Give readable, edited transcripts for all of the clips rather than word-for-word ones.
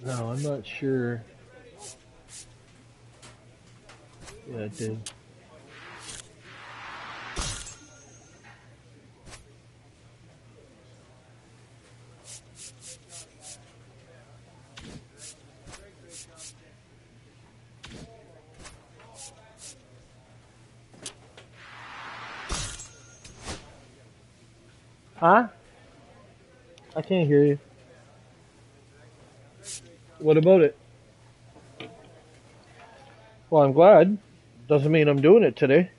No, I'm not sure. Yeah, it did. Huh? I can't hear you. What about it? Well, I'm glad. Doesn't mean I'm doing it today.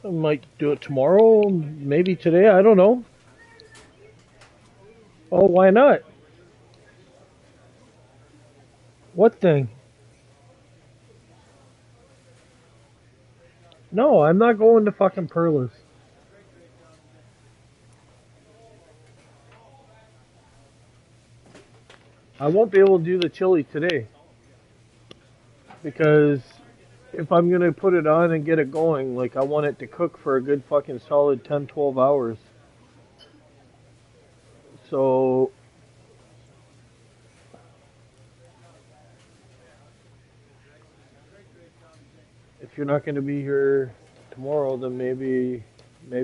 I might do it tomorrow, maybe today, I don't know. Oh, why not? What thing? No, I'm not going to fucking Perlas. I won't be able to do the chili today. Because if I'm going to put it on and get it going, like, I want it to cook for a good fucking solid 10, 12 hours. So, if you're not going to be here tomorrow, then maybe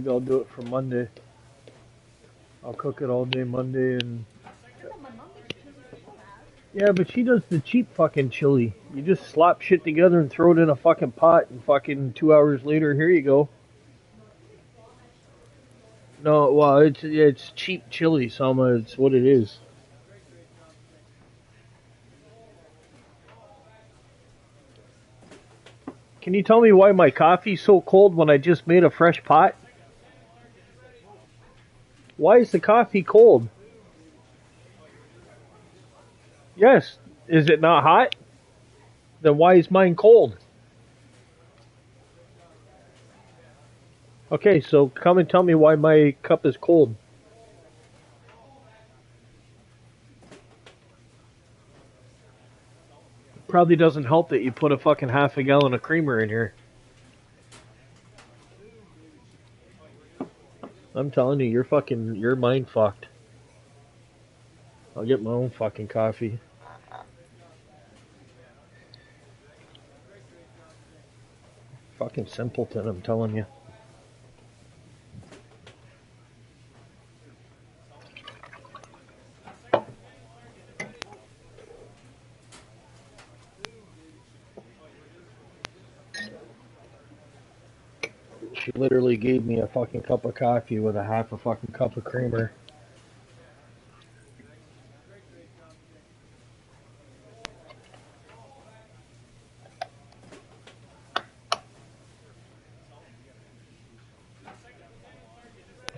I'll do it for Monday. I'll cook it all day Monday and yeah, but she does the cheap fucking chili. You just slap shit together and throw it in a fucking pot, and fucking 2 hours later, here you go. No, well, it's cheap chili, Selma. It's what it is. Can you tell me why my coffee's so cold when I just made a fresh pot? Why is the coffee cold? Yes. Is it not hot? Then why is mine cold? Okay, so come and tell me why my cup is cold. Probably doesn't help that you put a fucking half a gallon of creamer in here. I'm telling you, you're mind fucked. I'll get my own fucking coffee. Fucking simpleton, I'm telling you. She literally gave me a fucking cup of coffee with a half a fucking cup of creamer.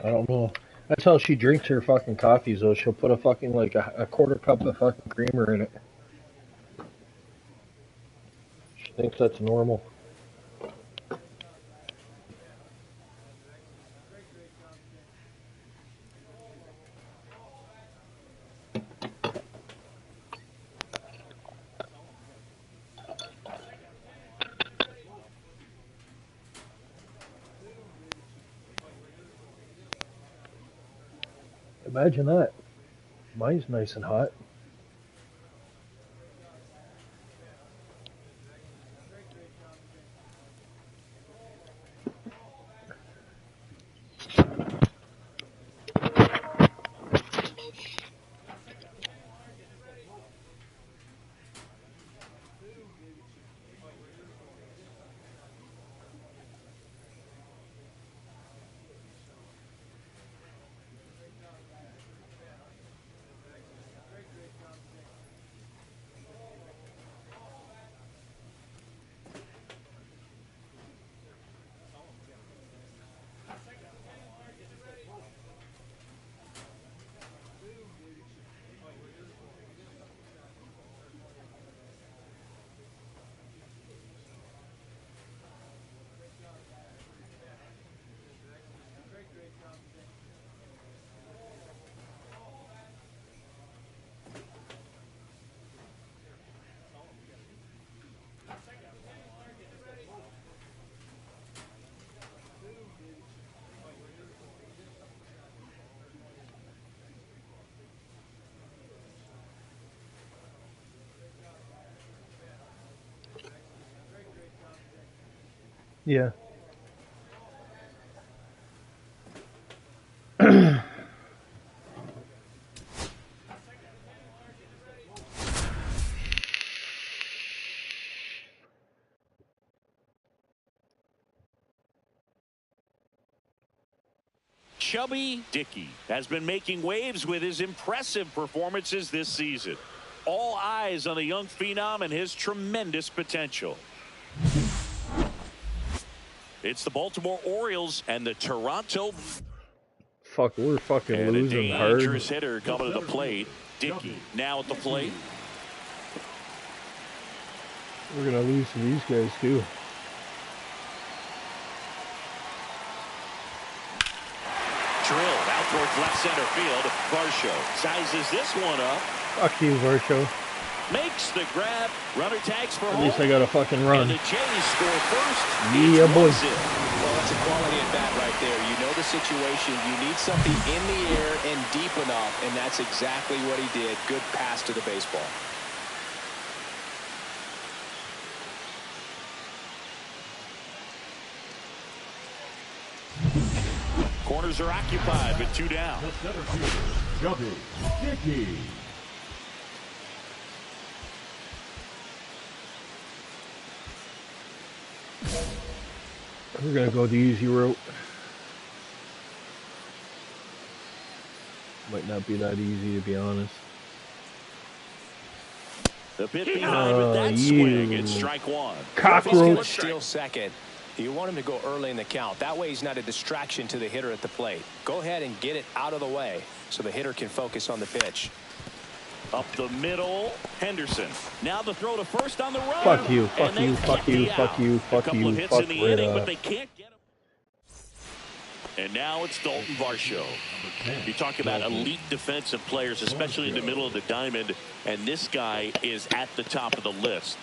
I don't know. That's how she drinks her fucking coffees, though. She'll put a fucking, like, a quarter cup of fucking creamer in it. She thinks that's normal. Imagine that. Mine's nice and hot. Yeah. Chubby Dickey has been making waves with his impressive performances this season. All eyes on the young phenom and his tremendous potential. It's the Baltimore Orioles and the Toronto. Fuck, we're fucking and losing a hard. dangerous hitter coming to the plate. Dickey now at the plate. We're gonna lose to these guys too. Drilled out towards left center field. Varsho sizes this one up. Fuck you, Varsho. Makes the grab. Runner tags for home. At least I got a fucking run. And the Jays score first. Yeah, boy. Well, that's a quality at bat right there. You know the situation. You need something in the air and deep enough, and that's exactly what he did. Good pass to the baseball. Corners are occupied with 2 down. Chubby Dickey. We're gonna go the easy route. Might not be that easy, to be honest. The bit behind with that swing. It's strike 1. Cockroach. Steal second. You want him to go early in the count. That way he's not a distraction to the hitter at the plate. Go ahead and get it out of the way so the hitter can focus on the pitch. Up the middle, Henderson. Now the throw to first on the run. Fuck you, fuck you, fuck you, fuck you, fuck you, a couple of hits fuck in the right inning, but up. they can't get him. And now it's Dalton Varsho. You talk about elite defensive players, especially in the middle of the diamond, and this guy is at the top of the list.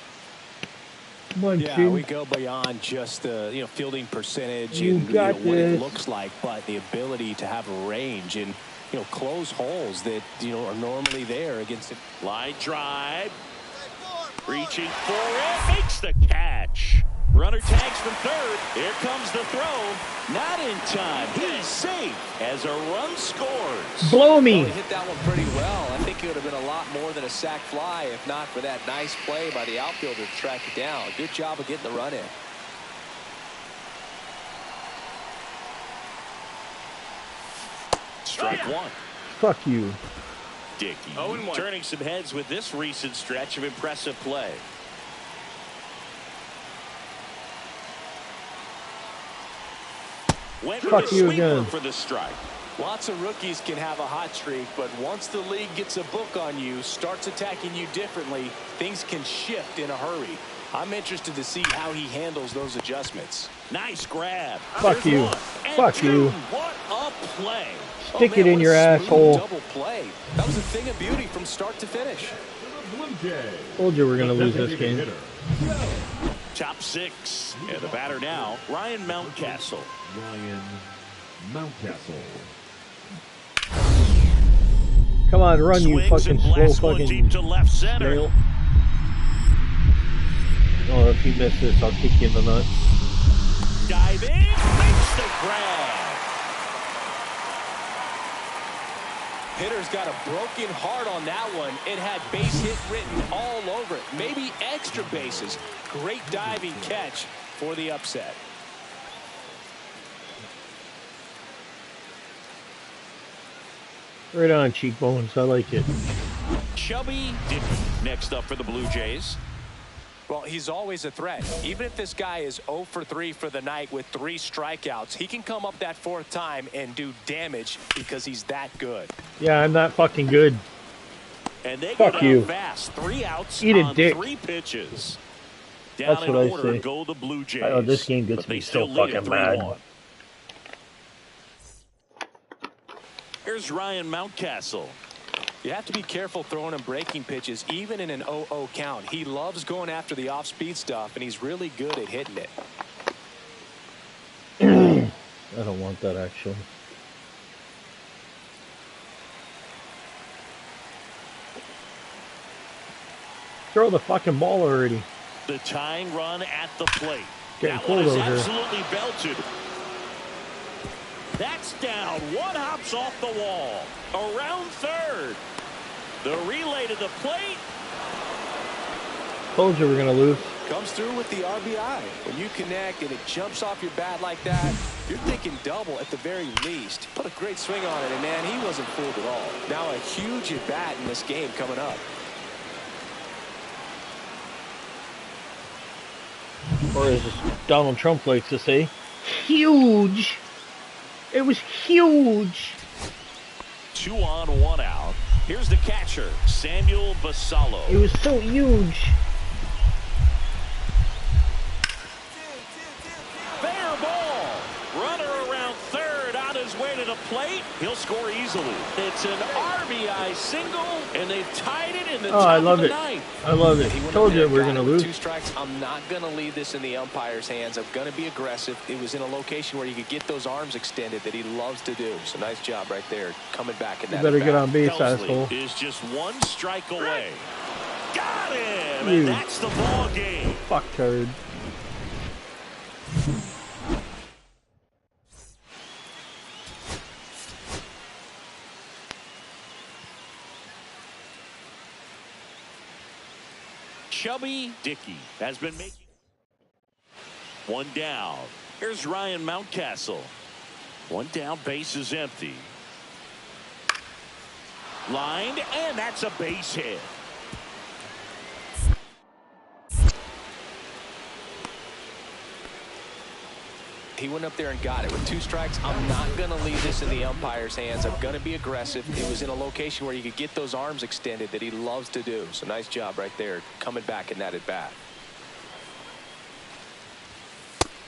Come on, Yeah, Jim. we go beyond just the fielding percentage You and got what it this. looks like, but the ability to have range and close holes that are normally there against it. Line drive. Reaching for it. Makes the catch. Runner tags from third. Here comes the throw. Not in time. He's safe as a run scores. Blow me. Well, he hit that one pretty well. I think it would have been a lot more than a sac fly if not for that nice play by the outfielder to track it down. Good job of getting the run in. Strike 1. Fuck you. Dickey turning some heads with this recent stretch of impressive play. Went with Fuck a you sweeper again. for the strike. Lots of rookies can have a hot streak, but once the league gets a book on you, starts attacking you differently, things can shift in a hurry. I'm interested to see how he handles those adjustments. Nice grab. Fuck There's you. one. And Fuck two. you. What a play. Stick it man, in what your a smooth asshole. Double play. That was a thing of beauty from start to finish. Blue Jays. Told you we're gonna lose this game. Hitter. Top 6. And the batter now, Ryan Mountcastle. Ryan Mountcastle. Come on, run, you Swings fucking and slow blasts one fucking deep to left center. snail. Oh, if you miss this, I'll kick you in the nuts. Diving, makes the grab. Hitter's got a broken heart on that one. It had base hit written all over it. Maybe extra bases. Great diving catch for the upset. Right on, cheekbones. I like it. Chubby Dickey next up for the Blue Jays. Well, he's always a threat. Even if this guy is 0 for 3 for the night with 3 strikeouts, he can come up that 4th time and do damage because he's that good. Yeah, I'm not fucking good. And they Fuck go down you. fast. 3 outs Eat a on dick. 3 pitches. Down That's in what I order say. go the Blue Jays. Oh, this game gets but they me still so lead at fucking mad. 3-1. Here's Ryan Mountcastle. You have to be careful throwing him breaking pitches, even in an 0-0 count. He loves going after the off-speed stuff, and he's really good at hitting it. I don't want that, actually. Throw the fucking ball already. The tying run at the plate. Getting That cold one is over here. absolutely belted. That's down. One hops off the wall. Around third. The relay to the plate. Told you we're gonna lose. Comes through with the RBI. When you connect and it jumps off your bat like that, you're thinking double at the very least. Put a great swing on it, and man, he wasn't fooled at all. Now a huge at bat in this game coming up. Or as Donald Trump likes to say, huge. It was huge. 2 on, 1 out. Here's the catcher, Samuel Basallo. It was so huge. Fair ball. Runner around third on his way to the plate. He'll score easily. It's an RBI single, and they've tied it in the top of the ninth. I love it. Told you we're going to lose. 2 strikes. I'm not going to leave this in the umpire's hands. I'm going to be aggressive. It was in a location where you could get those arms extended that he loves to do. So nice job right there. Coming back in that. You better get on base, Helsley asshole. is just 1 strike away. Got him, and that's the ball game. Fuck turd. Chubby Dickey has been making 1 down. Here's Ryan Mountcastle. 1 down, base is empty. Lined, and that's a base hit. He went up there and got it with 2 strikes. I'm not going to leave this in the umpire's hands. I'm going to be aggressive. It was in a location where you could get those arms extended that he loves to do. So nice job right there coming back in that at bat.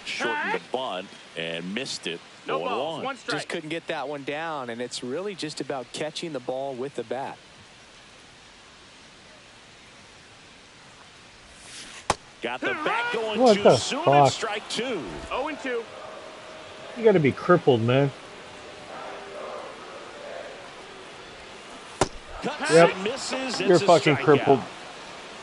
Shortened the bunt and missed it. No balls, 1 strike. Just couldn't get that one down, and it's really just about catching the ball with the bat. Got the bat going What too the soon. fuck? And strike 2. 0-2. You gotta be crippled, man. Cuts Yep. and misses. You're It's a fucking strikeout. crippled.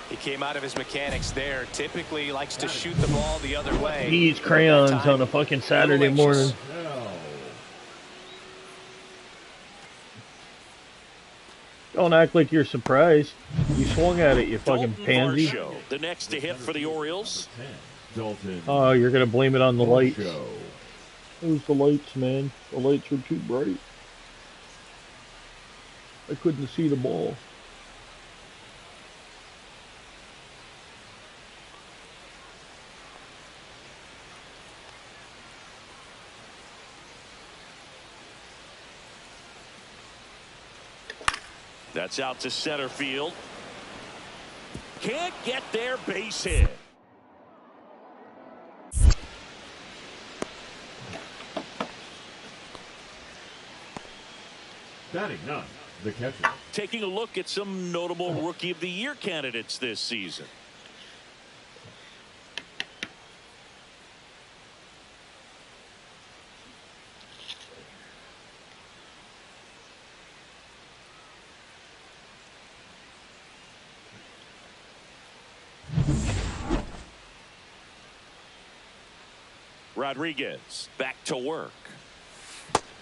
He came out of his mechanics there. Typically likes to shoot the ball the other way. He eats crayons on a fucking Saturday morning. Don't act like you're surprised. You swung at it, you fucking Dalton pansy. Varsho, the next to hit for the Orioles. Oh, you're gonna blame it on the lights. It was the lights, man. The lights were too bright. I couldn't see the ball. That's out to center field. Can't get there, base hit. Batting 9, the catcher. Taking a look at some notable Rookie of the Year candidates this season. Rodriguez back to work.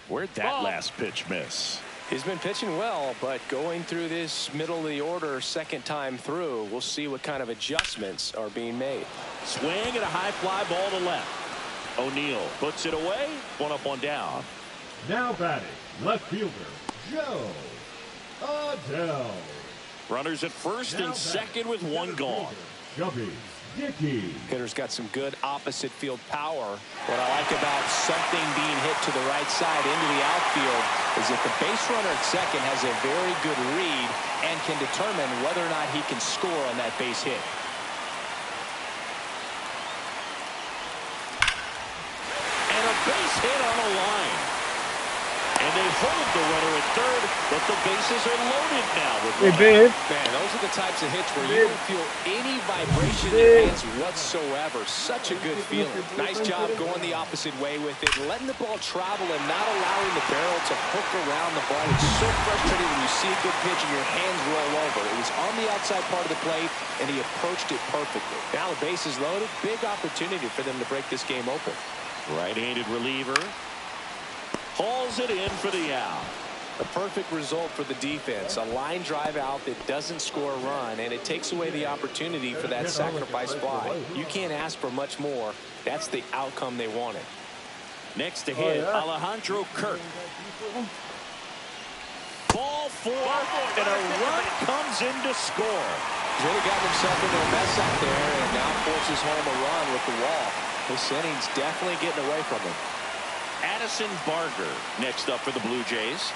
Where'd that last pitch miss? He's been pitching well, but going through this middle of the order 2nd time through, we'll see what kind of adjustments are being made. Swing and a high fly ball to left. O'Neill puts it away. 1 up, 1 down. Now batting, left fielder, Joe Adele. Runners at first and second with 1 gone. Chubby Dickey. Hitter's got some good opposite field power. What I like about something being hit to the right side into the outfield is that the base runner at second has a very good read and can determine whether or not he can score on that base hit. And a base hit on a line. And And they hold the runner at third, but the bases are loaded now. Hey, babe. Man, those are the types of hits where you don't feel any vibration in your hands whatsoever. Such a good feeling. Nice job going the opposite way with it, letting the ball travel and not allowing the barrel to hook around the ball. It's so frustrating when you see a good pitch and your hands roll over. It was on the outside part of the plate, and he approached it perfectly. Now the base is loaded. Big opportunity for them to break this game open. Right-handed reliever. Hauls it in for the out. A perfect result for the defense. A line drive out that doesn't score a run, and it takes away the opportunity for that sacrifice fly. You can't ask for much more. That's the outcome they wanted. Next to hit, Alejandro Kirk. Ball four, and a run comes in to score. He's really gotten himself into a mess out there, and now forces home a run with the wall. This inning's definitely getting away from him. Addison Barger next up for the Blue Jays.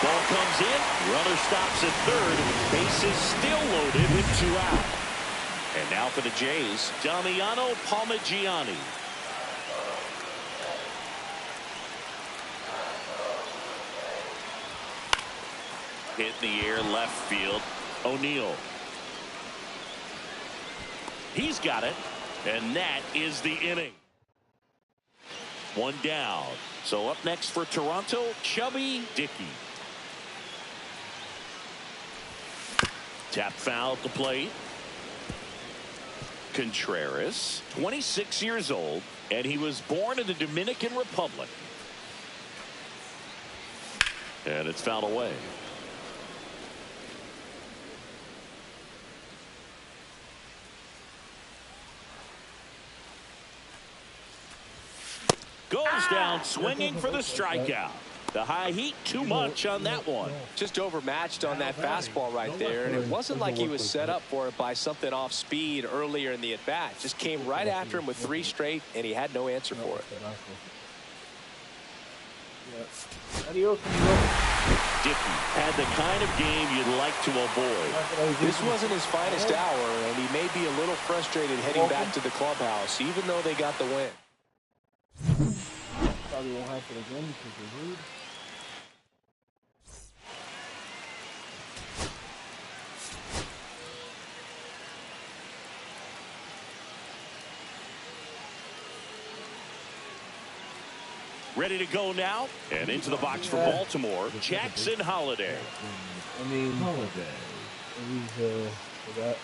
Ball comes in. Runner stops at third. Bases still loaded with 2 out. And now for the Jays, Damiano Palmigiani. Hit in the air, left field. O'Neill. He's got it, and that is the inning. 1 down. So up next for Toronto, Chubby Dickey. Tap foul at the plate. Contreras, 26 years old, and he was born in the Dominican Republic. And it's fouled away. Goes down swinging for the strikeout. The high heat too much on that one. Just overmatched on that fastball right there, and it wasn't like he was set up for it by something off speed earlier in the at-bat. Just came right after him with 3 straight, and he had no answer for it. Dickey had the kind of game you'd like to avoid. This wasn't his finest hour, and he may be a little frustrated heading back to the clubhouse, even though they got the win. Probably won't happen again because they're rude. Ready to go now, and into the box for Baltimore, Jackson Holliday. I mean, Holiday. he's for that.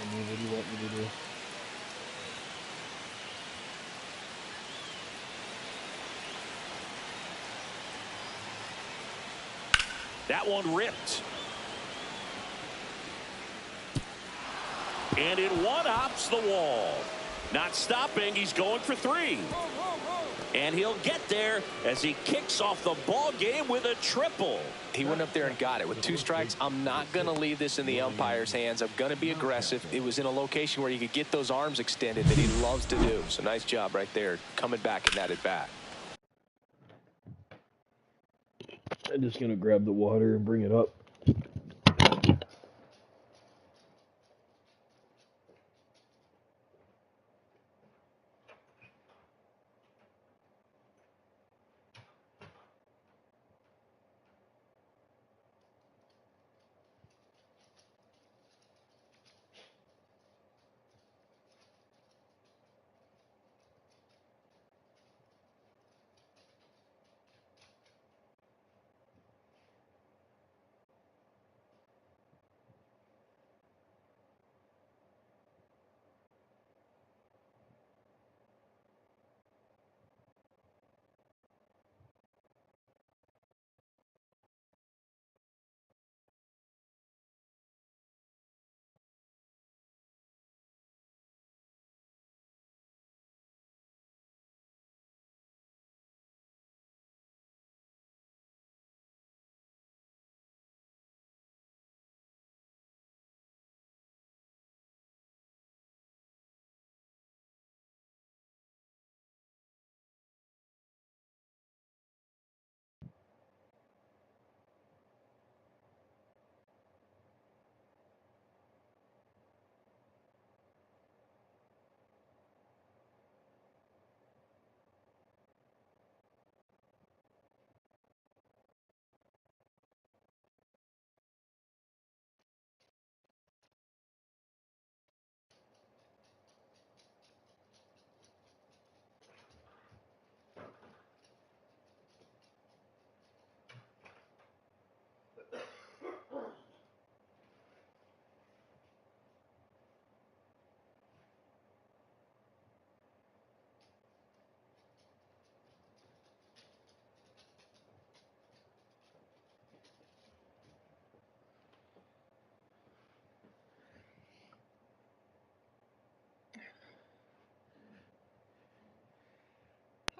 I mean, what do you want me to do? That one ripped. And it one-hops the wall. Not stopping, he's going for 3. And he'll get there as he kicks off the ball game with a triple. He went up there and got it. With 2 strikes, I'm not going to leave this in the umpire's hands. I'm going to be aggressive. It was in a location where you could get those arms extended that he loves to do. So nice job right there, coming back in that at-bat. I'm just gonna grab the water and bring it up.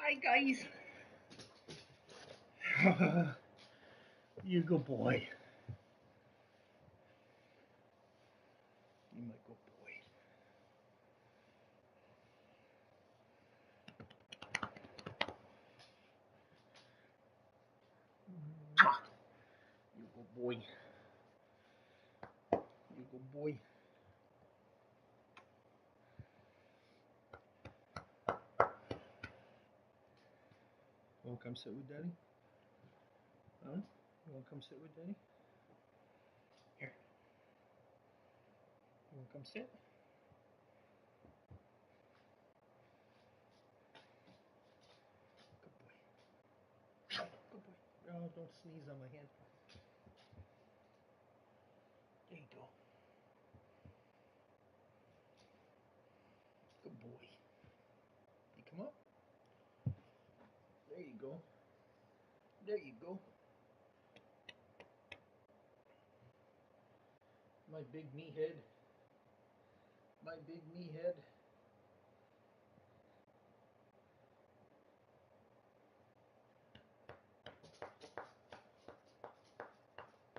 Hi, guys. You good boy. You my good boy. Mwah. You good boy. You good boy. You wanna come sit with Daddy? Huh? You wanna come sit with Daddy? Here. You wanna come sit? Good boy. Good boy. Oh, don't sneeze on my hand. There you go. Good boy. You come up. There you go. There you go. My big knee head. My big knee head.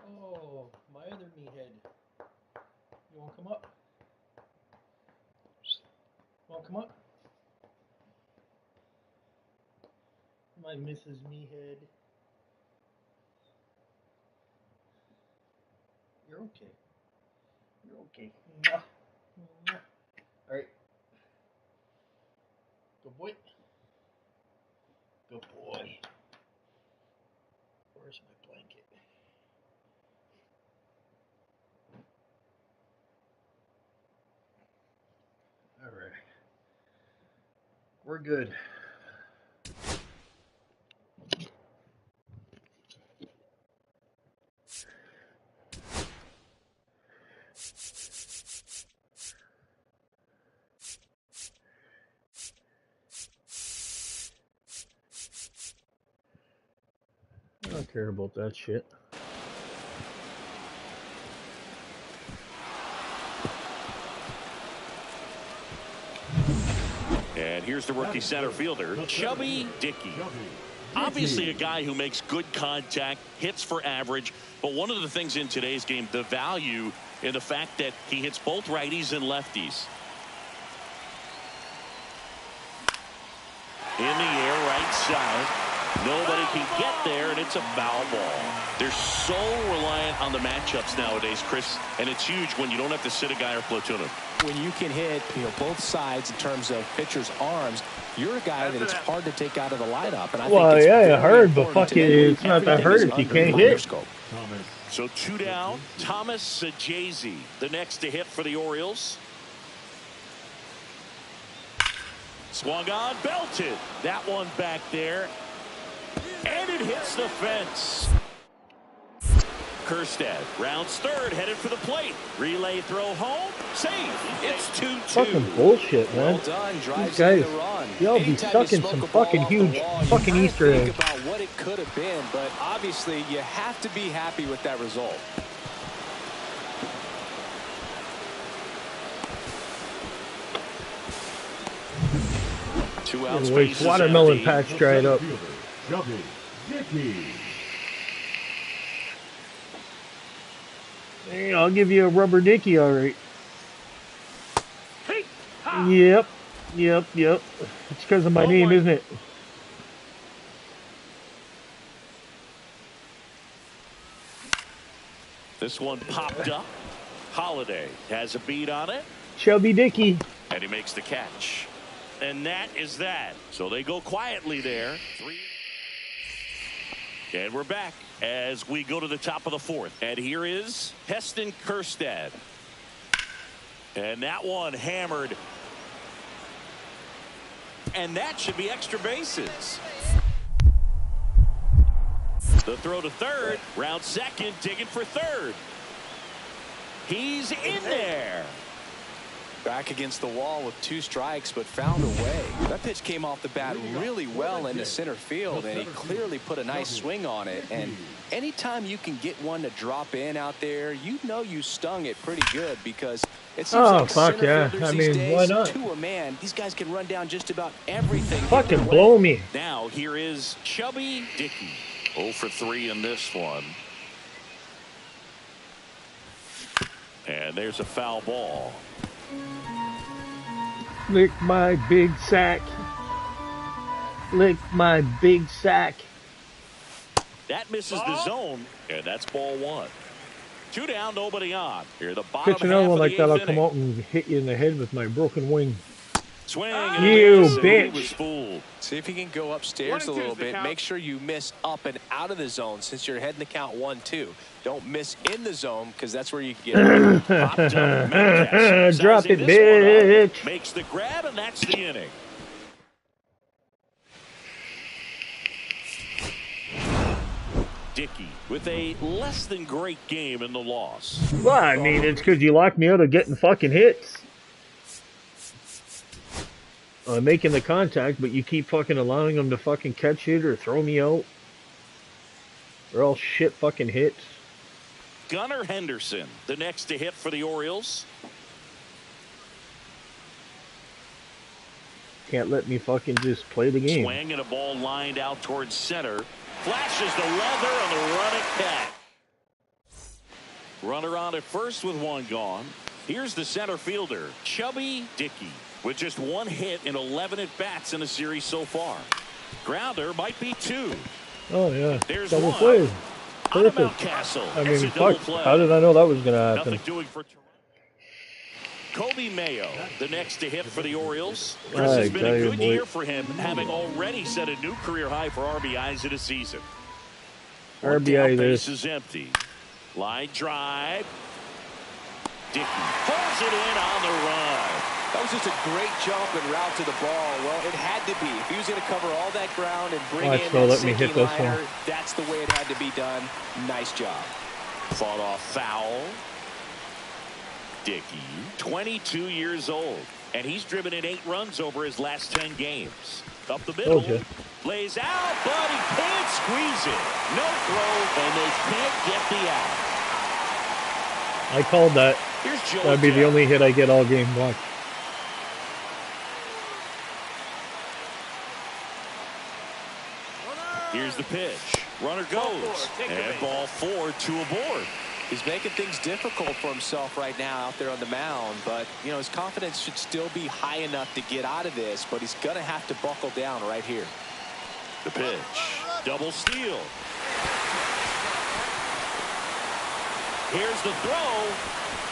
Oh, my other knee head. You wanna come up? Wanna come up? My Mrs. Me head. You're okay. You're okay. Mwah. Mwah. All right. Good boy. Good boy. Where's my blanket? All right. We're good. I don't care about that shit. And here's the rookie center fielder, Chubby Dickey. Obviously a guy who makes good contact, hits for average, but one of the things in today's game, the value in the fact that he hits both righties and lefties. In the air, right side. Nobody can get there, and it's a foul ball. They're so reliant on the matchups nowadays, Chris, and it's huge when you don't have to sit a guy or platoon him. When you can hit, both sides in terms of pitchers' arms, you're a guy that it's hard to take out of the lineup. And I think it's yeah, hard, but fuck it, it's not that hard if you can't hit. So 2 down. Thomas Sajazi, the next to hit for the Orioles. Swung on, belted. That one back there. And it hits the fence. Kerstad rounds third, headed for the plate. Relay throw home. Safe. It's 2-2. Fucking bullshit, man. Well done. These guys, y'all be stuck in some fucking huge fucking Easter eggs. Think about what it could have been, but obviously you have to be happy with that result. Two outs. Watermelon patch dried up. Hey, I'll give you a rubber dicky, all right. Yep. It's because of my name, isn't it? This one popped up. Holiday has a beat on it. Chubby Dicky. And he makes the catch. And that is that. So they go quietly there. 3. And we're back as we go to the top of the 4th. And here is Heston Kerstad. And that one hammered. And that should be extra bases. The throw to third. Round second, digging for third. He's in there. Back against the wall with 2 strikes, but found a way. That pitch came off the bat really well into center field, and he clearly put a nice swing on it. And anytime you can get one to drop in out there, you know you stung it pretty good, because it seems like center fielders these days, why not? to a man, these guys can run down just about everything. Fucking blow me. Now here is Chubby Dickey. 0 for 3 in this one. And there's a foul ball. Lick my big sack. Lick my big sack. That misses the zone, and that's ball 1. 2 down, nobody on. Here, the bottom Catch another half one of like the that, I'll 8th come inning. out and hit you in the head with my broken wing. Swing. You He bitch. was fooled. See if you can go upstairs a little bit. Make sure you miss up and out of the zone, since you're heading the count 1-2. Don't miss in the zone, because that's where you get it. Popped up. Mancash Drop sizing it, this one up. bitch. Makes the grab, and that's the inning. Dickey with a less than great game in the loss. Well, I mean, it's because you locked me out of getting fucking hits. I'm making the contact, but you keep fucking allowing them to fucking catch it or throw me out. They're all shit fucking hits. Gunnar Henderson, the next to hit for the Orioles. Can't let me fucking just play the game. Swing and a ball lined out towards center. Flashes the leather on the run at cat. Runner on at first with 1 gone. Here's the center fielder, Chubby Dickey, with just 1 hit in 11 at-bats in the series so far. Grounder might be 2. Oh, yeah. There's Double 1. play. Perfect. Mountcastle. I That's mean, a double fuck. play. How did I know that was going to happen? Nothing doing for Toronto. Kobe Mayo, the next to hit for the Orioles. Chris, Right, has been a good boy. year for him, having already set a new career high for RBIs in a season. RBI base this. is empty. Line drive. Dickey pulls it in on the run. That was just a great jump and route to the ball. Well, it had to be. If he was going to cover all that ground and bring in that let me hit sinking this one. liner, that's the way it had to be done. Nice job. Fought off foul. Dickey, 22 years old, and he's driven in 8 runs over his last 10 games. Up the middle, lays out, but he can't squeeze it. No throw, and they can't get the out. I called that. Here's Joe. That'd be the only hit I get all game. Watch. Here's the pitch. Runner goes, and ball 4, 2 aboard. He's making things difficult for himself right now out there on the mound, but you know his confidence should still be high enough to get out of this, but he's gonna have to buckle down right here. The pitch, double steal. Here's the throw,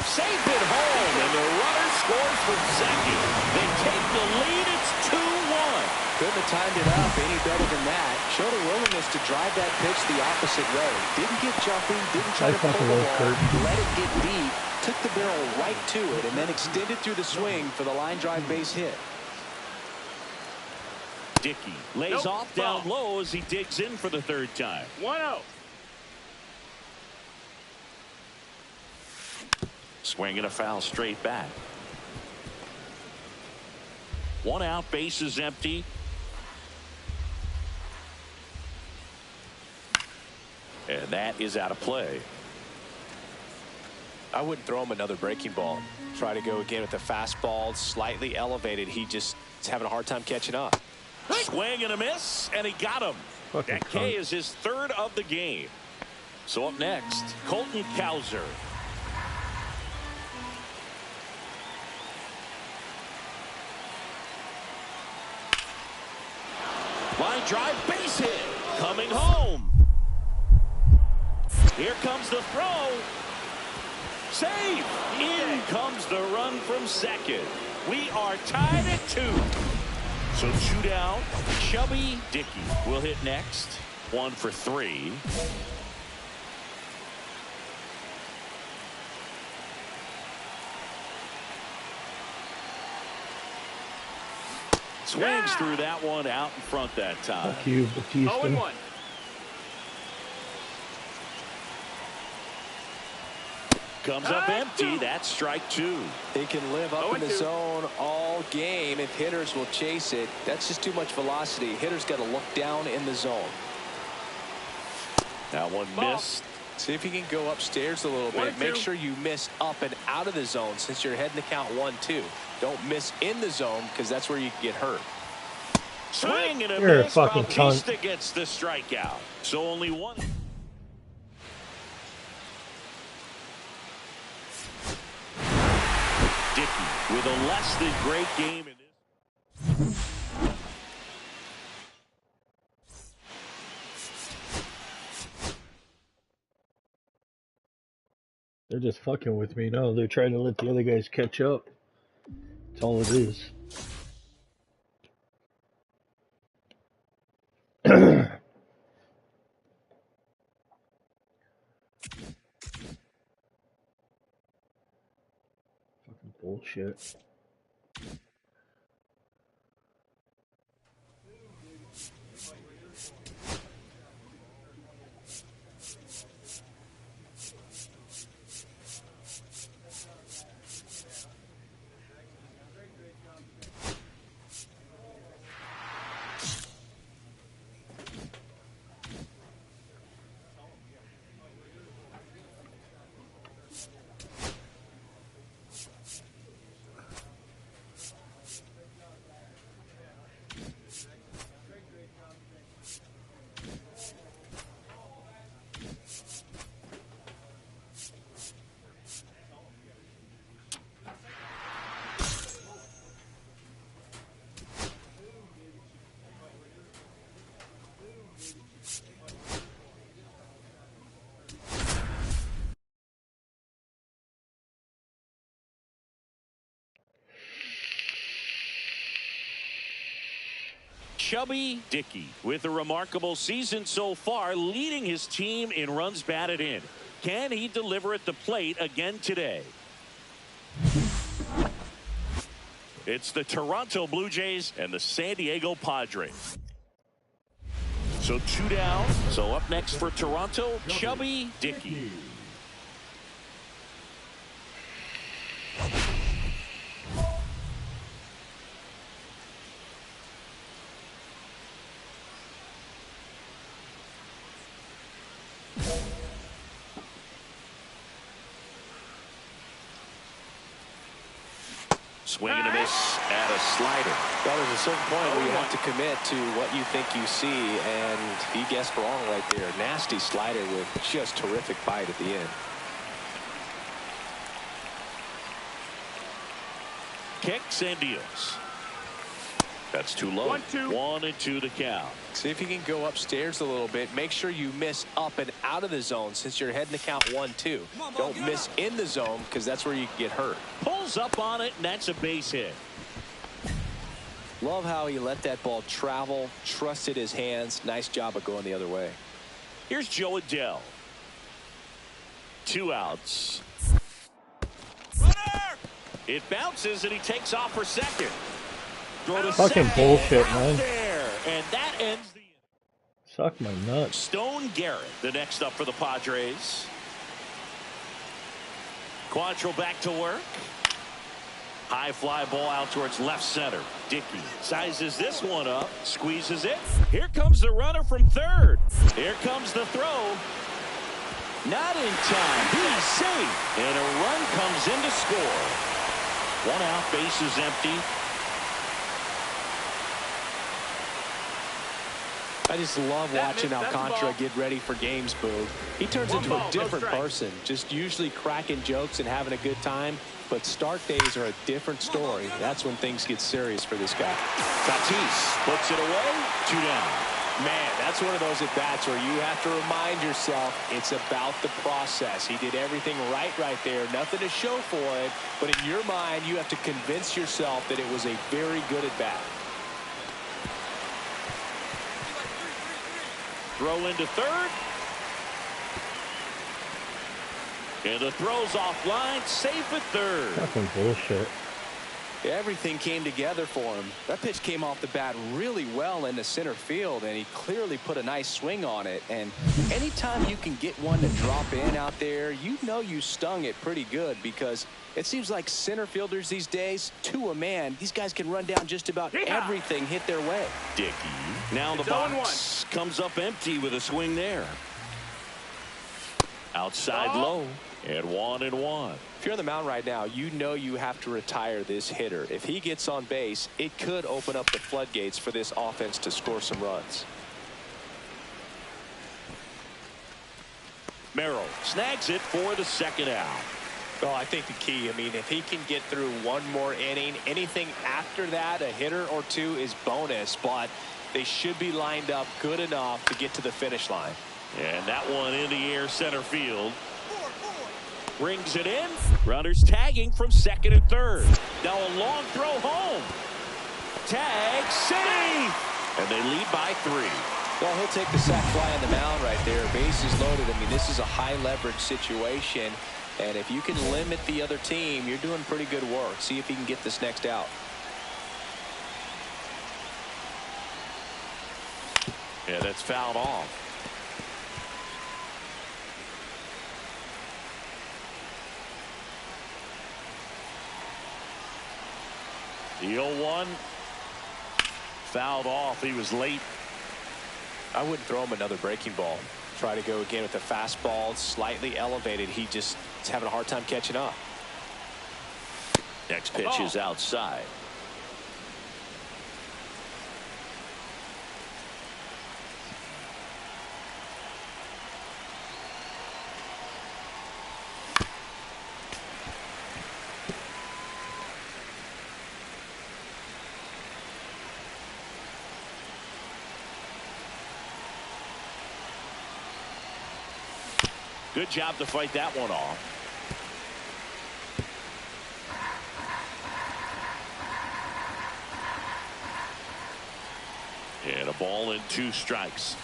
safe at home, and the runner scores from second. They take the lead. It's 2-1. Couldn't have timed it up any better than that. Showed a willingness to drive that pitch the opposite way. Didn't get jumpy, didn't try to pull the ball, let it get deep, took the barrel right to it, and then extended through the swing for the line drive base hit. Dickey lays off down low as he digs in for the 3rd time. 1-0. Swinging a foul straight back. 1 out, base is empty. And that is out of play. I wouldn't throw him another breaking ball. Try to go again with the fastball, slightly elevated. He just is having a hard time catching up. Swing and a miss, and he got him. That K is his 3rd of the game. So up next, Colton Cowser. Line drive, base hit, coming home. Here comes the throw. Save. In comes the run from second. We are tied at 2. So 2 down. Chubby Dickey will hit next. 1 for 3. Swings through that one out in front that time. Fuck you, Batista. 0-1. Comes up empty. That's strike 2. They can live up in the zone all game if hitters will chase it. That's just too much velocity. Hitters got to look down in the zone. That one missed. See if you can go upstairs a little bit. Make sure you miss up and out of the zone since you're heading to count 1-2. Don't miss in the zone because that's where you can get hurt. Swing and a You're miss. a fucking Bautista cunt. gets the strikeout. So only one. Dickey with a less than great game in this. They're just fucking with me now. They're trying to let the other guys catch up. That's all it is. Fucking bullshit. Chubby Dickey with a remarkable season so far, leading his team in runs batted in. Can he deliver at the plate again today? It's the Toronto Blue Jays and the San Diego Padres. So 2 down. So up next for Toronto, Chubby Dickey. Swing and a miss at a slider. Well, there's a certain point where you have to commit to what you think you see, and he guessed wrong right there. Nasty slider with just terrific bite at the end. Kicks and deals. That's too low. 1-2 the count. See if you can go upstairs a little bit. Make sure you miss up and out of the zone since you're heading to count 1-2. Don't miss in the zone because that's where you can get hurt. Pulls up on it, and that's a base hit. Love how he let that ball travel, trusted his hands. Nice job of going the other way. Here's Joe Adell. 2 outs. Runner! It bounces, and he takes off for second. Fucking bullshit, man. There, and that ends the inning. Suck my nuts. Stone Garrett, the next up for the Padres. Quantrill back to work. High fly ball out towards left center. Dickey sizes this one up, squeezes it. Here comes the runner from third. Here comes the throw. Not in time. He's safe. And a run comes in to score. 1 out, base is empty. I just love watching Alcantara get ready for games, Boo. He turns into a different person, just usually cracking jokes and having a good time. But start days are a different story. That's when things get serious for this guy. Tatis puts it away. 2 down. Man, that's one of those at-bats where you have to remind yourself it's about the process. He did everything right there. Nothing to show for it. But in your mind, you have to convince yourself that it was a very good at-bat. Throw into third. And the throw's offline, safe at third. Fucking bullshit. Everything came together for him. That pitch came off the bat really well into center field, and he clearly put a nice swing on it. And anytime you can get one to drop in out there, you know you stung it pretty good, because it seems like center fielders these days, to a man, these guys can run down just about everything hit their way. Dickey now the box comes up empty with a swing there. Outside low, and 1-1. If you're on the mound right now, you know you have to retire this hitter. If he gets on base, it could open up the floodgates for this offense to score some runs. Merrill snags it for the second out. Well, I think the key, I mean, if he can get through one more inning, anything after that, a hitter or two is bonus, but they should be lined up good enough to get to the finish line. And that one in the air center field. Brings it in. Runners tagging from second and third. Now a long throw home. Tag safe. And they lead by 3. Well, he'll take the sac fly on the mound right there. Bases loaded. I mean, this is a high leverage situation. And if you can limit the other team, you're doing pretty good work. See if he can get this next out. Yeah, that's fouled off. The 0-1 fouled off. He was late. I wouldn't throw him another breaking ball. Try to go again with the fastball, slightly elevated. He just is having a hard time catching up. Next pitch is outside. Good job to fight that one off. And a ball and 2 strikes.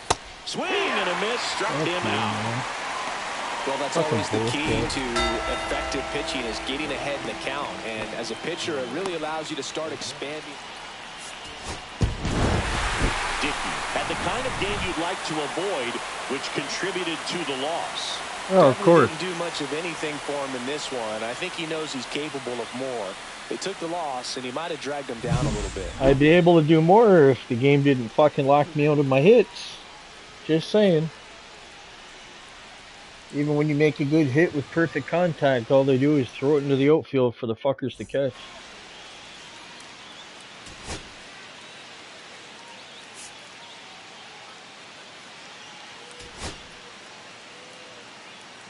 Swing and a miss. Struck him out. Well, that's always the key to effective pitching, is getting ahead in the count. And as a pitcher, it really allows you to start expanding. Dickey had the kind of game you'd like to avoid, which contributed to the loss. Oh, of course. Didn't do much of anything for him in this one. I think he knows he's capable of more. They took the loss, and he might have dragged him down a little bit. I'd be able to do more if the game didn't fucking lock me out of my hits. Just saying. Even when you make a good hit with perfect contact, all they do is throw it into the outfield for the fuckers to catch.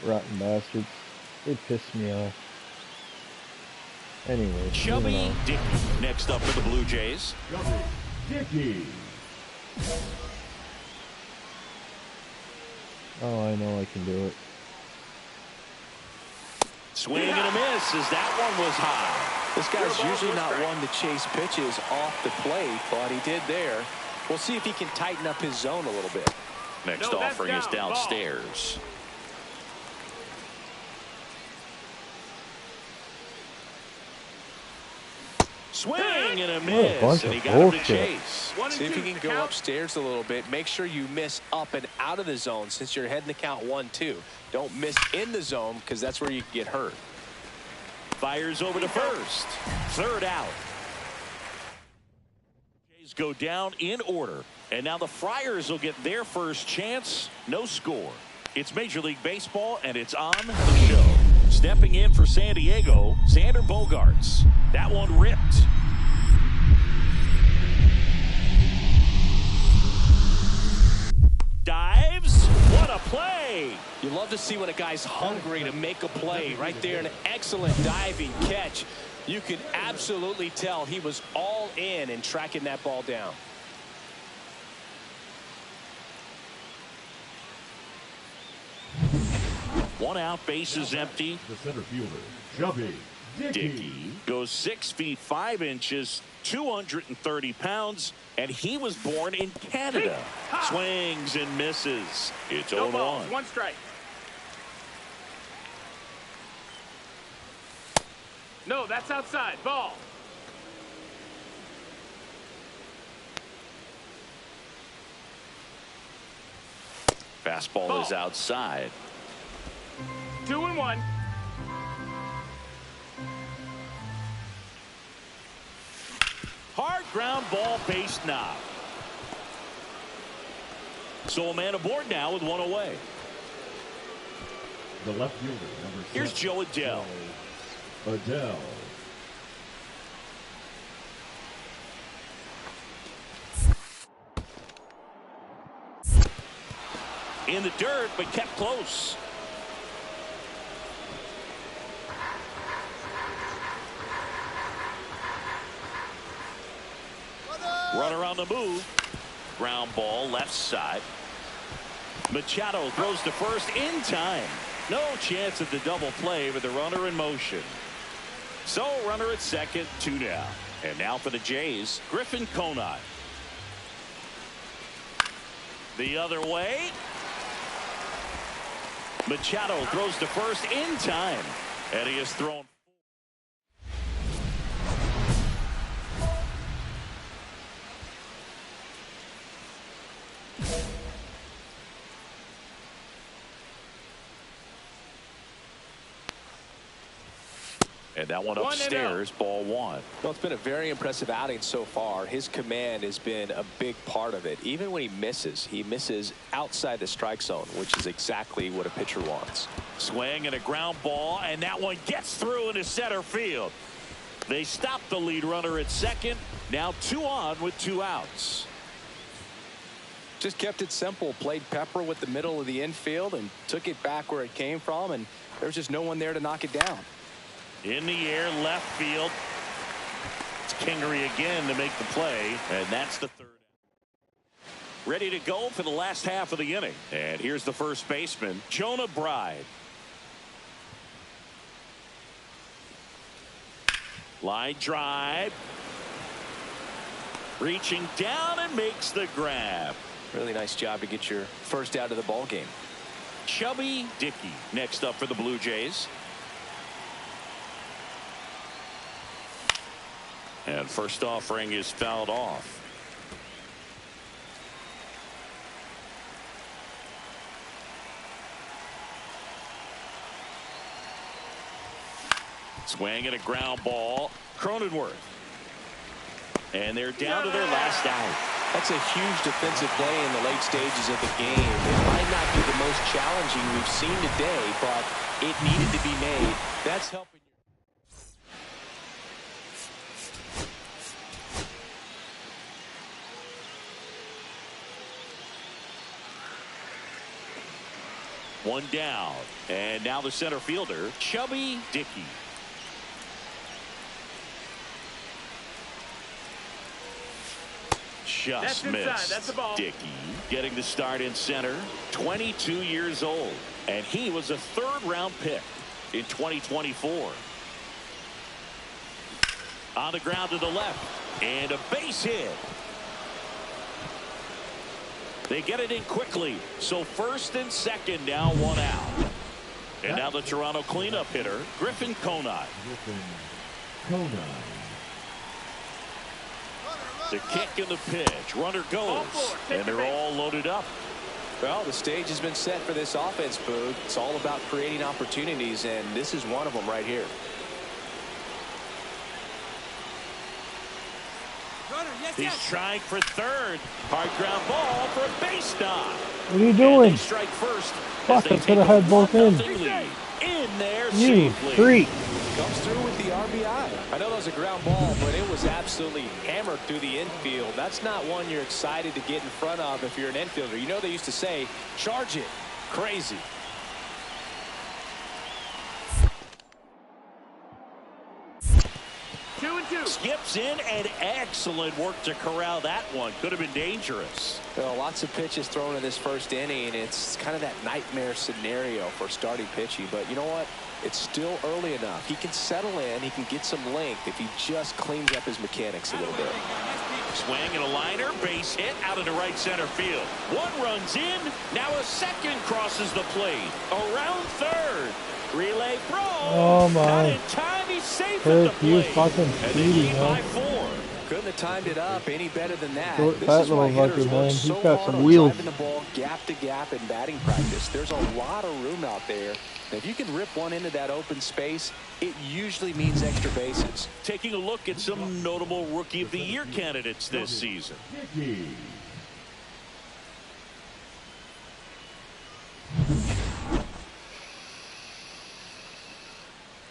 Rotten bastards. They piss me off. Anyway, Chubby Dickey next up for the Blue Jays. Chubby Dickey. Oh, I know I can do it. Swing and a miss as that one was high. This guy's usually not one to chase pitches off the plate, but he did there. We'll see if he can tighten up his zone a little bit. Next offering is downstairs. Swing and a miss, and he got him to chase. See if you can go upstairs a little bit. Make sure you miss up and out of the zone, since you're heading the count 1-2. Don't miss in the zone, because that's where you can get hurt. Fires over to first. Third out. Jays go down in order, and now the Friars will get their first chance. No score. It's Major League Baseball, and it's on the show. Stepping in for San Diego, Xander Bogaerts. That one ripped. Dives. What a play. You love to see when a guy's hungry to make a play. Right there, an excellent diving catch. You can absolutely tell he was all in tracking that ball down. One out, base is empty. The center fielder, Chubby Dickey goes 6 feet 5 inches, 230 pounds, and he was born in Canada. Swings and misses. It's 0-1. 1 strike. No, that's outside. Ball. Fastball is outside. 2-1. Hard ground ball, base knob. So a man aboard now with one away. The left fielder, number 7. Here's Joe Adele. Adele. In the dirt, but kept close. Runner on the move. Ground ball left side. Machado throws to first in time. No chance at the double play with the runner in motion. So runner at second, 2 down. And now for the Jays, Griffin Conine. The other way. Machado throws to first in time. And he has thrown. And that one upstairs, ball 1. Well, it's been a very impressive outing so far. His command has been a big part of it. Even when he misses outside the strike zone, which is exactly what a pitcher wants. Swing and a ground ball, and that one gets through into center field. They stop the lead runner at second. Now 2 on with 2 outs. Just kept it simple. Played pepper with the middle of the infield and took it back where it came from, and there was just no one there to knock it down. In the air, left field. It's Kingery again to make the play, and that's the 3rd. Ready to go for the last half of the inning. And here's the first baseman, Jonah Bride. Line drive. Reaching down and makes the grab. Really nice job to get your first out of the ball game. Chubby Dickey next up for the Blue Jays. And first offering is fouled off. Swing and a ground ball. Cronenworth. And they're down to their last out. That's a huge defensive play in the late stages of the game. It might not be the most challenging we've seen today, but it needed to be made. That's helping. One down. And now the center fielder, Chubby Dickey. Just missed. That's the ball. Dickey getting the start in center. 22 years old. And he was a 3rd-round pick in 2024. On the ground to the left. And a base hit. They get it in quickly. So first and second, now 1 out. And now the Toronto cleanup hitter, Griffin Conine. The kick and the pitch. Runner goes. And they're all loaded up. Well, the stage has been set for this offense, Boog. It's all about creating opportunities, and this is one of them right here. He's trying for third. Hard ground ball for a base knock. What are you doing? Strike first. Fuck, I could have had both in. In there You safely. freak. Comes through with the RBI. I know that was a ground ball, but it was absolutely hammered through the infield. That's not one you're excited to get in front of if you're an infielder. You know they used to say, charge it. Crazy. Skips in, and excellent work to corral that one. Could have been dangerous. Well, lots of pitches thrown in this first inning. It's kind of that nightmare scenario for starting pitching. But you know what? It's still early enough. He can settle in. He can get some length if he just cleans up his mechanics a little bit. Swing and a liner. Base hit out into right center field. One runs in. Now a second crosses the plate. Around third. Relay throw. Oh my. Not in time. He's safe at the plate. You fucking and they lead by 4. Couldn't have timed it up any better than that. Short, This fat is why little hitters fucker, work man. so He's got hard some on wheels. driving the ball gap to gap in batting practice. There's a lot of room out there. And if you can rip one into that open space, it usually means extra bases. Taking a look at some notable Rookie of the Year candidates this season.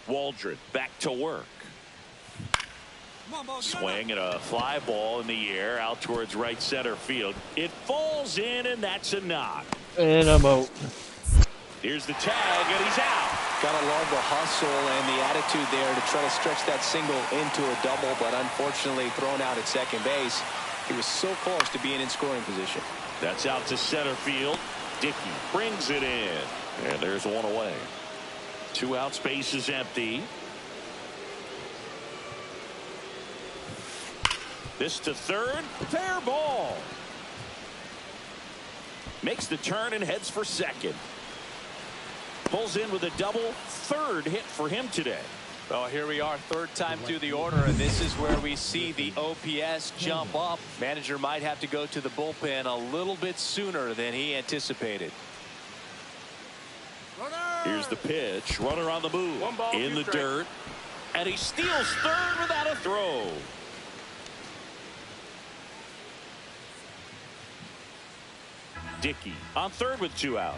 Waldron back to work. Swing and a fly ball in the air out towards right center field. It falls in, and that's a knock. And I'm out. Here's the tag, and he's out. Gotta love the hustle and the attitude there to try to stretch that single into a double, but unfortunately thrown out at second base. He was so close to being in scoring position. That's out to center field. Dickey brings it in, and there's one away. 2 out, space is empty. This to third, fair ball. Makes the turn and heads for second. Pulls in with a double, third hit for him today. Well, here we are, third time through the order, and this is where we see the OPS jump up. Manager might have to go to the bullpen a little bit sooner than he anticipated. Here's the pitch. Runner on the move. In the dirt. And he steals third without a throw. Dickey on third with 2 out.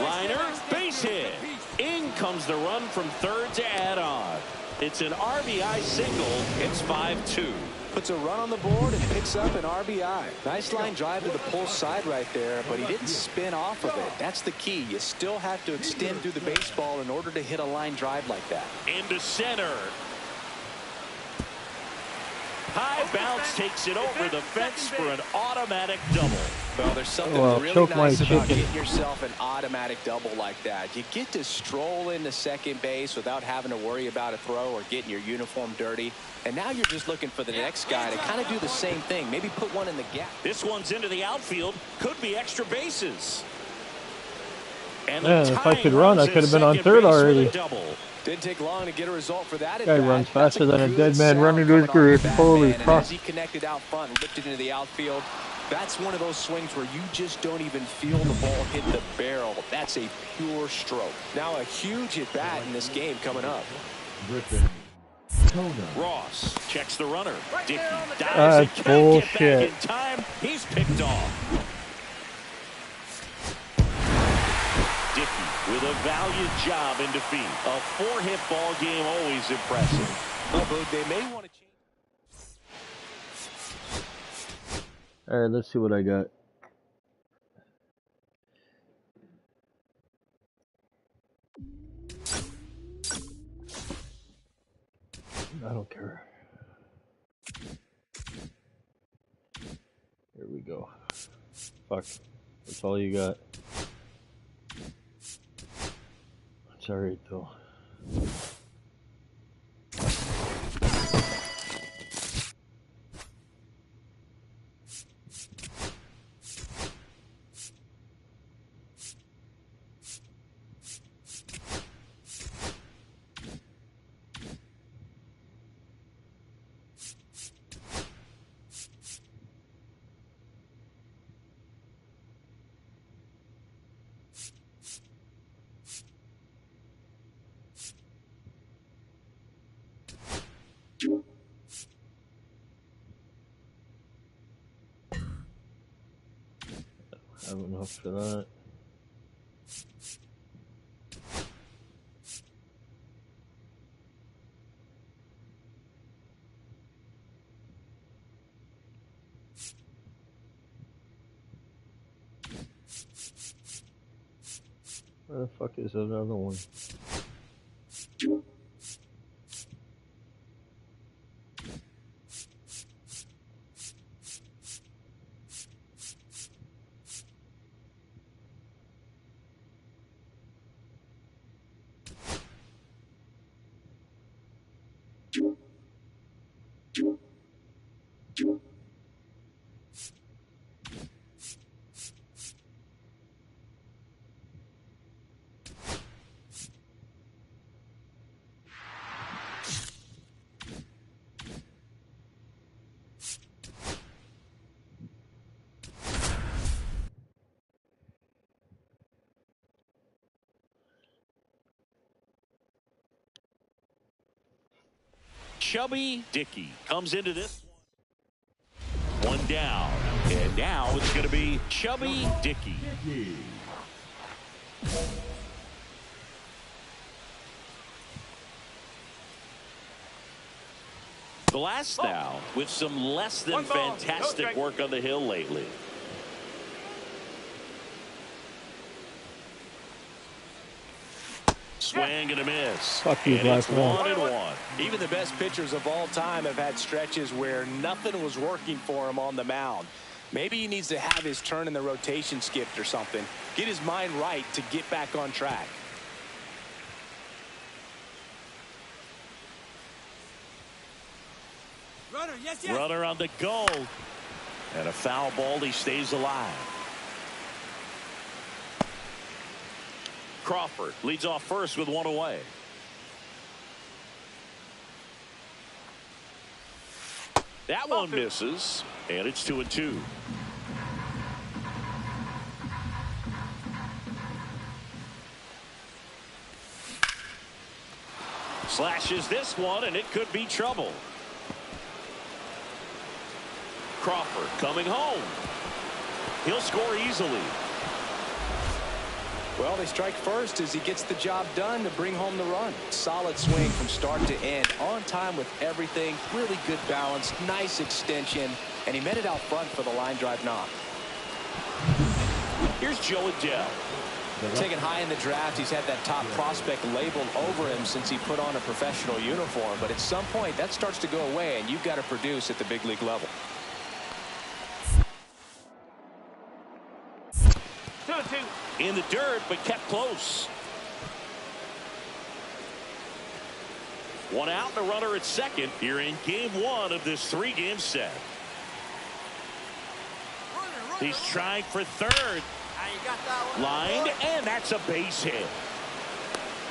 Liner, base hit. In comes the run from third to add on. It's an RBI single. It's 5-2. Puts a run on the board and picks up an RBI. Nice line drive to the pull side right there, but he didn't spin off of it. That's the key. You still have to extend through the baseball in order to hit a line drive like that. Into center. High bounce takes it over the fence for an automatic double. Well, there's something really nice about getting yourself an automatic double like that. You get to stroll into second base without having to worry about a throw or getting your uniform dirty. And now you're just looking for the next guy to kind of do the same thing. Maybe put one in the gap. This one's into the outfield. Could be extra bases. And man, if I could run, I could have been on third already. Didn't take long to get a result for that. Guy runs faster than a dead man running to his grave. Holy fuck. As he connected out front and lifted into the outfield, that's one of those swings where you just don't even feel the ball hit the barrel. That's a pure stroke. Now a huge at bat in this game coming up. Ross checks the runner. Dickey dives and can't get back in time. He's picked off. Dickey with a valiant job in defeat. A 4-hit ball game, always impressive. Although they may want to change. All right, let's see what I got. I don't care. Here we go. Fuck. That's all you got. It's alright though. I have enough for that. Where the fuck is another one? Chubby Dickey comes into this one down. And now it's going to be Chubby Dickey. Glass now with some less than fantastic work on the hill lately. Swing and a miss. Fuck you, and it's Blazeboy. 1-1. Even the best pitchers of all time have had stretches where nothing was working for him on the mound. Maybe he needs to have his turn in the rotation skipped or something. Get his mind right to get back on track. Runner, yes. Runner on the go. And a foul ball. He stays alive. Crawford leads off first with one away. That one misses, and it's 2-2. Slashes this one, and it could be trouble. Crawford coming home. He'll score easily. Well, they strike first as he gets the job done to bring home the run. Solid swing from start to end. On time with everything. Really good balance. Nice extension. And he met it out front for the line drive knock. Here's Joe Adele. Taken high in the draft, he's had that top prospect labeled over him since he put on a professional uniform. But at some point, that starts to go away, and you've got to produce at the big league level. 2-2. In the dirt, but kept close. One out and a runner at second here in game one of this three-game set. He's trying for third. Lined, and that's a base hit.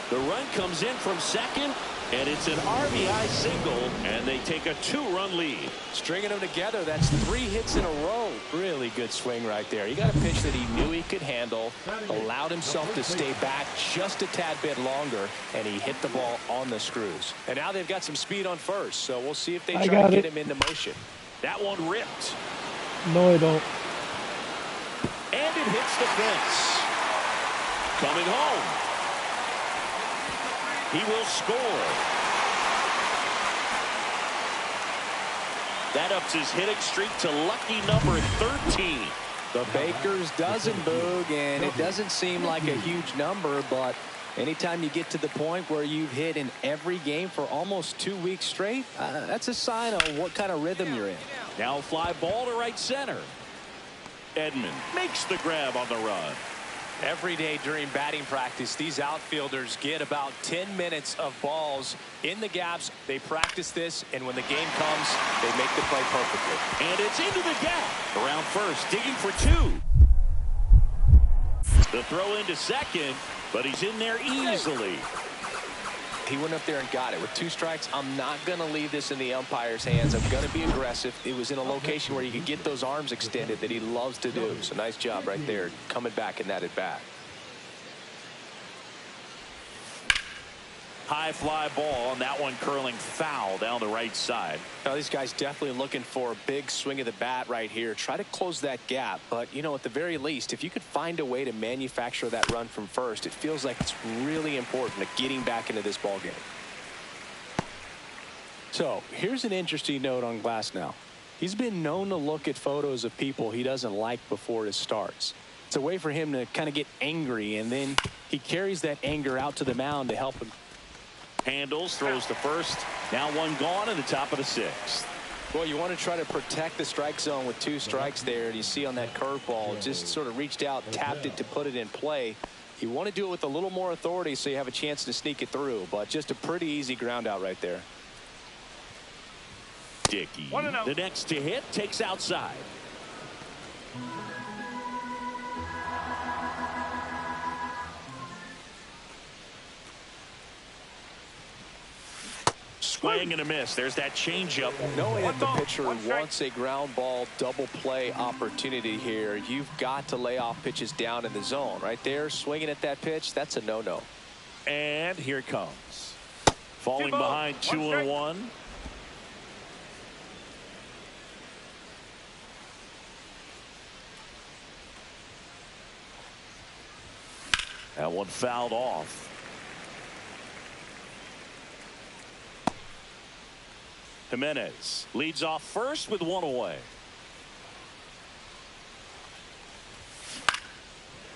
The run comes in from second, and it's an RBI single, and they take a two-run lead. Stringing them together, that's 3 hits in a row. Really good swing right there. He got a pitch that he knew he could handle, allowed himself to stay back just a tad bit longer, and he hit the ball on the screws. And now they've got some speed on first, so we'll see if they try to get him into motion. That one ripped. No, I don't. And it hits the fence. Coming home. He will score. That ups his hitting streak to lucky number 13. The Baker's dozen, Boog, and it doesn't seem like a huge number, but anytime you get to the point where you've hit in every game for almost 2 weeks straight, that's a sign of what kind of rhythm you're in. Now fly ball to right center. Edman makes the grab on the run. Every day during batting practice, these outfielders get about 10 minutes of balls in the gaps. They practice this, and when the game comes, they make the play perfectly. And it's into the gap. Around first, digging for 2. The throw into second, but he's in there easily. He went up there and got it. With 2 strikes, I'm not going to leave this in the umpire's hands. I'm going to be aggressive. It was in a location where he could get those arms extended that he loves to do. So nice job right there, coming back in that at bat. High fly ball, and that one curling foul down the right side. Now, these guys definitely looking for a big swing of the bat right here. Try to close that gap. But, you know, at the very least, if you could find a way to manufacture that run from first, it feels like it's really important to getting back into this ball game. So, here's an interesting note on Glass now. He's been known to look at photos of people he doesn't like before it starts. It's a way for him to kind of get angry, and then he carries that anger out to the mound to help him. Handles, throws to first. Now one gone in the top of the 6th. Well, you want to try to protect the strike zone with 2 strikes there. And you see on that curveball, just sort of reached out, tapped it to put it in play. You want to do it with a little more authority so you have a chance to sneak it through. But just a pretty easy ground out right there. Dickey, the next to hit, takes outside. Swing and a miss. There's that changeup. Knowing that the pitcher wants a ground ball double play opportunity here, you've got to lay off pitches down in the zone. Right there, swinging at that pitch, that's a no-no. And here it comes. Falling behind 2-1. one fouled off. Jimenez leads off first with one away.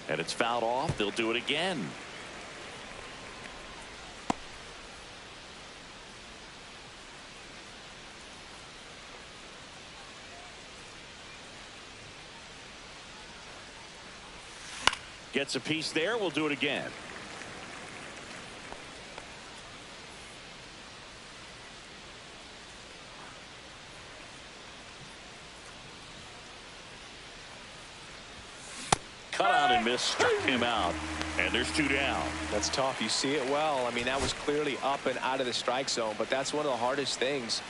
And it's fouled off. They'll do it again. Gets a piece there. We'll do it again. Cut out and missed. Struck him out. And there's two down. That's tough. You see it well. I mean, that was clearly up and out of the strike zone, but that's one of the hardest things.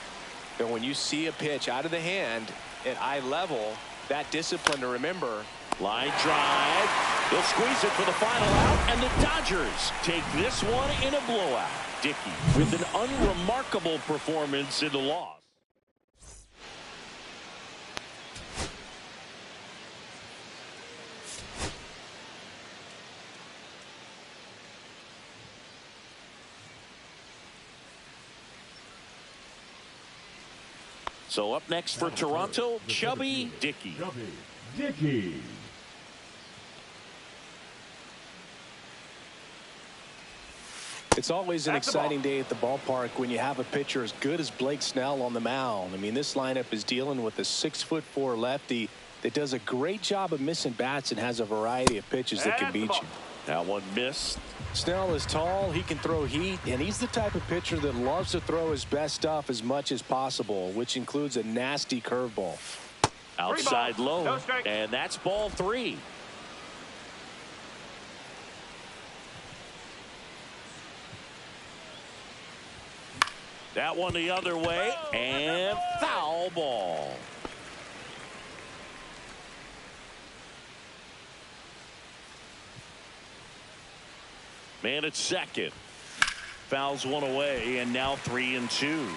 And when you see a pitch out of the hand at eye level, that discipline to remember. Line drive. They'll squeeze it for the final out, and the Dodgers take this one in a blowout. Dickey with an unremarkable performance in the loss. So up next for Toronto, Chubby Dickey. Chubby Dickey. It's always an exciting day at the ballpark when you have a pitcher as good as Blake Snell on the mound. I mean, this lineup is dealing with a 6'4" lefty that does a great job of missing bats and has a variety of pitches that can beat you. That one missed. Snell is tall, he can throw heat, and he's the type of pitcher that loves to throw his best stuff as much as possible, which includes a nasty curveball. Outside low, and that's ball 3. That one the other way, and foul ball. Man at second. Fouls one away, and now 3-2.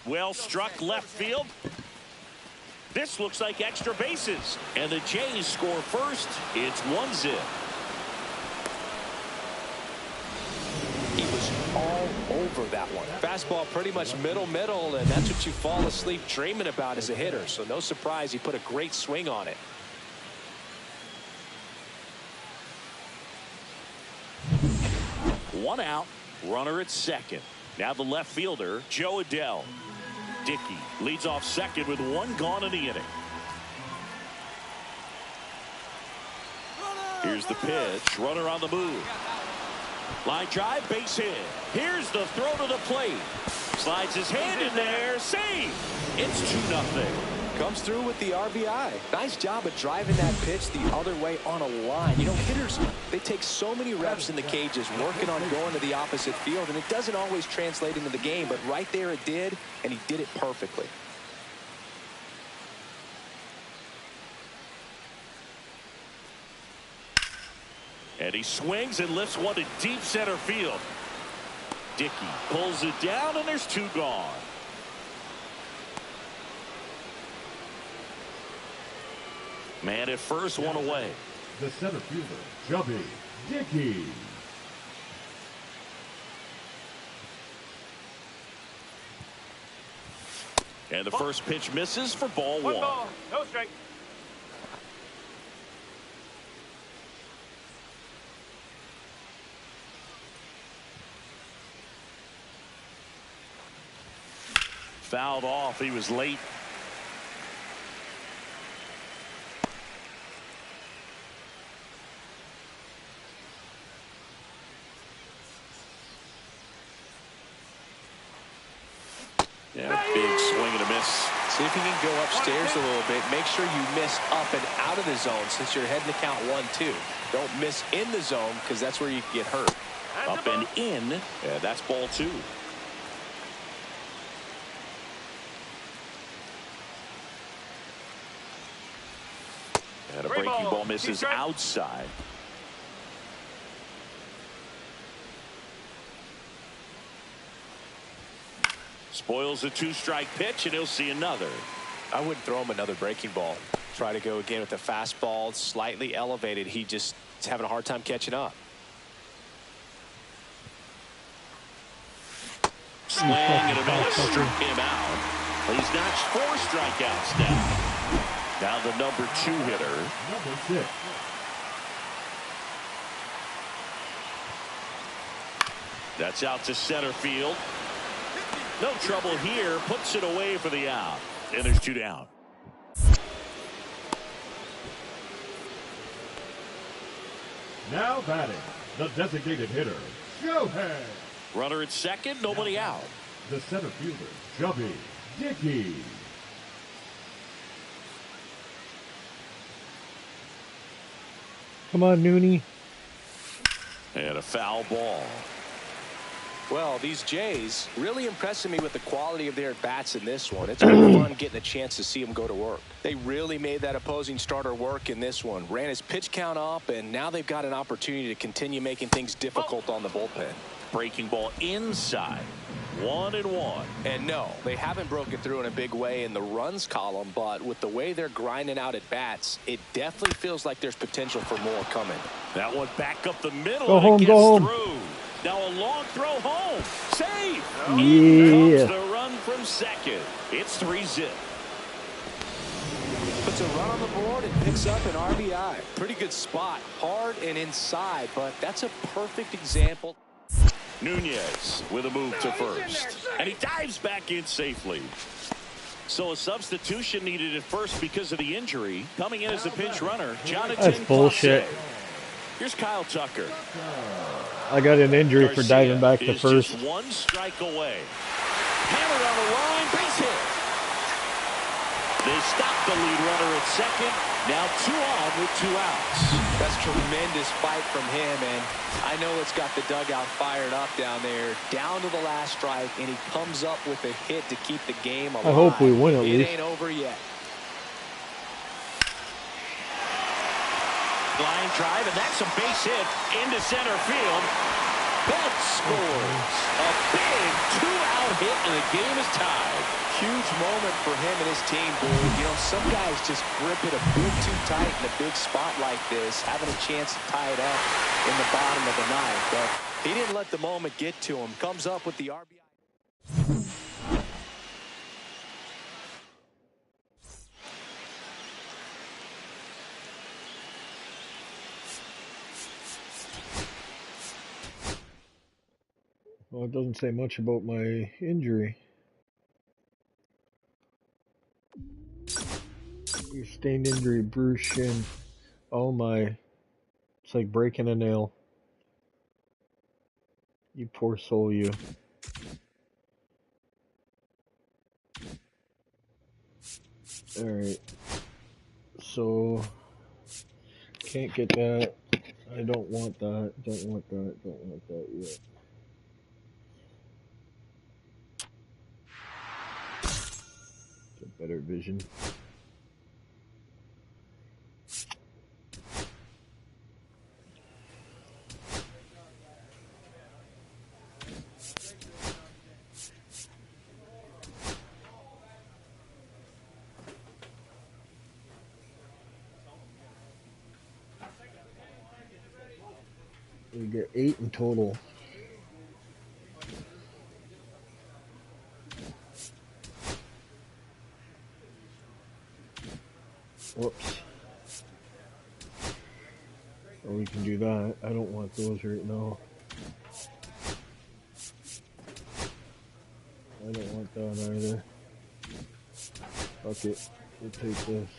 Well struck left field. This looks like extra bases, and the Jays score first. It's 1-0. He was all over that one. Fastball pretty much middle, and that's what you fall asleep dreaming about as a hitter. So no surprise he put a great swing on it. One out, runner at second. Now the left fielder, Joe Adell. Dickey leads off second with one gone in the inning. Here's the pitch. Runner on the move. Line drive, base hit. Here's the throw to the plate. Slides his hand in there. Save. It's 2-0. Comes through with the RBI. Nice job of driving that pitch the other way on a line. You know, hitters, they take so many reps in the cages working on going to the opposite field, and it doesn't always translate into the game, but right there it did, and he did it perfectly. And he swings and lifts one to deep center field. Dickey pulls it down, and there's 2 gone. Man at first, one away. The center fielder, Chubby Dickey. And the first pitch misses for ball 1. Ball, no strike. Fouled off. He was late. Yeah, big swing and a miss. See if you can go upstairs a little bit. Make sure you miss up and out of the zone since you're heading to count 1-2. Don't miss in the zone because that's where you can get hurt. Up and in. Yeah, that's ball 2. And a breaking ball misses outside. Spoils a 2-strike pitch, and he'll see another. I wouldn't throw him another breaking ball. Try to go again with the fastball, slightly elevated. He just is having a hard time catching up. Swing and a miss, struck him out. He's notched 4 strikeouts now. Now the number 2 hitter. Number 6. That's out to center field. No trouble here. Puts it away for the out. And there's 2 down. Now batting, the designated hitter, Shohei. Runner at second, nobody out. The center fielder, Chubby Dickey. Come on, Noonie. And a foul ball. Well, these Jays really impressing me with the quality of their bats in this one. It's been fun getting a chance to see them go to work. They really made that opposing starter work in this one. Ran his pitch count up, and now they've got an opportunity to continue making things difficult on the bullpen. Breaking ball inside. 1-1. And no, they haven't broken through in a big way in the runs column, but with the way they're grinding out at bats, it definitely feels like there's potential for more coming. That one back up the middle. Go and home, it gets go home. through. Now a long throw home. Save. Yeah. In comes the run from second. It's 3-0. Puts a run on the board and picks up an RBI. Pretty good spot. Hard and inside, but that's a perfect example. Nunez with a move to first. And he dives back in safely. So a substitution needed at first because of the injury. Coming in as a pinch runner, Jonathan. That's bullshit. Clase. Here's Kyle Tucker. I got an injury for diving back to is first. Just 1 strike away. Hammered on the line, base hit. They stop the lead runner at second. Now 2 on with 2 outs. That's tremendous fight from him, and I know it's got the dugout fired up down there. Down to the last strike, and he comes up with a hit to keep the game alive. I hope we win at least. It ain't over yet. Line drive, and that's a base hit into center field. Betts scores. A big 2-out hit, and the game is tied. Huge moment for him and his team, dude. You know, some guys just grip it a bit too tight in a big spot like this, having a chance to tie it up in the bottom of the ninth. But he didn't let the moment get to him. Comes up with the RBI. Well, it doesn't say much about my injury. Sustained injury, bruised shin. Oh my. It's like breaking a nail. You poor soul, you. Alright. So, can't get that. I don't want that. Don't want that. Don't want that yet. Get better vision. We get 8 in total. Whoops. Or we can do that. I don't want those right now. I don't want that either. Fuck it. We'll take this.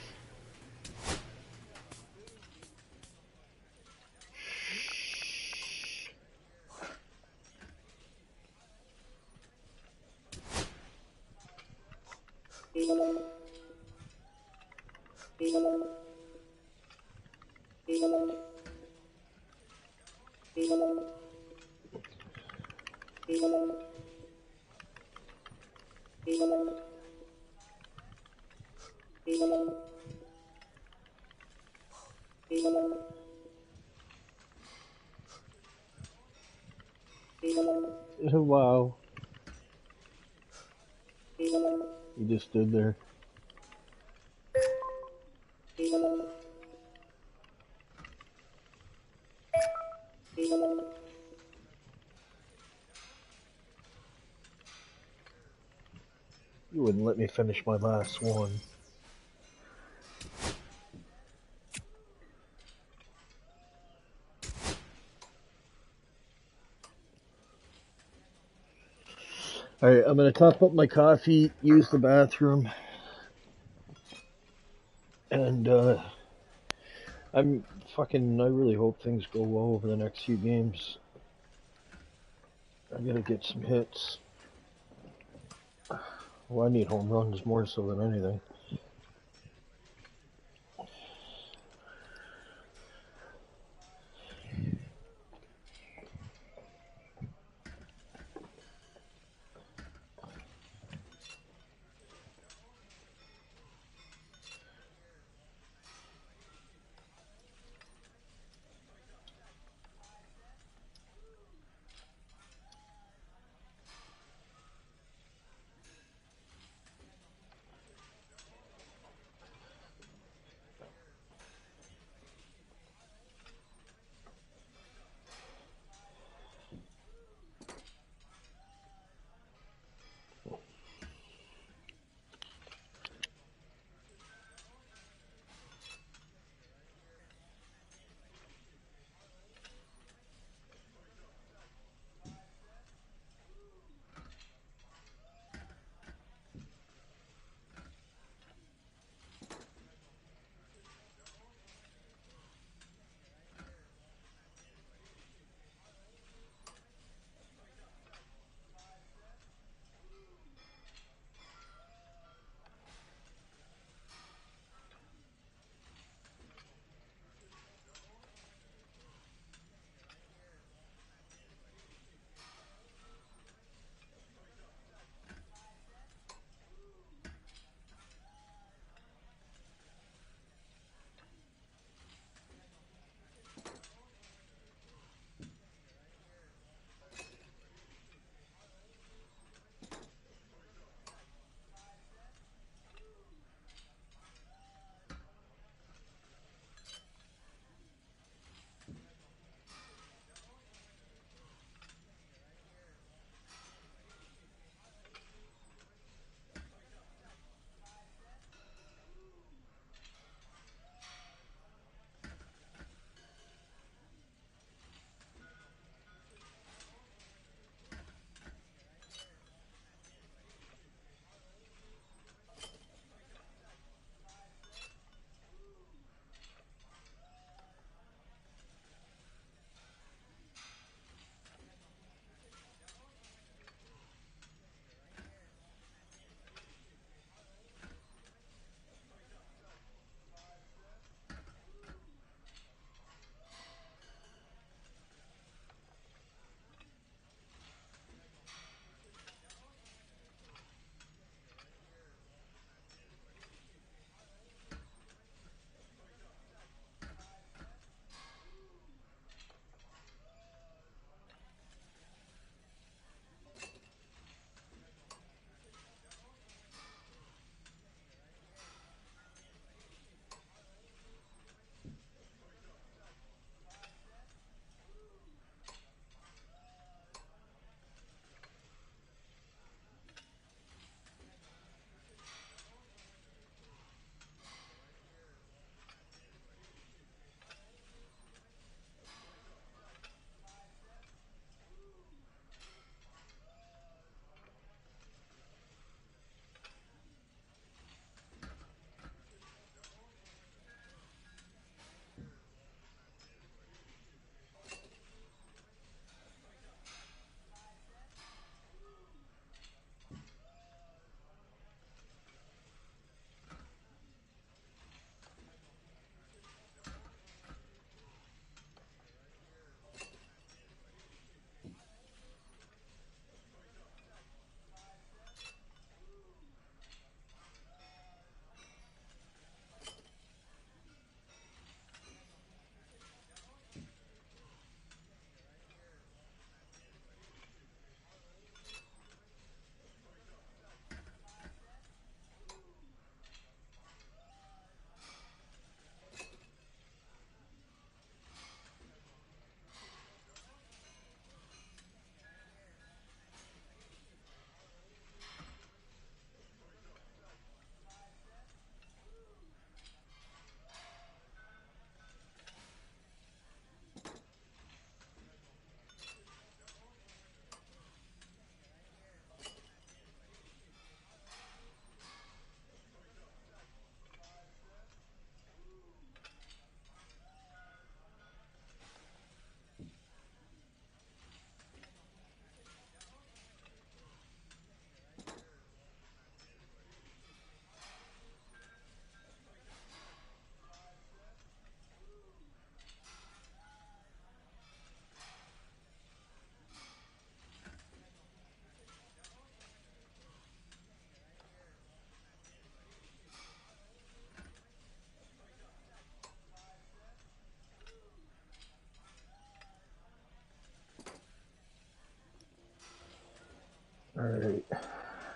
Wow. He just stood there. You wouldn't let me finish my last one. Alright, I'm gonna top up my coffee, use the bathroom, and I really hope things go well over the next few games. I gotta get some hits. Well, I need home runs more so than anything. Alright,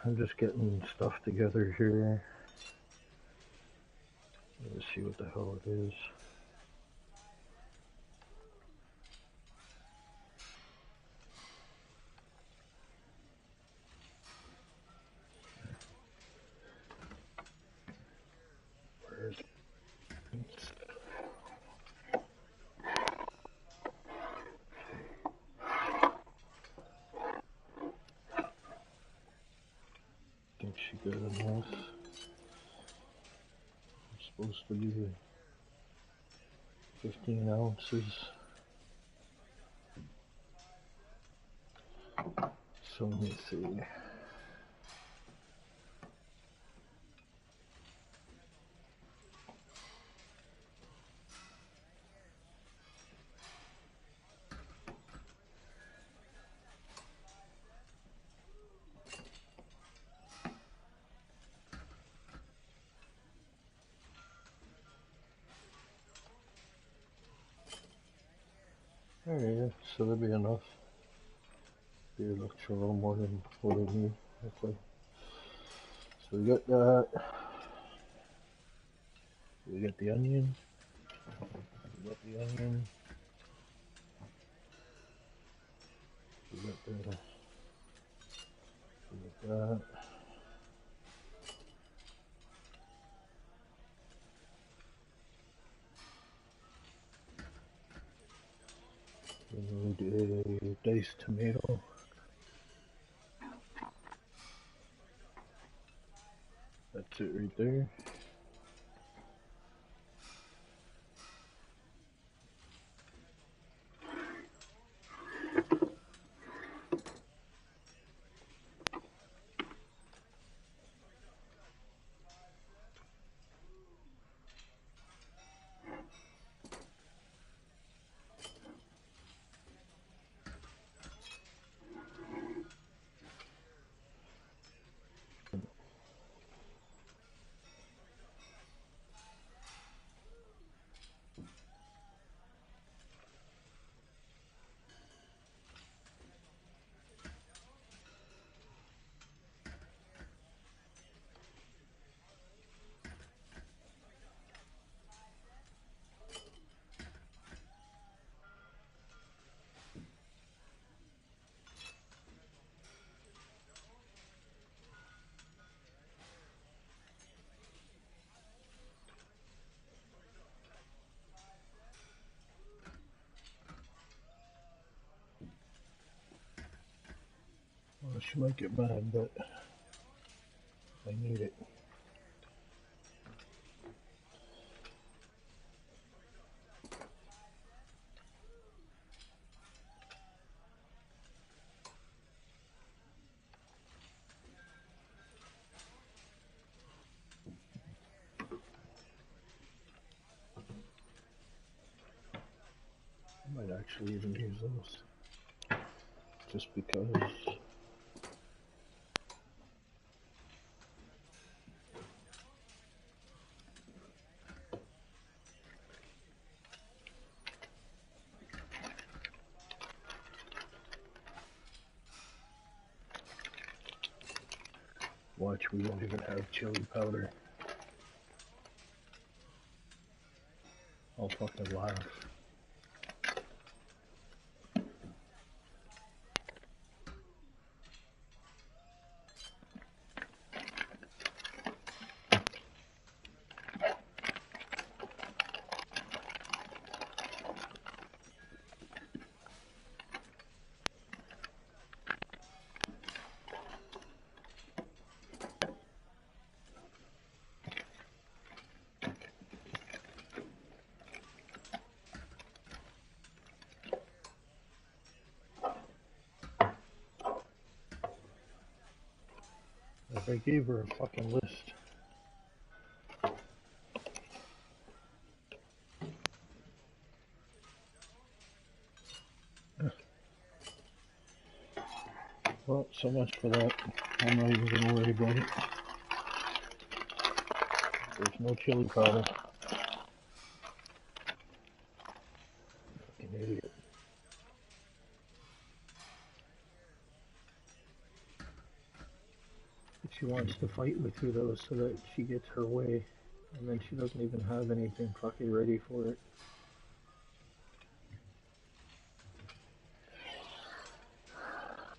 I'm just getting stuff together here. Let's see what the hell it is. Where's I think she got enough. It's supposed to be 15 ounces. So let me see. Alright, so that'll be enough. Be a little more than what I need. Okay. So we got that. We got the onion. We got the onion. We got the. We got that. We need a diced tomato. That's it right there. Well, she might get mad, but I need it. I might actually even use those. Just because. Watch, we won't even have chili powder. I'll fucking laugh. If I gave her a fucking list. Well, so much for that. I'm not even gonna worry about it. There's no chili powder. Fucking idiot. She wants to fight with you though, so that she gets her way, and then she doesn't even have anything fucking ready for it.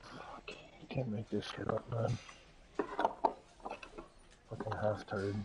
Fuck, you can't make this shit up, man. Fucking half-tired.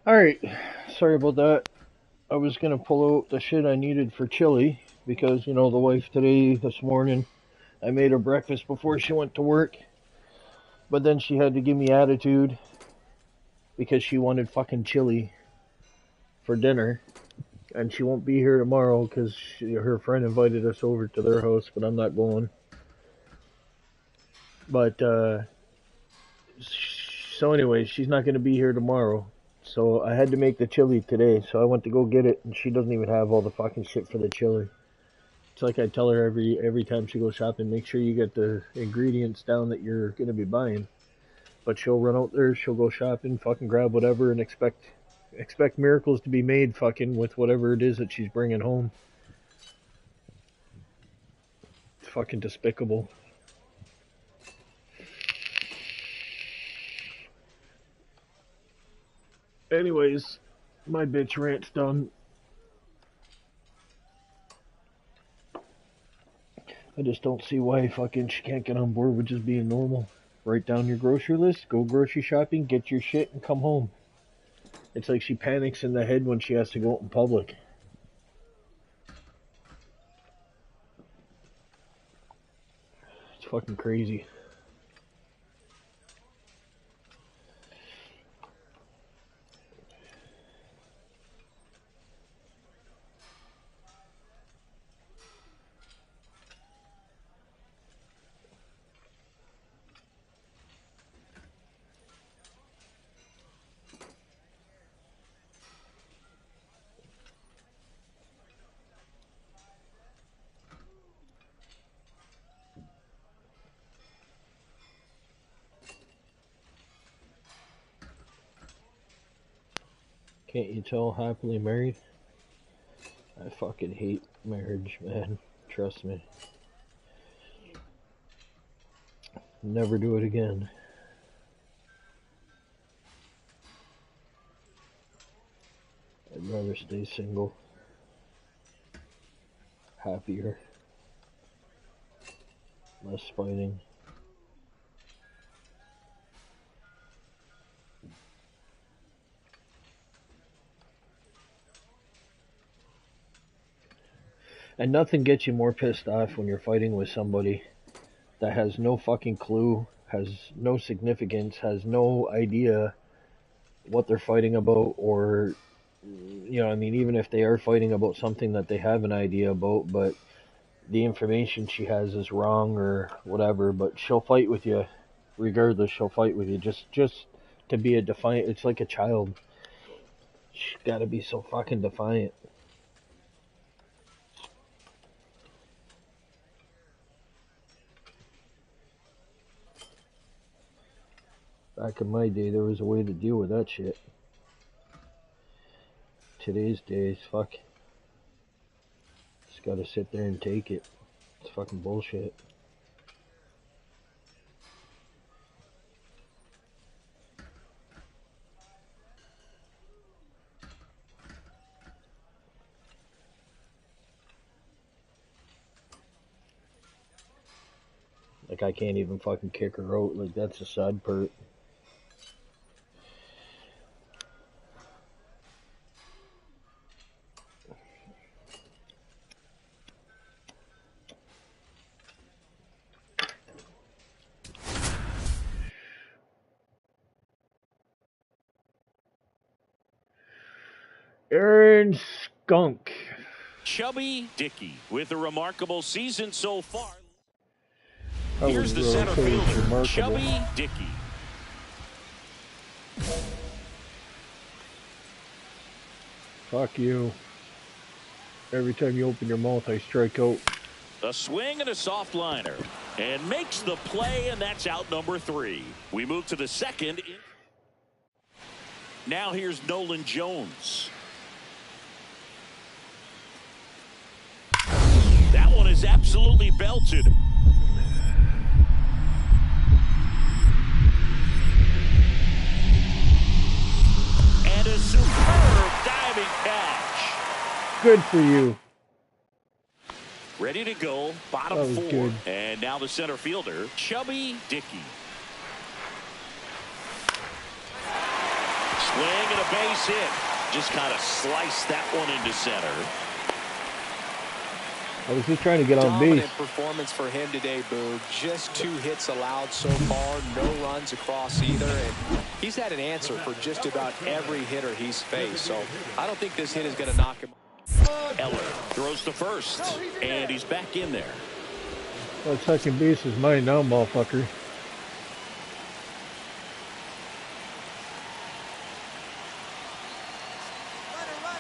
Alright, sorry about that. I was gonna pull out the shit I needed for chili, because, you know, the wife today, this morning, I made her breakfast before she went to work, but then she had to give me attitude, because she wanted fucking chili for dinner, and she won't be here tomorrow, because her friend invited us over to their house, but I'm not going. But, so anyway, she's not gonna be here tomorrow. So I had to make the chili today, so I went to go get it, and she doesn't even have all the fucking shit for the chili. It's like I tell her every time she goes shopping, make sure you get the ingredients down that you're gonna be buying. But she'll run out there, she'll go shopping, fucking grab whatever, and expect miracles to be made fucking with whatever it is that she's bringing home. It's fucking despicable. Anyways, my bitch rant's done. I just don't see why fucking she can't get on board with just being normal. Write down your grocery list, go grocery shopping, get your shit, and come home. It's like she panics in the head when she has to go out in public. fucking crazy. Can't you tell happily married? I fucking hate marriage, man. Trust me. Never do it again. I'd rather stay single. Happier. Less fighting. And nothing gets you more pissed off when you're fighting with somebody that has no fucking clue, has no significance, has no idea what they're fighting about, or, you know, I mean, even if they are fighting about something that they have an idea about, but the information she has is wrong or whatever, but she'll fight with you regardless. She'll fight with you just to be a defiant. It's like a child. She's got to be so fucking defiant. Back in my day, there was a way to deal with that shit. Today's days, fuck. Just gotta sit there and take it. It's fucking bullshit. Like, I can't even fucking kick her out. Like, that's a sad part. Aaron Skunk. Chubby Dickey with a remarkable season so far. That Here's the was center fielder, remarkable. Chubby Dickey. Fuck you. Every time you open your mouth, I strike out. A swing and a soft liner. And makes the play, and that's out number 3. We move to the second. Now here's Nolan Jones. That one is absolutely belted. And a superb diving catch. Good for you. Ready to go, bottom 4. Good. And now the center fielder, Chubby Dickey. Swing and a base hit. Just kind of sliced that one into center. I was just trying to get on base. Dominant performance for him today, Boog. Just 2 hits allowed so far, no runs across either, and he's had an answer for just about every hitter he's faced. So I don't think this hit is going to knock him. Eller throws to first, and he's back in there. That second base is mine now, motherfucker.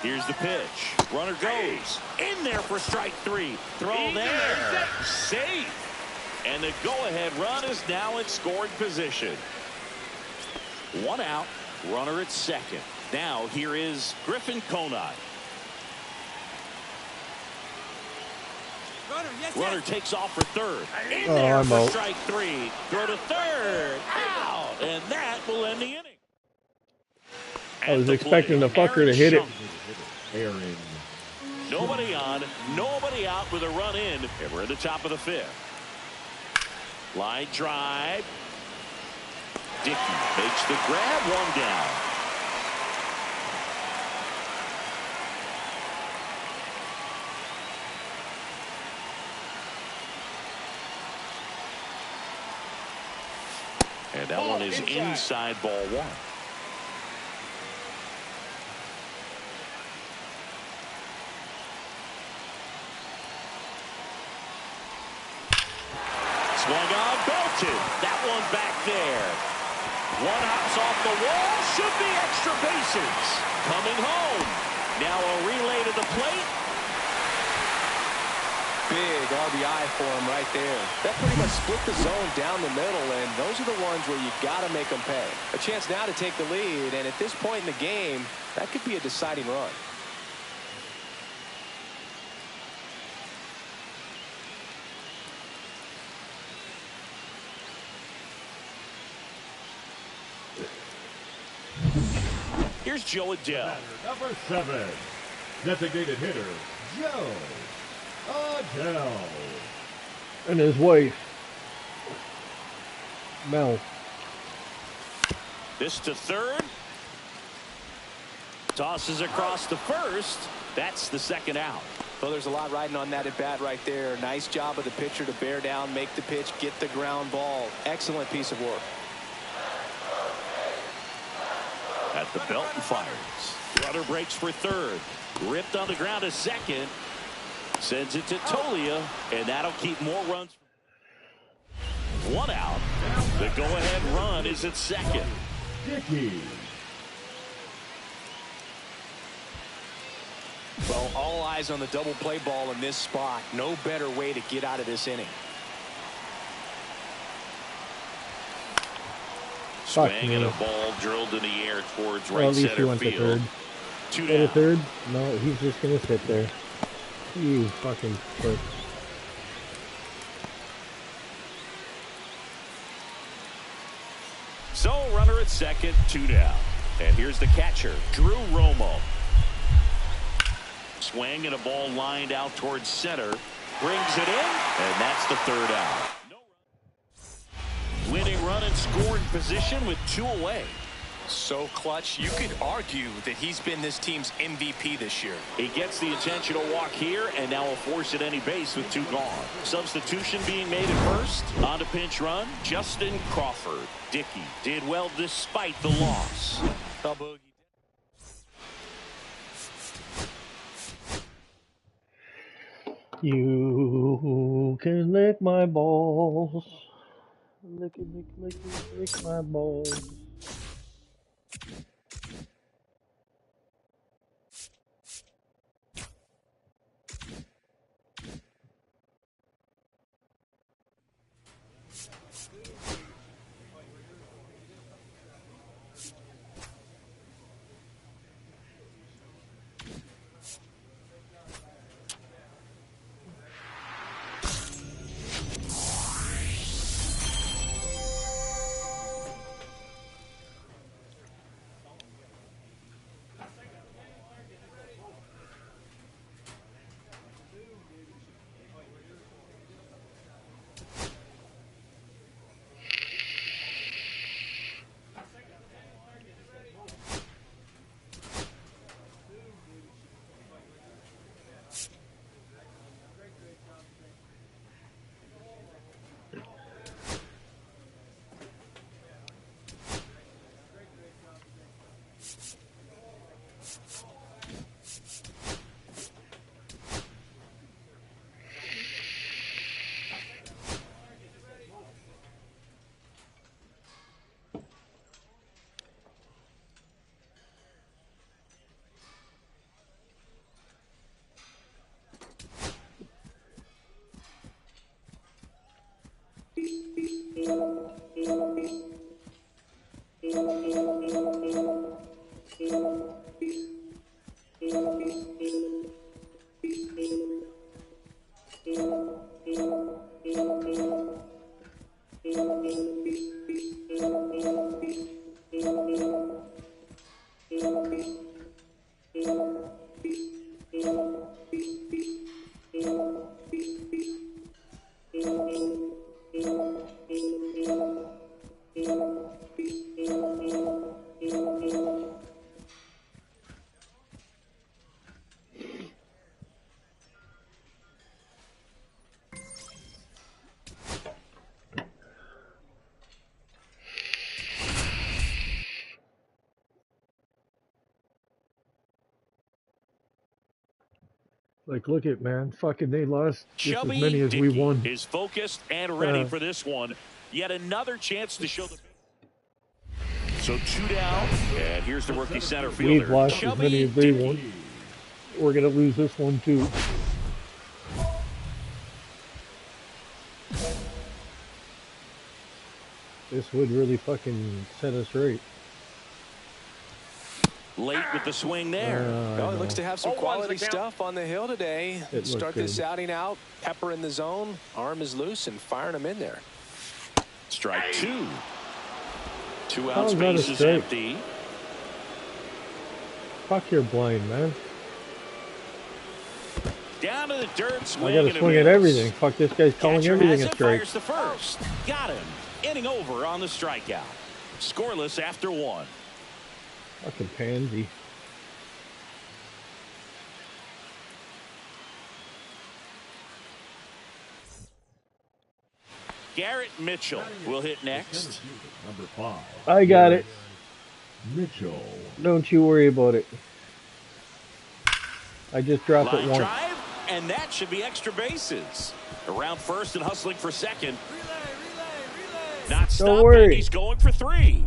Here's the pitch. Runner goes. In there for strike 3. Throw there. Safe. And the go-ahead run is now in scoring position. 1 out. Runner at second. Now here is Griffin Conine. Runner takes off for third. In there for out. strike 3. Throw to third. Out. And that will end the inning. I was expecting the fucker to hit it. Aaron. Nobody on, nobody out with a run in, and we're at the top of the 5th. Line drive. Dickey makes the grab, 1 down. And that one is inside ball one. Swung on, belted. That one back there. One hops off the wall. Should be extra bases. Coming home. Now a relay to the plate. Big RBI for him right there. That pretty much split the zone down the middle, and those are the ones where you got to make them pay. A chance now to take the lead, and at this point in the game, that could be a deciding run. Here's Joe Adele. Number 7, designated hitter, Joe Adele. And his wife, Mel. This to third. Tosses across to first. That's the second out. Well, there's a lot riding on that at bat right there. Nice job of the pitcher to bear down, make the pitch, get the ground ball. Excellent piece of work. At the belt and fires. Runner breaks for third. Ripped on the ground to second. Sends it to Tolia, and that'll keep more runs. One out. The go-ahead run is at second. Dickey. Well, all eyes on the double play ball in this spot. No better way to get out of this inning. Swing and a ball drilled in the air towards right At least he center went to field. third. Two Go to down. third? No, he's just gonna sit there. You fucking prick. So runner at second, 2 down. And here's the catcher, Drew Romo. Swing and a ball lined out towards center. Brings it in, and that's the third out. Winning run in scoring position with 2 away. So clutch, you could argue that he's been this team's MVP this year. He gets the intentional walk here, and now a force at any base with 2 gone. Substitution being made at first. On to pinch run, Justin Crawford. Dickey did well despite the loss. You can lick my balls. Lick it, lick my balls. Like, look at, man. Fucking, they lost just as many Chubby as we Dickey won. is focused and ready for this one. Yet another chance to show the. So 2 down, and here's the rookie center fielder. We've lost as many as they won. We're gonna lose this one too. This would really fucking set us right. Late with the swing there. Well, he looks to have some quality stuff on the hill today. Start this good. outing out, pepper in the zone, arm is loose, and firing him in there. Strike 2. 2 How outs, is that a base is strike? empty. Fuck, you're blind, man. Down to the dirt, swing. I gotta and a swing at miss. everything. Fuck, this guy's calling Catcher everything has a it, strike. fires the first. Got him. Inning over on the strikeout. Scoreless after 1. Fucking pansy. Garrett Mitchell will hit next. Number 5. I got it. Mitchell. Don't you worry about it. I just dropped Line it once. drive, and that should be extra bases. Around first and hustling for second. Not stopping. worry. He's going for 3.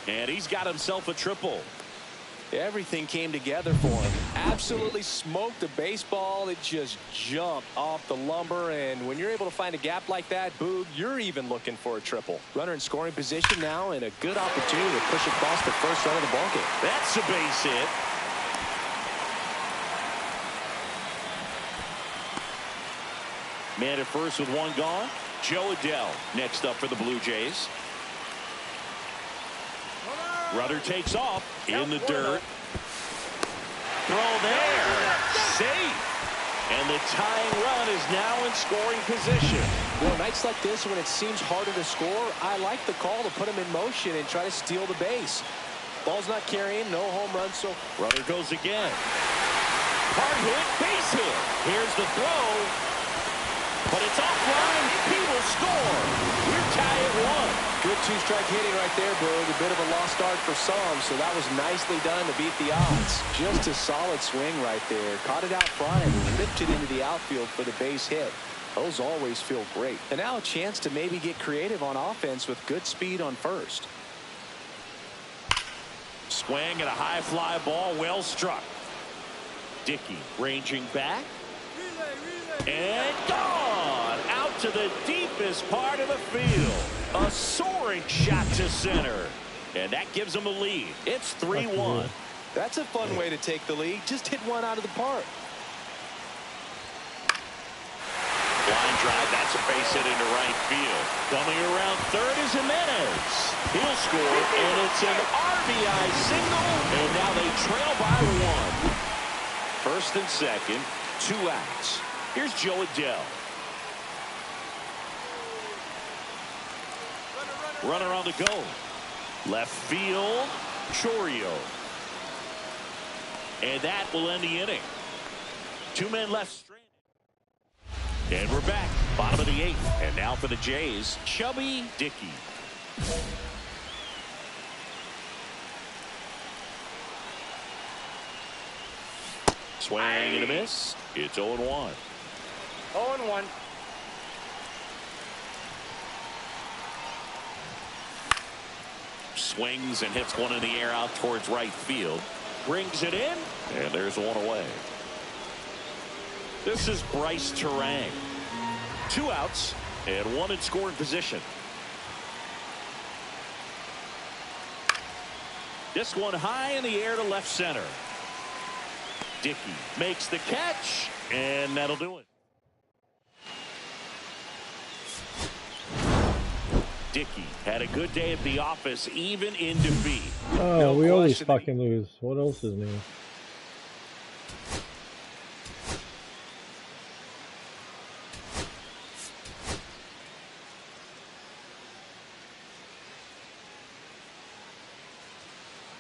And he's got himself a triple. Everything came together for him. Absolutely smoked the baseball. It just jumped off the lumber. And when you're able to find a gap like that, Boog, you're even looking for a triple. Runner in scoring position now, and a good opportunity to push across the first run of the ballgame. That's a base hit. Man at first with 1 gone. Joe Adell next up for the Blue Jays. Runner takes off in the dirt. Throw there. Safe. And the tying run is now in scoring position. Well, nights like this when it seems harder to score, I like the call to put him in motion and try to steal the base. Ball's not carrying, no home run, so Runner goes again. Hard hit, base hit. Here's the throw. But it's offline. He will score. We're tied at 1. good 2-strike hitting right there, Boog. A bit of a lost start for some, so that was nicely done to beat the odds. Just a solid swing right there. Caught it out front and lifted into the outfield for the base hit. Those always feel great. And now a chance to maybe get creative on offense with good speed on first. Swing and a high fly ball, well struck. Dickey ranging back. And gone out to the deepest part of the field. A soaring shot to center. And that gives them a lead. It's 3-1. That's a fun way to take the lead. Just hit one out of the park. Line drive, that's a base hit into right field. Coming around third is Jimenez. He'll score, and it's an RBI single, and now they trail by 1. First and second, 2 outs. Here's Joe Adell. Runner on the go. Left field, Chilll. And that will end the inning. 2 men left stranded. And we're back, bottom of the 8th. And now for the Jays, Chubby Dickey. Swing and a miss. It's 0-1. 0-1. Swings and hits one in the air out towards right field. Brings it in, and there's one away. This is Bryce Terang. 2 outs and 1 in scoring position. This one high in the air to left center. Dickey makes the catch, and that'll do it. Dickey had a good day at the office, even in defeat. Oh, No we always question. fucking lose. What else is new?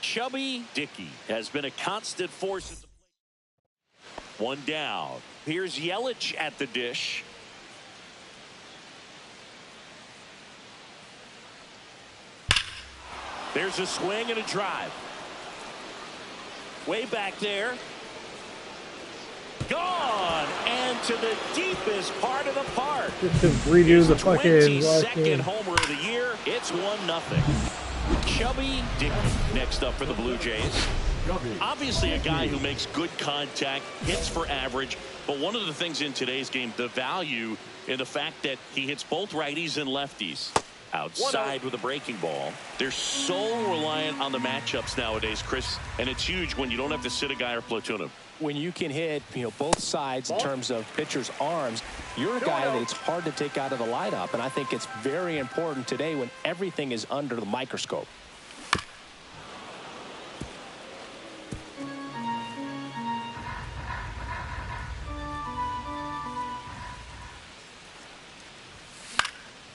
Chubby Dickey has been a constant force at the plate. 1 down. Here's Yelich at the dish. There's a swing and a drive. Way back there. Gone. And to the deepest part of the park. Just to redo the fucking last 22nd game. homer of the year. It's 1-0. Chubby Dick next up for the Blue Jays. Obviously a guy who makes good contact, hits for average, but one of the things in today's game, the value in the fact that he hits both righties and lefties. Outside with a breaking ball. They're so reliant on the matchups nowadays, Chris, and it's huge when you don't have to sit a guy or platoon him. When you can hit, both sides in terms of pitchers' arms, you're a guy that it's hard to take out of the lineup, and I think it's very important today when everything is under the microscope.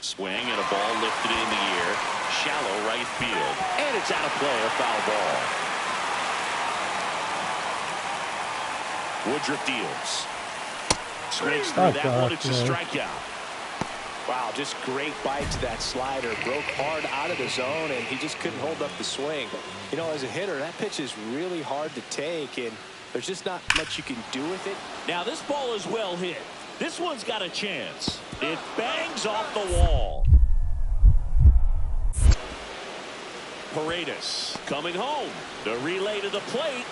Swing and a ball lifted in the air. Shallow right field. And it's out of play, a foul ball. Woodruff deals. Swings through that one. It's a strikeout. Wow, just great bite to that slider. Broke hard out of the zone, and he just couldn't hold up the swing. As a hitter, that pitch is really hard to take, and there's just not much you can do with it. Now, this ball is well hit. This one's got a chance. It bangs off the wall. Paredes coming home. The relay to the plate.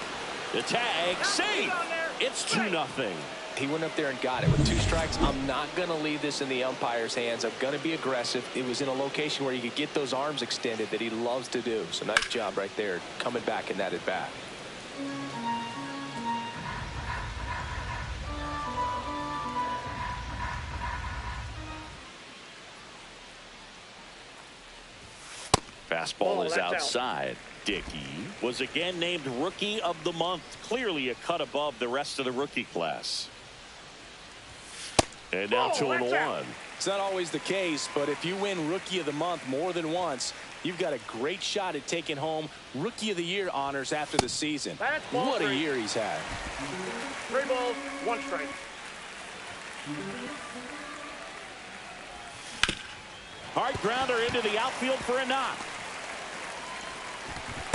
The tag, safe. It's 2-0. He went up there and got it with 2 strikes. I'm not going to leave this in the umpire's hands. I'm going to be aggressive. It was in a location where you could get those arms extended that he loves to do. So nice job right there coming back in that at bat. Fastball is outside. Dickey was again named Rookie of the Month. Clearly a cut above the rest of the rookie class. And now 2-1. It's not always the case, but if you win Rookie of the Month more than once, you've got a great shot at taking home Rookie of the Year honors after the season. What a year he's had. 3 balls, 1 strike. Hard grounder into the outfield for a knock.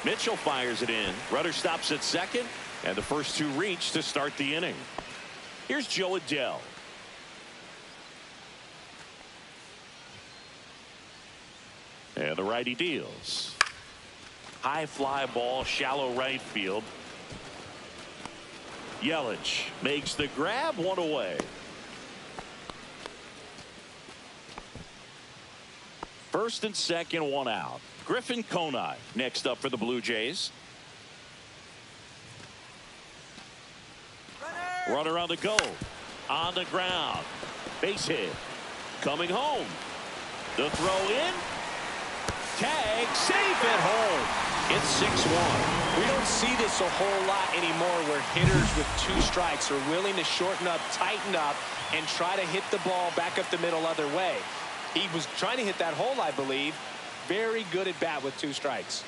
Mitchell fires it in. Rudder stops at second, and the first 2 reach to start the inning. Here's Joe Adell. And the righty deals. High fly ball, shallow right field. Yelich makes the grab, 1 away. First and second, 1 out. Griffin Conine next up for the Blue Jays. Runner on the go. On the ground. Base hit. Coming home. The throw in. Tag. Safe at home. It's 6-1. We don't see this a whole lot anymore where hitters with 2 strikes are willing to shorten up, tighten up, and try to hit the ball back up the middle other way. He was trying to hit that hole, I believe. Very good at bat with 2 strikes.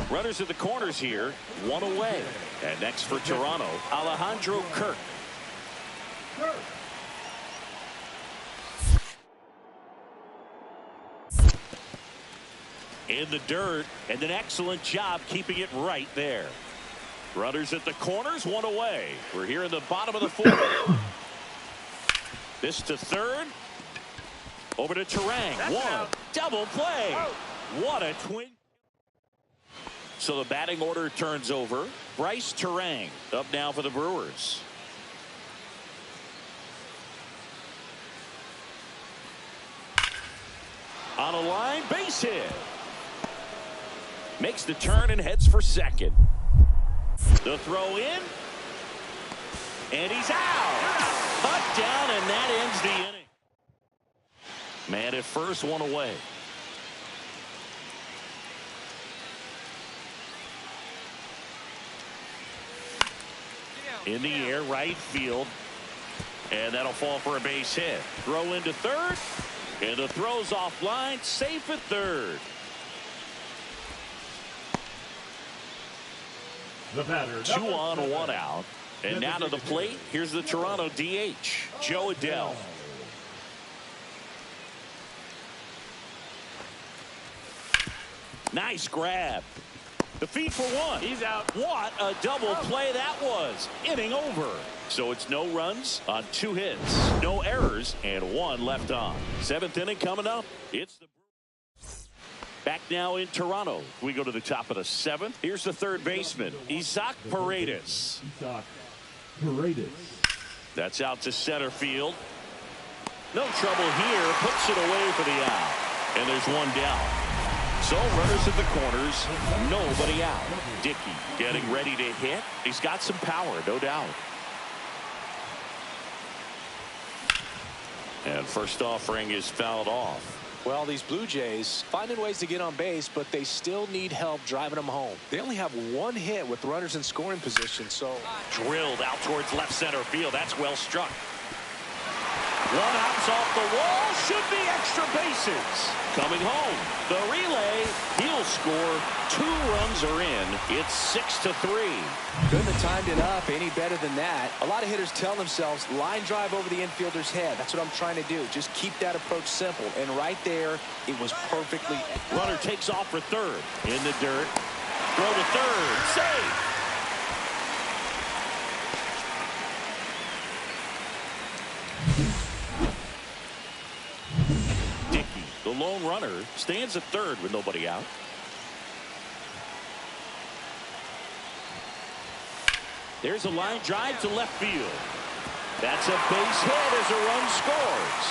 Runners at the corners here, 1 away. And next for Toronto, Alejandro Kirk. In the dirt, and an excellent job keeping it right there. Runners at the corners, 1 away. We're here in the bottom of the 4th. This to third. Over to Terang. 1. Double play. What a twin. So the batting order turns over. Bryce Terang up now for the Brewers. On a line, base hit. Makes the turn and heads for second. The throw in. And he's out. Cut down, and that ends the inning. Man at first, 1 away. In the air, right field. And that'll fall for a base hit. Throw into third. And the throw's offline. Safe at third. The batter. 2 on, 1 out. And now to the plate. Here's the Toronto DH, Joe Adell. Nice grab. The feed for one. He's out. What a double play that was. Inning over. So it's no runs on 2 hits, no errors, and 1 left on. 7th inning coming up. It's the back now in Toronto. We go to the top of the 7th. Here's the third baseman, Isaac Paredes. Isaac Paredes. That's out to center field. No trouble here. Puts it away for the out. And there's 1 down. So runners at the corners, nobody out. Dickey getting ready to hit. He's got some power, no doubt. And first offering is fouled off. Well, these Blue Jays finding ways to get on base, but they still need help driving them home. They only have 1 hit with runners in scoring position, so Drilled out towards left center field. That's well struck. 1 out's off the wall. Should be extra bases. Coming home. The relay. He'll score. 2 runs are in. It's 6-3. couldn't have timed it up any better than that. A lot of hitters tell themselves line drive over the infielder's head. That's what I'm trying to do. Just keep that approach simple. And right there, it was perfectly. Runner takes off for third. In the dirt. Throw to third. Save. The lone runner stands at third with nobody out. There's a line drive to left field. That's a base hit as a run scores.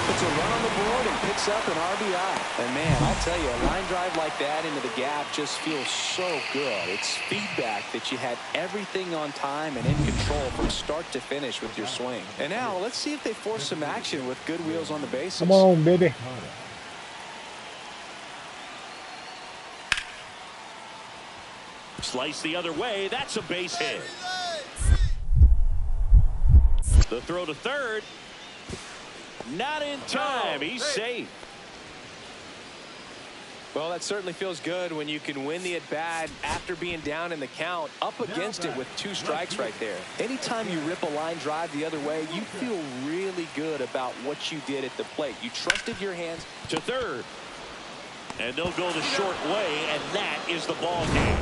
Puts a run on the board and picks up an RBI. And man, I'll tell you, a line drive like that into the gap just feels so good. It's feedback that you had everything on time and in control from start to finish with your swing. And now let's see if they force some action with good wheels on the bases. Come on, baby. Slice the other way. That's a base hit. The throw to third. Not in time. He's safe. Well, that certainly feels good when you can win the at-bat after being down in the count, up against it with 2 strikes right there. Anytime you rip a line drive the other way, you feel really good about what you did at the plate. You trusted your hands. To third. And they'll go the short way, and that is the ball game.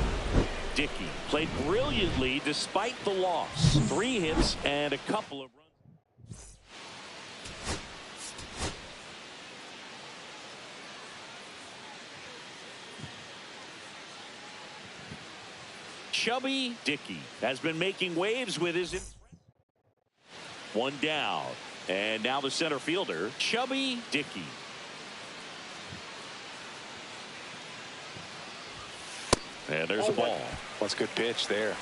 Dickey played brilliantly despite the loss. 3 hits and a couple of runs. Chubby Dickey has been making waves with his 1 down. And now the center fielder, Chubby Dickey. And there's a ball. That's a good pitch there.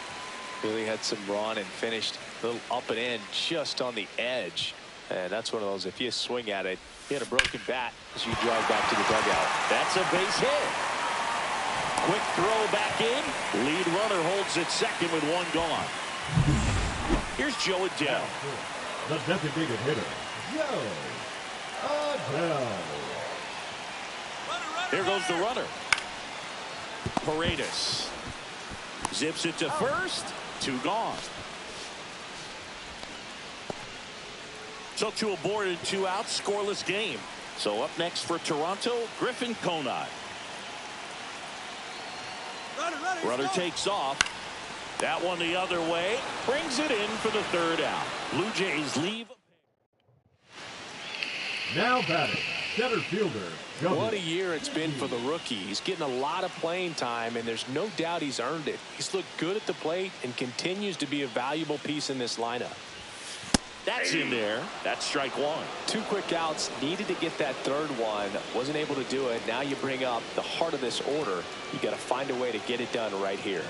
Really had some run and finished a little up and in just on the edge. And that's one of those, if you swing at it, you had a broken bat as you drive back to the dugout. That's a base hit. Quick throw back in. Lead runner holds at second with 1 gone. Here's Joe Adele. The designated hitter, Joe Adele. Here goes the runner. Paredes zips it to first. 2 gone. So 2 aboard and 2 out. Scoreless game. So up next for Toronto, Griffin Conine. Runner takes off. That one the other way. Brings it in for the 3rd out. Blue Jays leave. Now batting, center fielder, Joe. What a year it's been for the rookie. He's getting a lot of playing time, and there's no doubt he's earned it. He's looked good at the plate and continues to be a valuable piece in this lineup. That's in there. That's strike 1. 2 quick outs. Needed to get that 3rd one. Wasn't able to do it. Now you bring up the heart of this order. You got to find a way to get it done right here.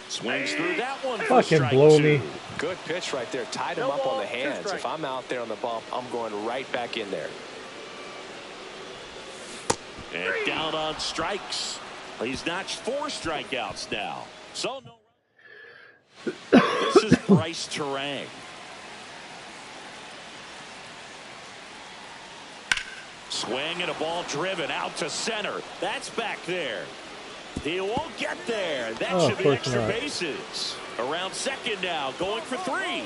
Swings through that one. Fucking blow me. Good pitch right there. Tied him up on the hands. If I'm out there on the bump, I'm going right back in there. And down on strikes. He's notched 4 strikeouts now. So no. This is Bryce Terang. Swing and a ball driven out to center. That's back there. He won't get there. That should be extra bases. Around second now, going for 3.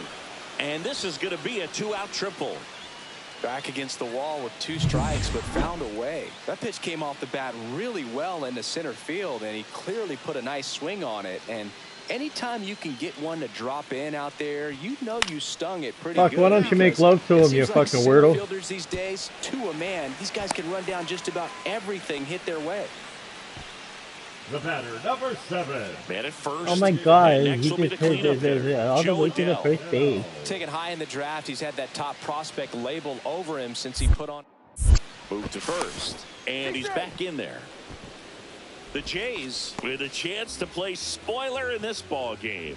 And this is going to be a 2-out triple. Back against the wall with 2 strikes, but found a way. That pitch came off the bat really well into center field, and he clearly put a nice swing on it. And anytime you can get one to drop in out there, you know you stung it pretty good. Why don't you make love to him, you fucking weirdo? Fielders these days, to a man, these guys can run down just about everything hit their way. The batter, number 7. Man at first. Oh my God! Next He will be just the hit cleanup hitter, all the Joe way to the Adele. first base. Taken high in the draft, he's had that top prospect label over him since he put on. Moved to first, and he's back in there. The Jays with a chance to play spoiler in this ball game.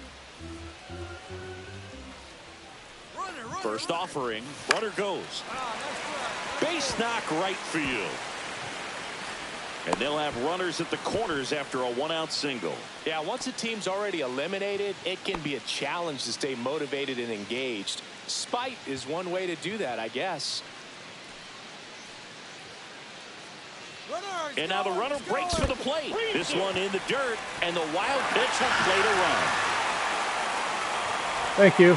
First offering, runner goes. Base knock right field. And they'll have runners at the corners after a 1-out single. Yeah, once a team's already eliminated, it can be a challenge to stay motivated and engaged. Spite is one way to do that, I guess. And now the runner breaks for the plate. This one in the dirt, and the wild pitch will play to run. Thank you.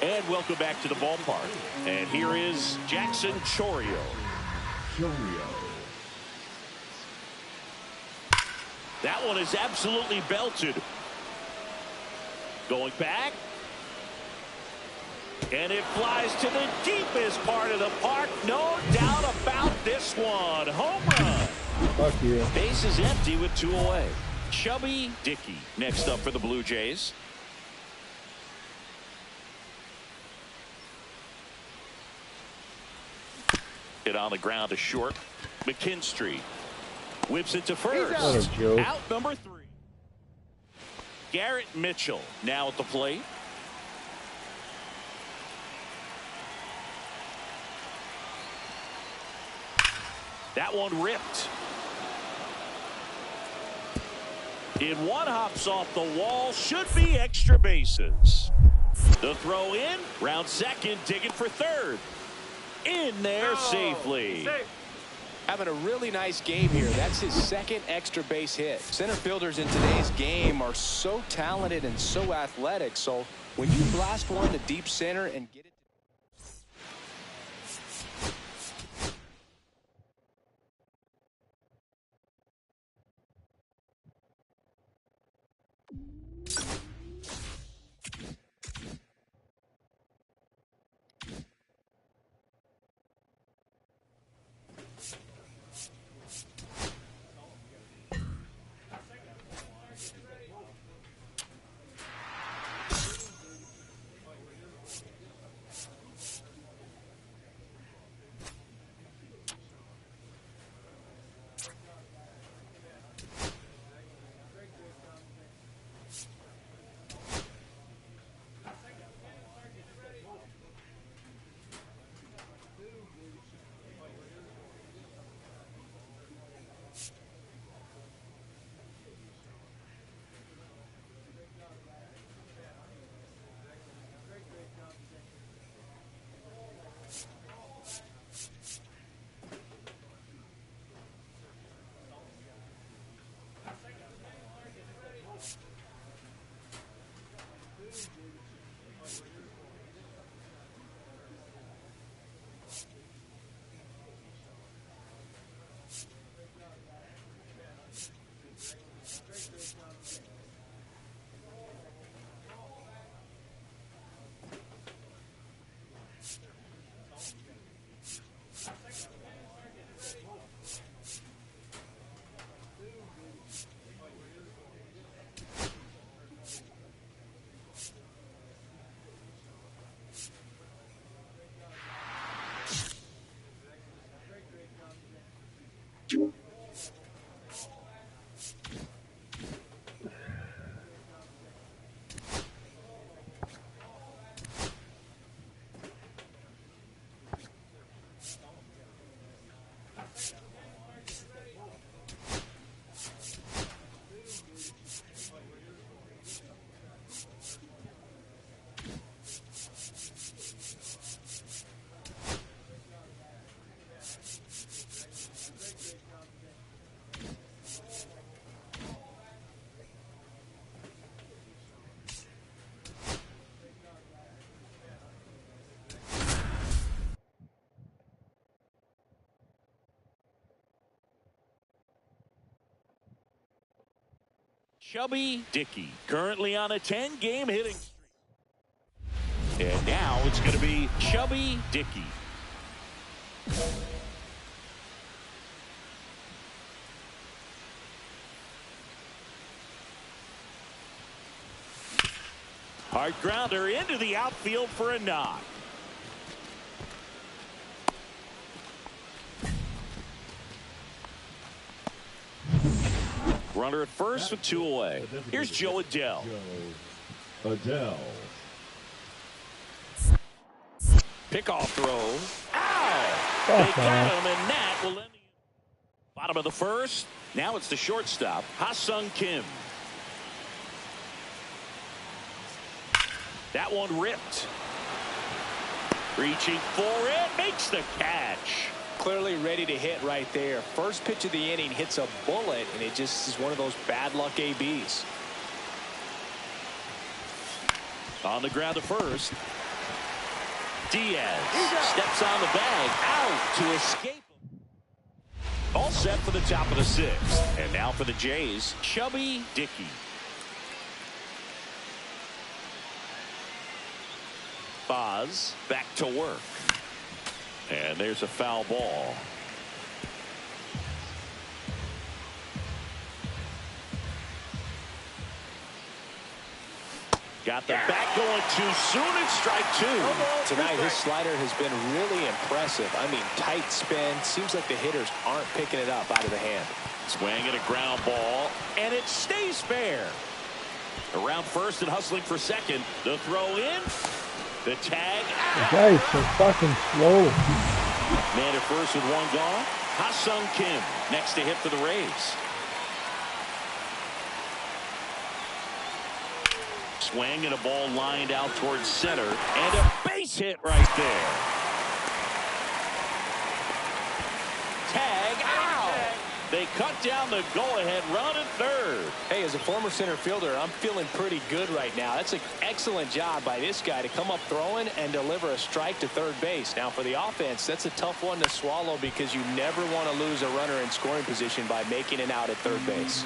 And welcome back to the ballpark. And here is Jackson Chourio. That one is absolutely belted. Going back. And it flies to the deepest part of the park. No doubt about this one. Home run. Fuck you. Base is empty with 2 away. Chubby Dickey next up for the Blue Jays. Hit on the ground to short. McKinstry whips it to first. What a joke. Out number 3. Garrett Mitchell now at the plate. That one ripped. In one hops off the wall. Should be extra bases. The throw in. Round second. Digging for third. In there safely. Having a really nice game here. That's his 2nd extra base hit. Center fielders in today's game are so talented and so athletic. So when you blast one to deep center and get it. Chubby Dickey, currently on a 10-game hitting streak. And now it's going to be Chubby Dickey. Hard grounder into the outfield for a knock. Runner at first with 2 away. Here's Joe Adell. Pickoff throw. Ow! They got him, and that will end the bottom of the first. Now it's the shortstop, Ha-Sung Kim. That one ripped. Reaching for it, makes the catch. Clearly ready to hit right there. First pitch of the inning hits a bullet, and it just is one of those bad luck ABs. On the ground to first. Diaz steps on the bag, out to escape. All set for the top of the 6th. And now for the Jays, Chubby Dickey. Boz back to work. And there's a foul ball. Got the bat going too soon, and strike 2. Tonight, his slider has been really impressive. I mean, tight spin. Seems like the hitters aren't picking it up out of the hand. Swing at a ground ball, and it stays fair. Around first and hustling for second. The throw in. The tag. The guys are fucking slow. Man at first with 1 gone. Ha-Sung Kim next to hit for the Rays. Swing and a ball lined out towards center, and a base hit right there. Tag out. They cut down the go-ahead run at third. Hey, as a former center fielder, I'm feeling pretty good right now. That's an excellent job by this guy to come up throwing and deliver a strike to third base. Now, for the offense, that's a tough one to swallow because you never want to lose a runner in scoring position by making it out at third base.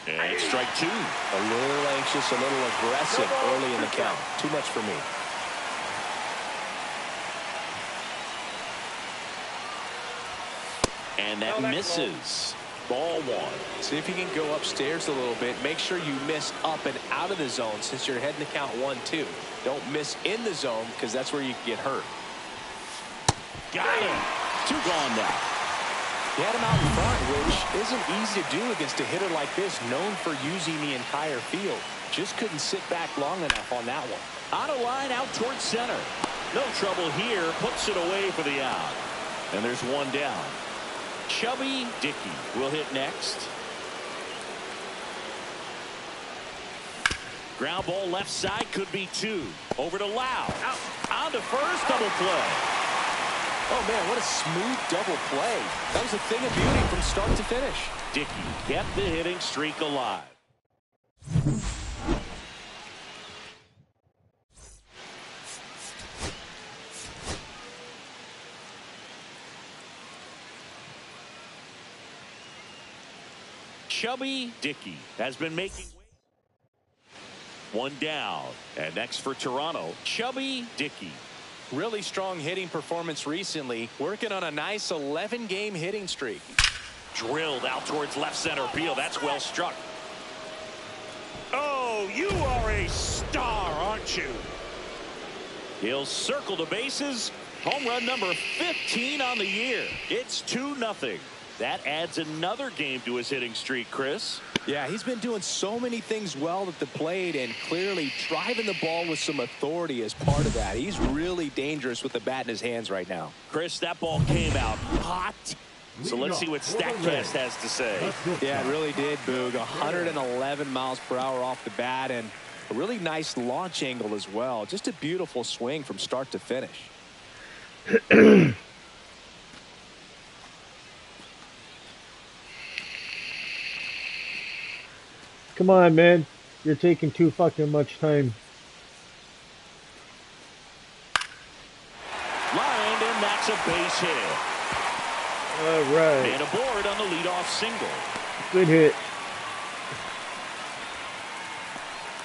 And it's strike 2. A little anxious, a little aggressive early in the count. Too much for me. And that misses. Ball 1. See if you can go upstairs a little bit. Make sure you miss up and out of the zone since you're heading to count 1-2. Don't miss in the zone because that's where you can get hurt. Got him. 2 gone now. He had him out in front, which isn't easy to do against a hitter like this, known for using the entire field. Just couldn't sit back long enough on that one. On a line out towards center. No trouble here. Puts it away for the out. And there's 1 down. Chubby Dickey will hit next. Ground ball left side, could be 2. Over to Lau. Out. On to first, double play. Oh, man, what a smooth double play. That was a thing of beauty from start to finish. Dickey kept the hitting streak alive. Chubby Dickey has been making waves. 1 down. And next for Toronto, Chubby Dickey. Really strong hitting performance recently, working on a nice 11-game hitting streak. Drilled out towards left center field. That's well struck. Oh, you are a star, aren't you? He'll circle the bases. Home run number 15 on the year. It's 2-0. That adds another game to his hitting streak, Chris. Yeah, he's been doing so many things well at the plate and clearly driving the ball with some authority as part of that. He's really dangerous with the bat in his hands right now. Chris, that ball came out hot. So let's see what StatCast has to say. Yeah, it really did, Boog. 111 miles per hour off the bat and a really nice launch angle as well. Just a beautiful swing from start to finish. Come on, man. You're taking too fucking much time. Lined, and that's a base hit. All right. And aboard on the leadoff single. Good hit.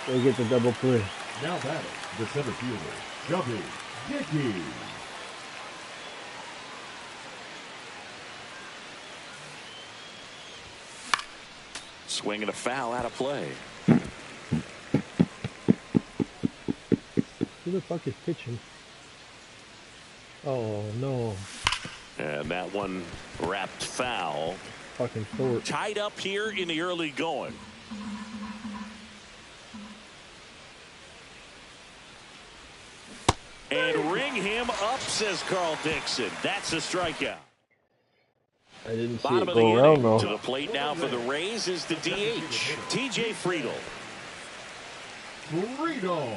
They get the double play. Now batting, the center fielder, Chubby Dickey. Swinging a foul out of play. Who the fuck is pitching? Oh, no. And that one wrapped foul. Fucking Thorpe. Tied up here in the early going. And ring him up, says Carl Dixon. That's a strikeout. I didn't see Bottom it of the go around, inning. though. To the plate now for the Rays is the DH, TJ Friedl. Frito.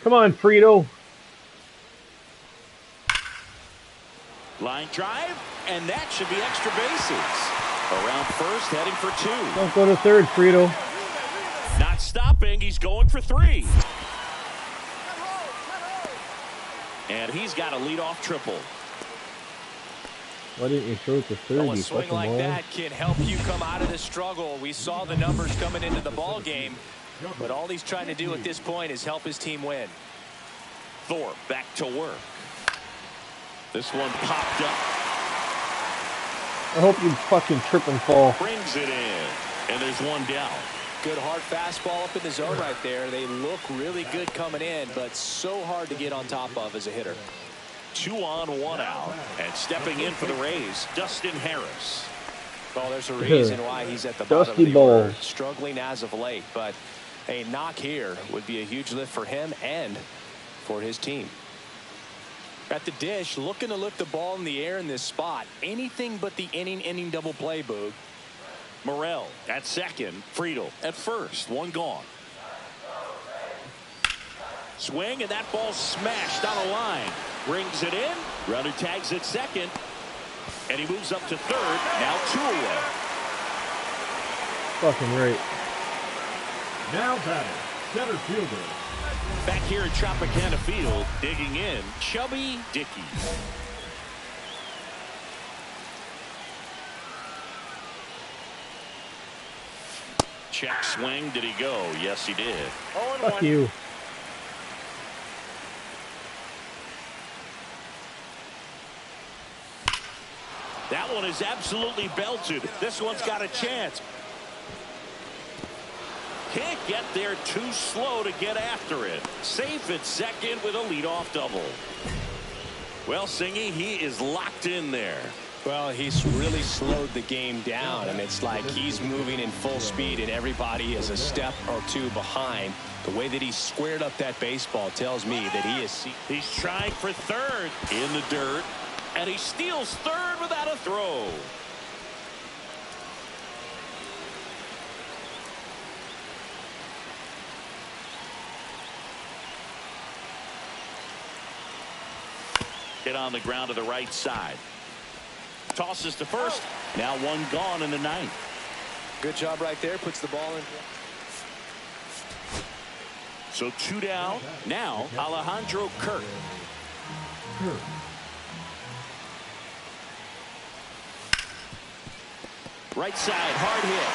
Come on, Frito. Line drive, and that should be extra bases. Around first, heading for two. Don't go to third, Frito. Not stopping, he's going for three. And he's got a leadoff triple. Why didn't you throw it to third, Well, a you swing fucking like moron? that can help you come out of the struggle. We saw the numbers coming into the ball game, but all he's trying to do at this point is help his team win. Thorpe back to work. This one popped up. I hope you fucking trip and fall. Brings it in. And there's one down. Good hard fastball up in the zone right there. They look really good coming in, but so hard to get on top of as a hitter. 2 on, 1 out. And stepping in for the Rays, Dustin Harris. Well, there's a reason why he's at the bottom Dusty of the order, balls. struggling as of late, but a knock here would be a huge lift for him and for his team. At the dish, looking to lift the ball in the air in this spot. Anything but the inning double play, Boog. Morel at second. Friedl at first. One gone. Swing, and that ball smashed on a line. Brings it in. Runner tags at second. And he moves up to third. Now 2 away. Fucking right. Now batting, center fielder, Back here at Tropicana Field, digging in, Chubby Dickey. Check swing. Did he go? Yes, he did. 0-1. Fuck you. That one is absolutely belted. This one's got a chance. Can't get there, too slow to get after it. Safe at second with a leadoff double. Well, Singy, he is locked in there. Well, he's really slowed the game down, and it's like he's moving in full speed, and everybody is a step or two behind. The way that he squared up that baseball tells me that he is. He's trying for third in the dirt, and he steals third without a throw. Hit on the ground to the right side. Tosses to first. Now 1 gone in the 9th. Good job right there. Puts the ball in. So 2 down. Now Alejandro Kirk. Right side, hard hit.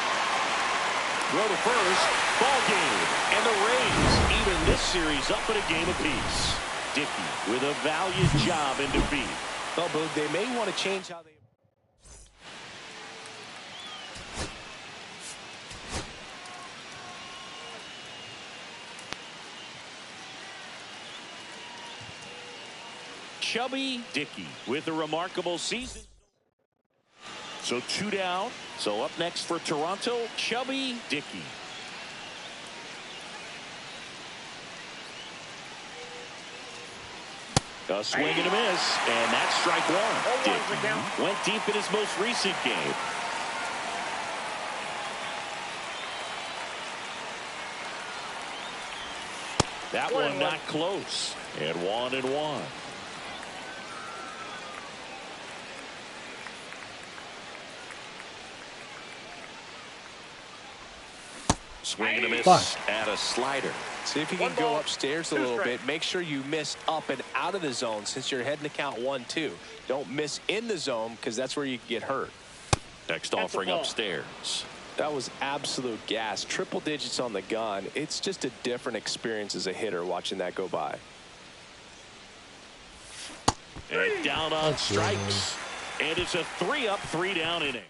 Throw to first. Ball game. And the Rays even this series up at a game apiece. Dickey with a valiant job in defeat. Well, Boog, they may want to change how they. Chubby Dickey with a remarkable season. So 2 down. So up next for Toronto, Chubby Dickey. A swing and a miss, and that's strike 1. Dickey went deep in his most recent game. That one not close. And 1-1. Swing and a miss Fine. at a slider. See if you can go upstairs a little bit. Make sure you miss up and out of the zone since you're heading to count 1-2. Don't miss in the zone because that's where you can get hurt. Next offering upstairs. That was absolute gas. Triple digits on the gun. It's just a different experience as a hitter watching that go by. And down on strikes. And it's a 3-up, 3-down inning.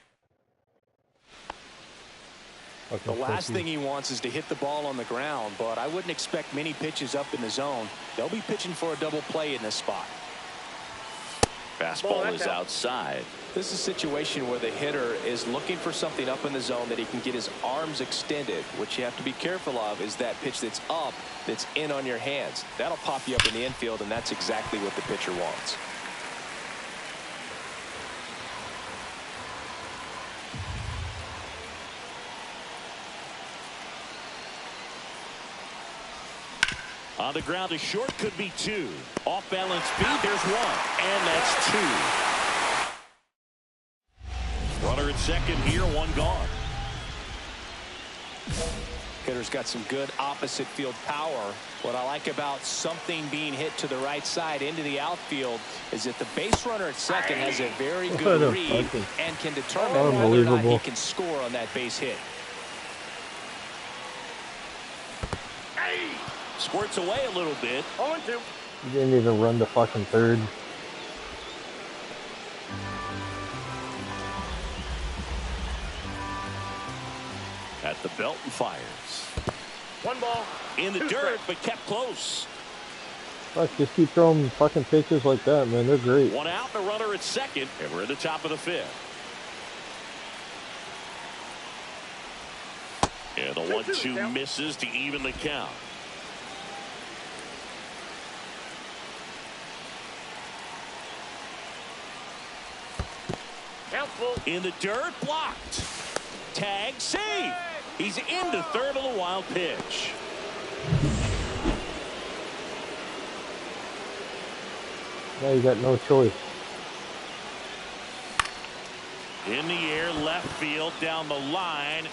The last thing he wants is to hit the ball on the ground, but I wouldn't expect many pitches up in the zone. They'll be pitching for a double play in this spot. Fastball is outside. This is a situation where the hitter is looking for something up in the zone that he can get his arms extended. What you have to be careful of is that pitch that's up, that's in on your hands. That'll pop you up in the infield, and that's exactly what the pitcher wants. On the ground, a short could be 2. Off balance speed, there's 1. And that's 2. Runner at second here, 1 gone. Hitter's got some good opposite field power. What I like about something being hit to the right side into the outfield is that the base runner at second has a very good read and can determine whether or not he can score on that base hit. Squirts away a little bit. 0-2. He didn't even run to fucking third. At the belt and fires. 1 ball. In the 2 dirt, strikes. but kept close. Fuck, just keep throwing fucking pitches like that, man. They're great. 1 out, the runner at second, and we're at the top of the 5th. And the 1-2 misses to even the count. In the dirt, blocked. Tag, save. He's into third on the wild pitch. Now you got no choice. In the air, left field, down the line.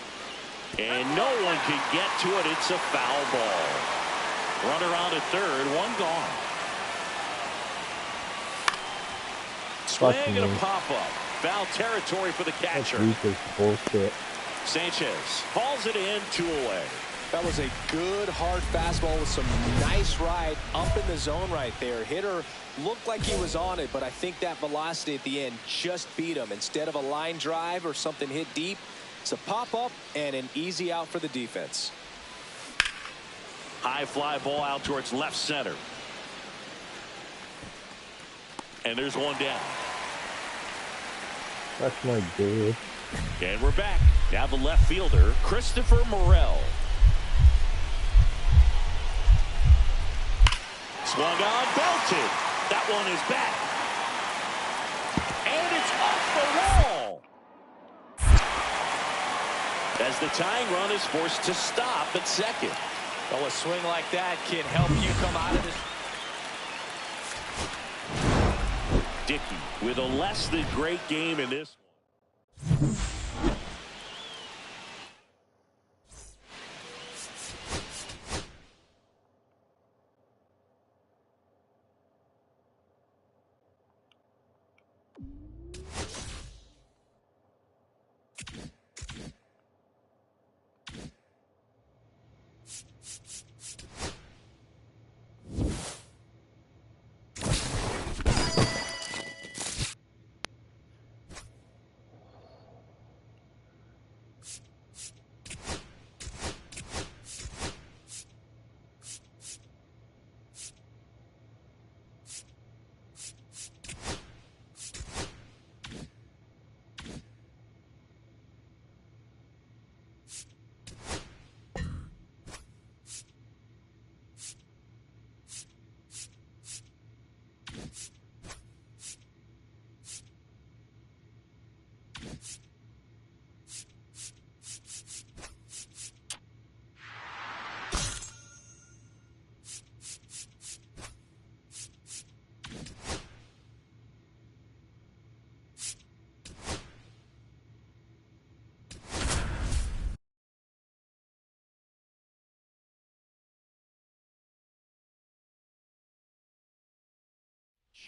And no one can get to it. It's a foul ball. Runner on at third, 1 gone. Swing and a pop-up. Foul territory for the catcher. That's weak as bullshit. Sanchez falls it in, 2 away. That was a good hard fastball with some nice ride up in the zone right there. Hitter looked like he was on it, but I think that velocity at the end just beat him. Instead of a line drive or something hit deep, it's a pop-up and an easy out for the defense. High fly ball out towards left center. And there's 1 down. That's my dude. And we're back. Now the left fielder, Christopher Morel. Swung on, belted. That one is back. And it's off the wall. As the tying run is forced to stop at second. Well, a swing like that can help you come out of this. Dickey with a less than great game in this one.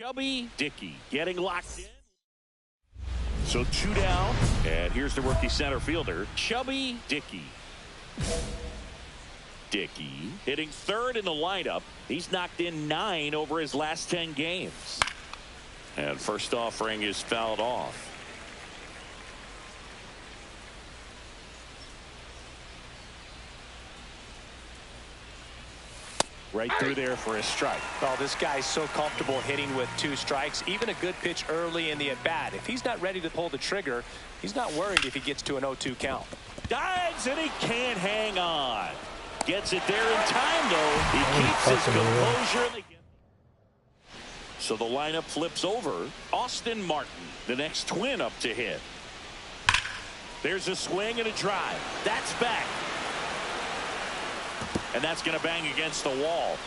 Chubby Dickey getting locked in. So 2 down, and here's the rookie center fielder, Chubby Dickey. Dickey hitting third in the lineup. He's knocked in 9 over his last 10 games. And first offering is fouled off. Right through there for a strike. Well, this guy's so comfortable hitting with 2 strikes. Even a good pitch early in the at-bat. If he's not ready to pull the trigger, he's not worried if he gets to an 0-2 count. Dives, and he can't hang on. Gets it there in time, though. He keeps his composure. So the lineup flips over. Austin Martin, the next Twin up to hit. There's a swing and a drive. That's back. And that's going to bang against the wall.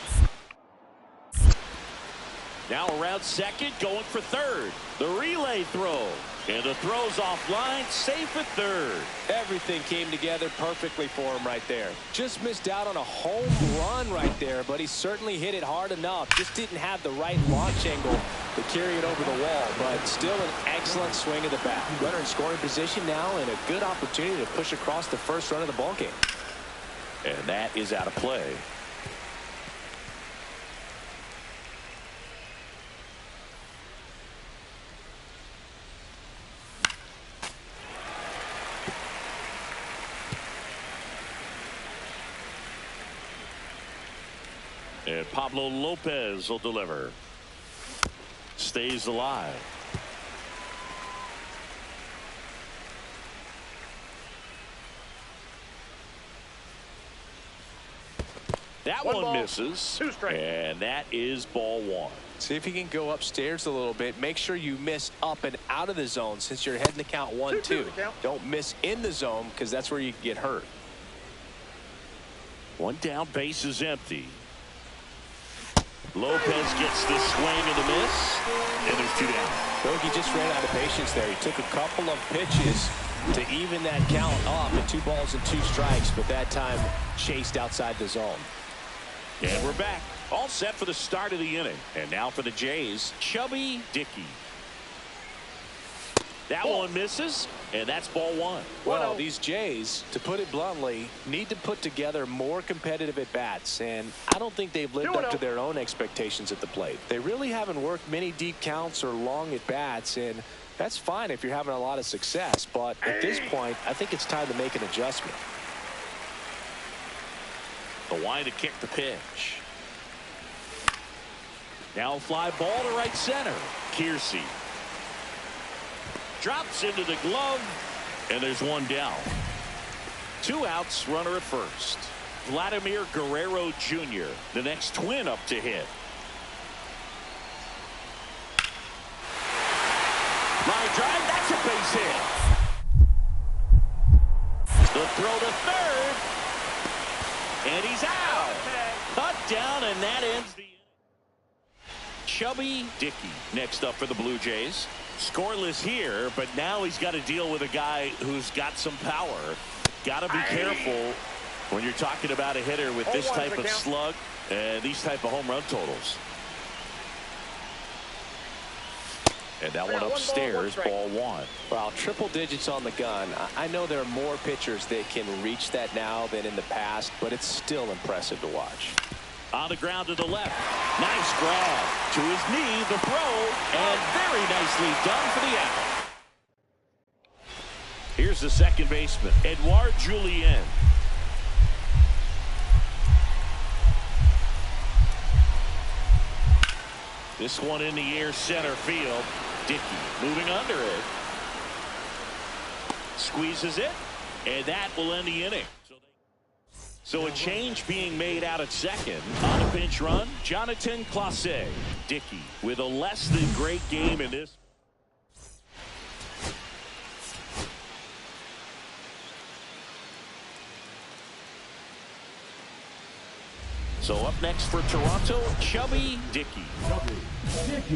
Now around second, going for third. The relay throw. And the throw's offline, safe at third. Everything came together perfectly for him right there. Just missed out on a home run right there, but he certainly hit it hard enough. Just didn't have the right launch angle to carry it over the wall, but still an excellent swing of the bat. Runner in scoring position now, and a good opportunity to push across the first run of the ballgame. And that is out of play. And Pablo Lopez will deliver. Stays alive. That one misses. 2 strikes. And that is ball 1. See if you can go upstairs a little bit. Make sure you miss up and out of the zone since you're heading to count 1-2. Don't miss in the zone because that's where you get hurt. 1 down, base is empty. Lopez gets the swing and the miss, and there's 2 down. Bogey just ran out of patience there. He took a couple of pitches to even that count up at 2 balls and 2 strikes, but that time chased outside the zone. And we're back. All set for the start of the inning. And now for the Jays, Chubby Dickey. That one misses, and that's ball 1. Well, these Jays, to put it bluntly, need to put together more competitive at-bats, and I don't think they've lived up to their own expectations at the plate. They really haven't worked many deep counts or long at-bats, and that's fine if you're having a lot of success, but at this point, I think it's time to make an adjustment. The line to kick the pitch. Now a fly ball to right center. Kiersey drops into the glove, and there's 1 down. 2 outs, runner at first. Vladimir Guerrero Jr., the next Twin up to hit. Line drive, that's a base hit. The throw to third, and he's out. Cut down, and that ends the inning. Chubby Dickey next up for the Blue Jays. Scoreless here, but now he's got to deal with a guy who's got some power. Got to be careful when you're talking about a hitter with this type of slug and these type of home run totals. And that one upstairs, ball 1. Well, triple digits on the gun. I know there are more pitchers that can reach that now than in the past, but it's still impressive to watch. On the ground to the left. Nice grab. To his knee, the throw, and very nicely done for the out. Here's the second baseman, Edouard Julien. This one in the air, center field. Dickey moving under it. Squeezes it, and that will end the inning. So a change being made out at second. On a pinch run, Jonathan Clase. Dickey with a less than great game in this. So up next for Toronto, Chubby Dickey.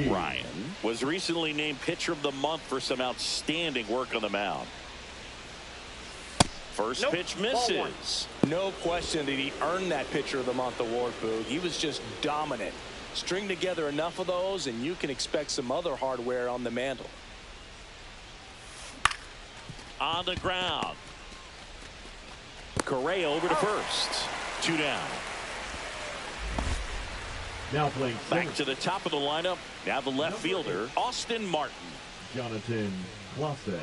Ryan was recently named Pitcher of the Month for some outstanding work on the mound. First pitch misses. No question that he earned that Pitcher of the Month award, Boog. He was just dominant. String together enough of those, and you can expect some other hardware on the mantle. On the ground. Correa over to first. 2 down. Now playing Back to the top of the lineup. Now the left fielder, Austin Martin. Jonathan Clase.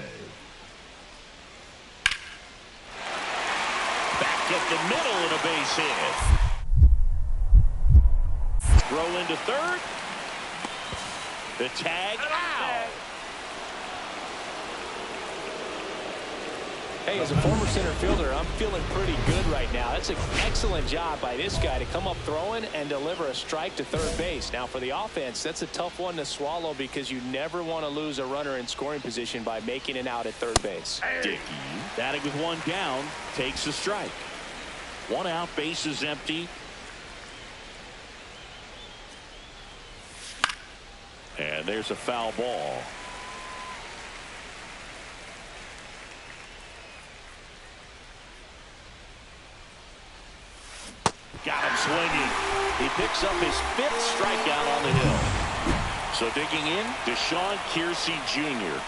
Back at the middle and a base hit. Throw into third. The tag out. Hey, as a former center fielder, I'm feeling pretty good right now. That's an excellent job by this guy to come up throwing and deliver a strike to third base. Now, for the offense, that's a tough one to swallow because you never want to lose a runner in scoring position by making it out at third base. Dickey, batting with 1 down, takes a strike. 1 out, base is empty. And there's a foul ball. Got him swinging. He picks up his 5th strikeout on the hill. So digging in, Deshaun Kiersey Jr.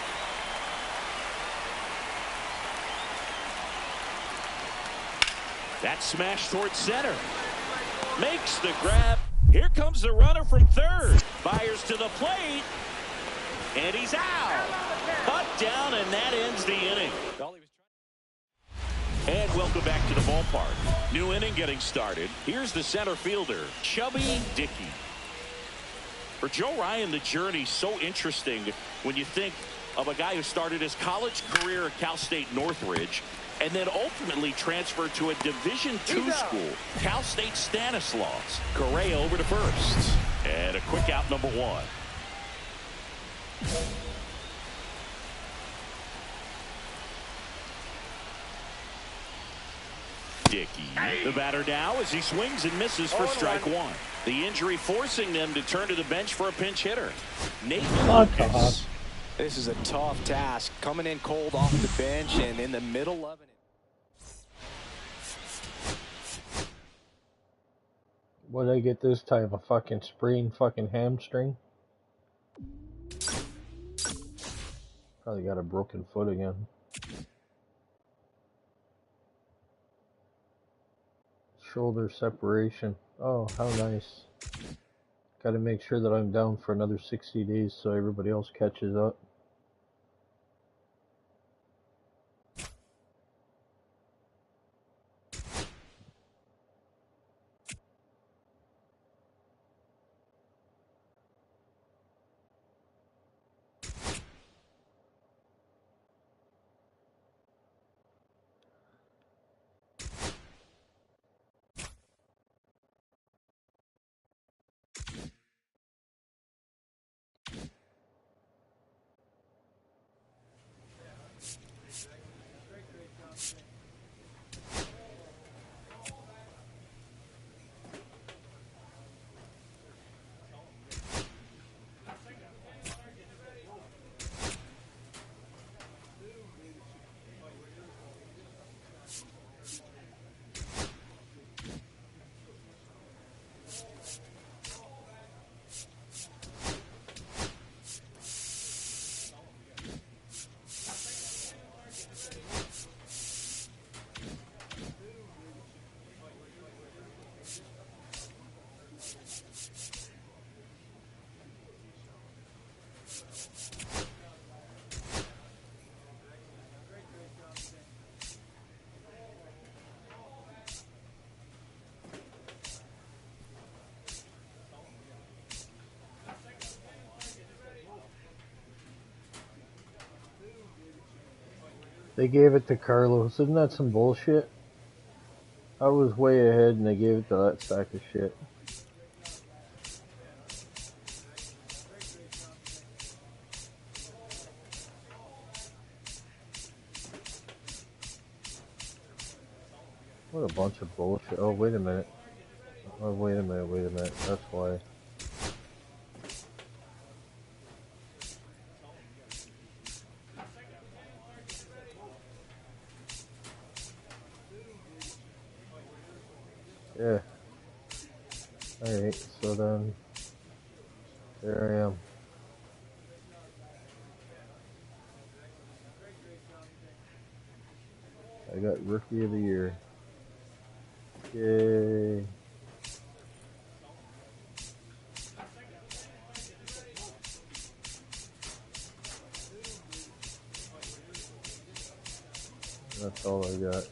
That smash towards center. Makes the grab. Here comes the runner from third. Fires to the plate. And he's out. Butt down, and that ends the inning. And welcome back to the ballpark. New inning getting started. Here's the center fielder, Chubby Dickey. For Joe Ryan, the journey's so interesting when you think of a guy who started his college career at Cal State Northridge and then ultimately transferred to a Division II school, Cal State Stanislaus. Correa over to first. And a quick out, number 1. Dickey, the batter now as he swings and misses for strike 1. The injury forcing them to turn to the bench for a pinch hitter. Nathan Lucas. This is a tough task, coming in cold off the bench and in the middle of it. What'd I get this time? A fucking sprained fucking hamstring? Probably got a broken foot again. Shoulder separation. Oh, how nice. Got to make sure that I'm down for another 60 days so everybody else catches up. They gave it to Carlos. Isn't that some bullshit? I was way ahead and they gave it to that sack of shit. What a bunch of bullshit. Oh, wait a minute. Oh, wait a minute. That's why. Yeah. Alright, so then There I am. I got Rookie of the Year. Yay. That's all I got.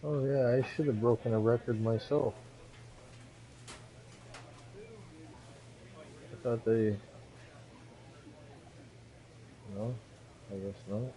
Oh yeah, I should have broken a record myself. I thought they... No, I guess not.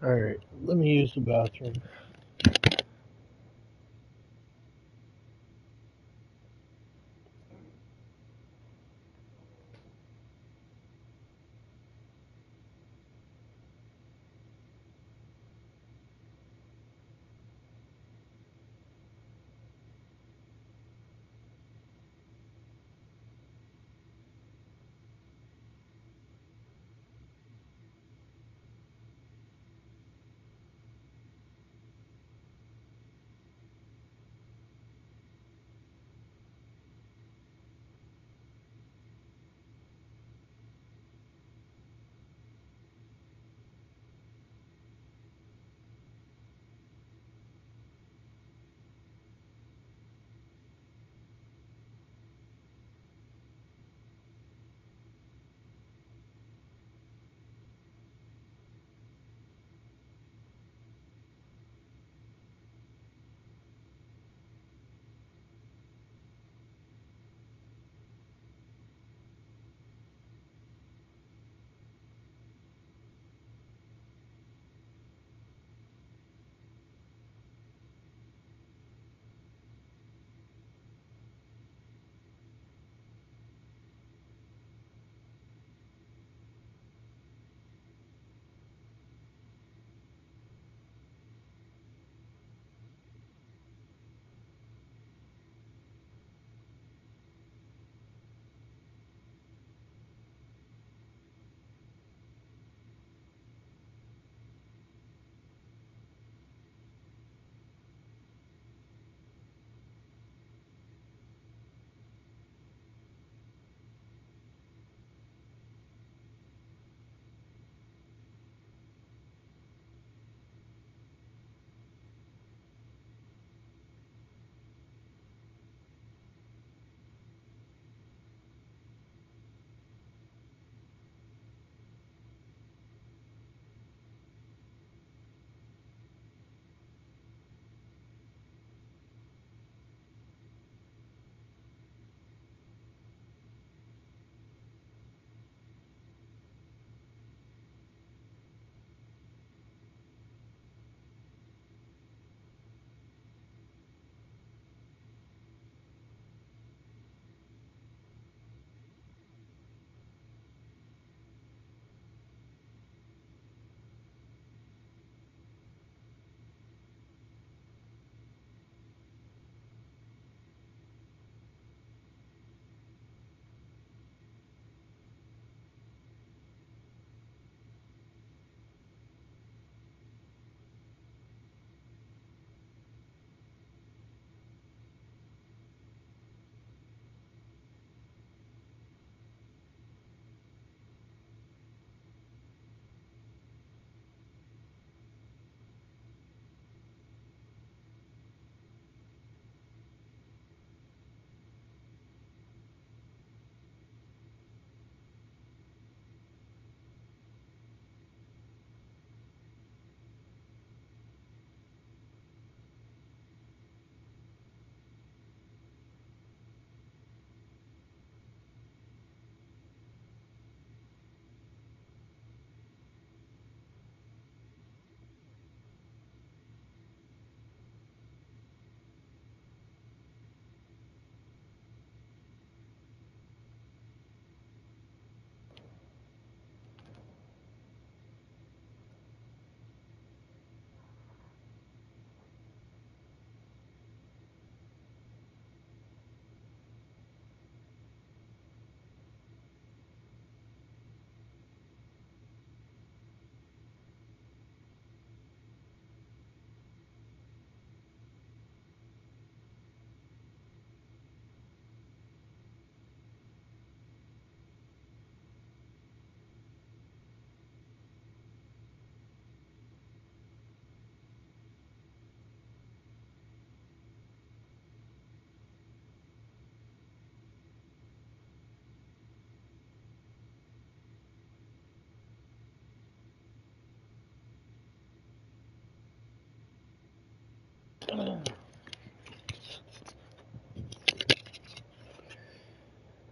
Alright, let me use the bathroom.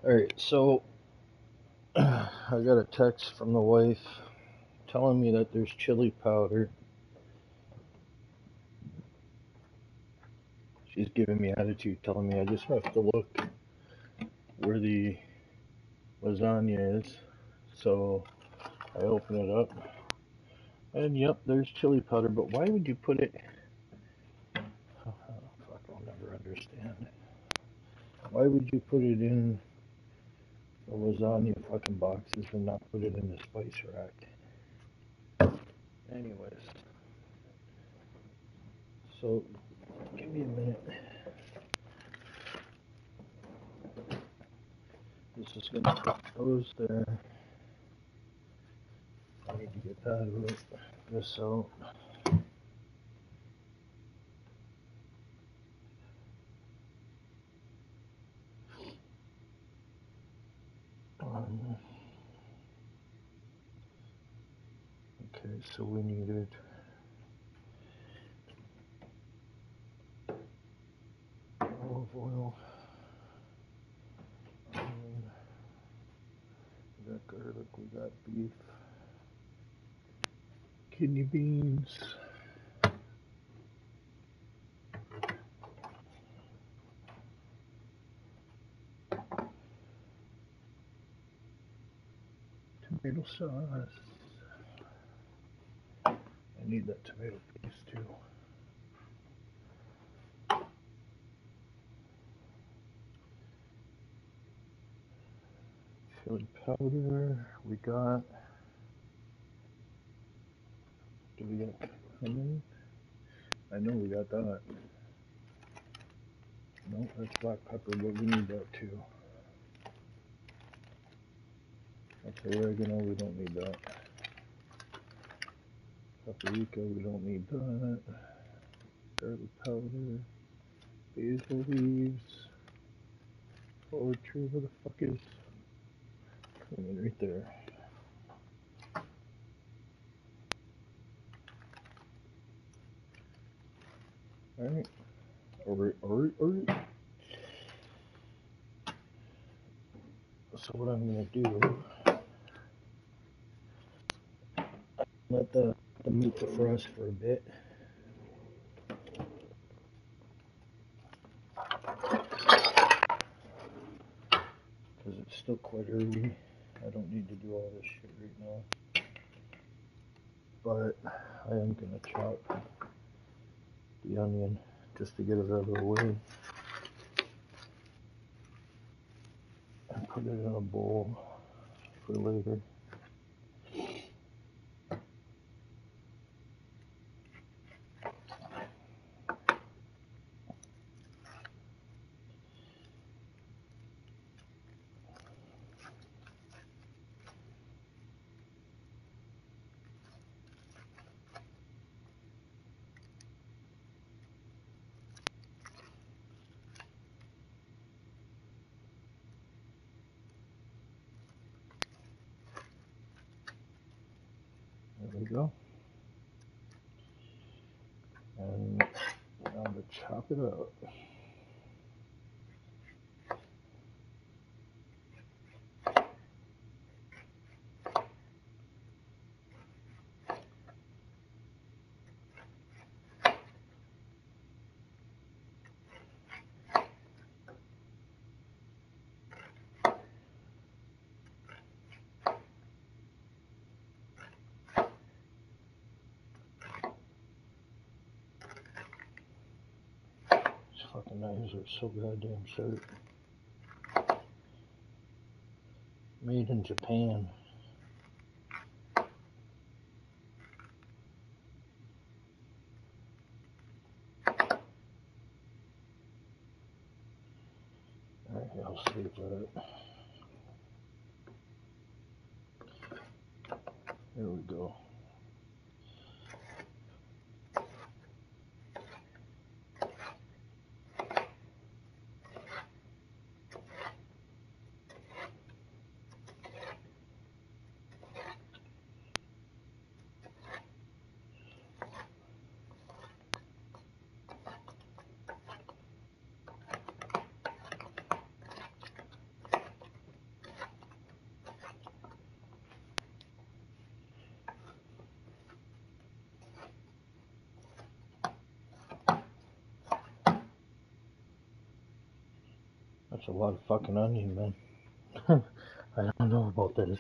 Alright, so I got a text from the wife telling me that there's chili powder She's giving me attitude, telling me I just have to look where the lasagna is. So I open it up, and yep, there's chili powder. But why would you put it? Oh, fuck, I'll never understand. Why would you put it in the lasagna fucking boxes and not put it in the spice rack? Anyways, so give me a minute. This is gonna put those there. I need to get that out. This out. Okay, so we needed olive oil. We got garlic, we got beef, kidney beans, tomato sauce. I need that tomato paste too. Chili powder, we got. Do we got cumin? I know we got that. No, that's black pepper, but we need that too. That's oregano, we don't need that. Paprika, we don't need that. Garlic powder, basil leaves, poetry, where the fuck is cumin? Right there. Alright. Alright. So what I'm gonna do, let the meat defrost for a bit. Because it's still quite early. I don't need to do all this shit right now. But I am gonna chop the onion just to get it out of the way. And put it in a bowl for later. There we go. And now to chop it up. These fucking knives are so goddamn sharp. Made in Japan. Alright, I'll save that. There we go. That's a lot of fucking onion, man. I don't know about this.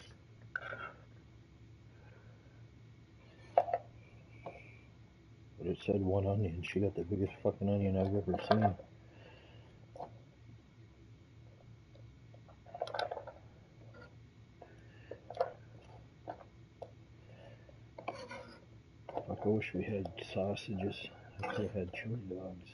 But it said one onion. She got the biggest fucking onion I've ever seen. Fuck, I wish we had sausages. I could have had chili dogs.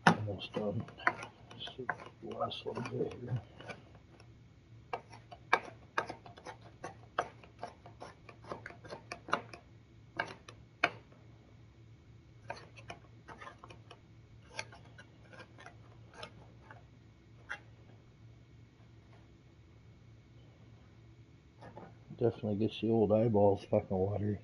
Almost done. Just the last little bit here. Definitely gets the old eyeballs fucking watery.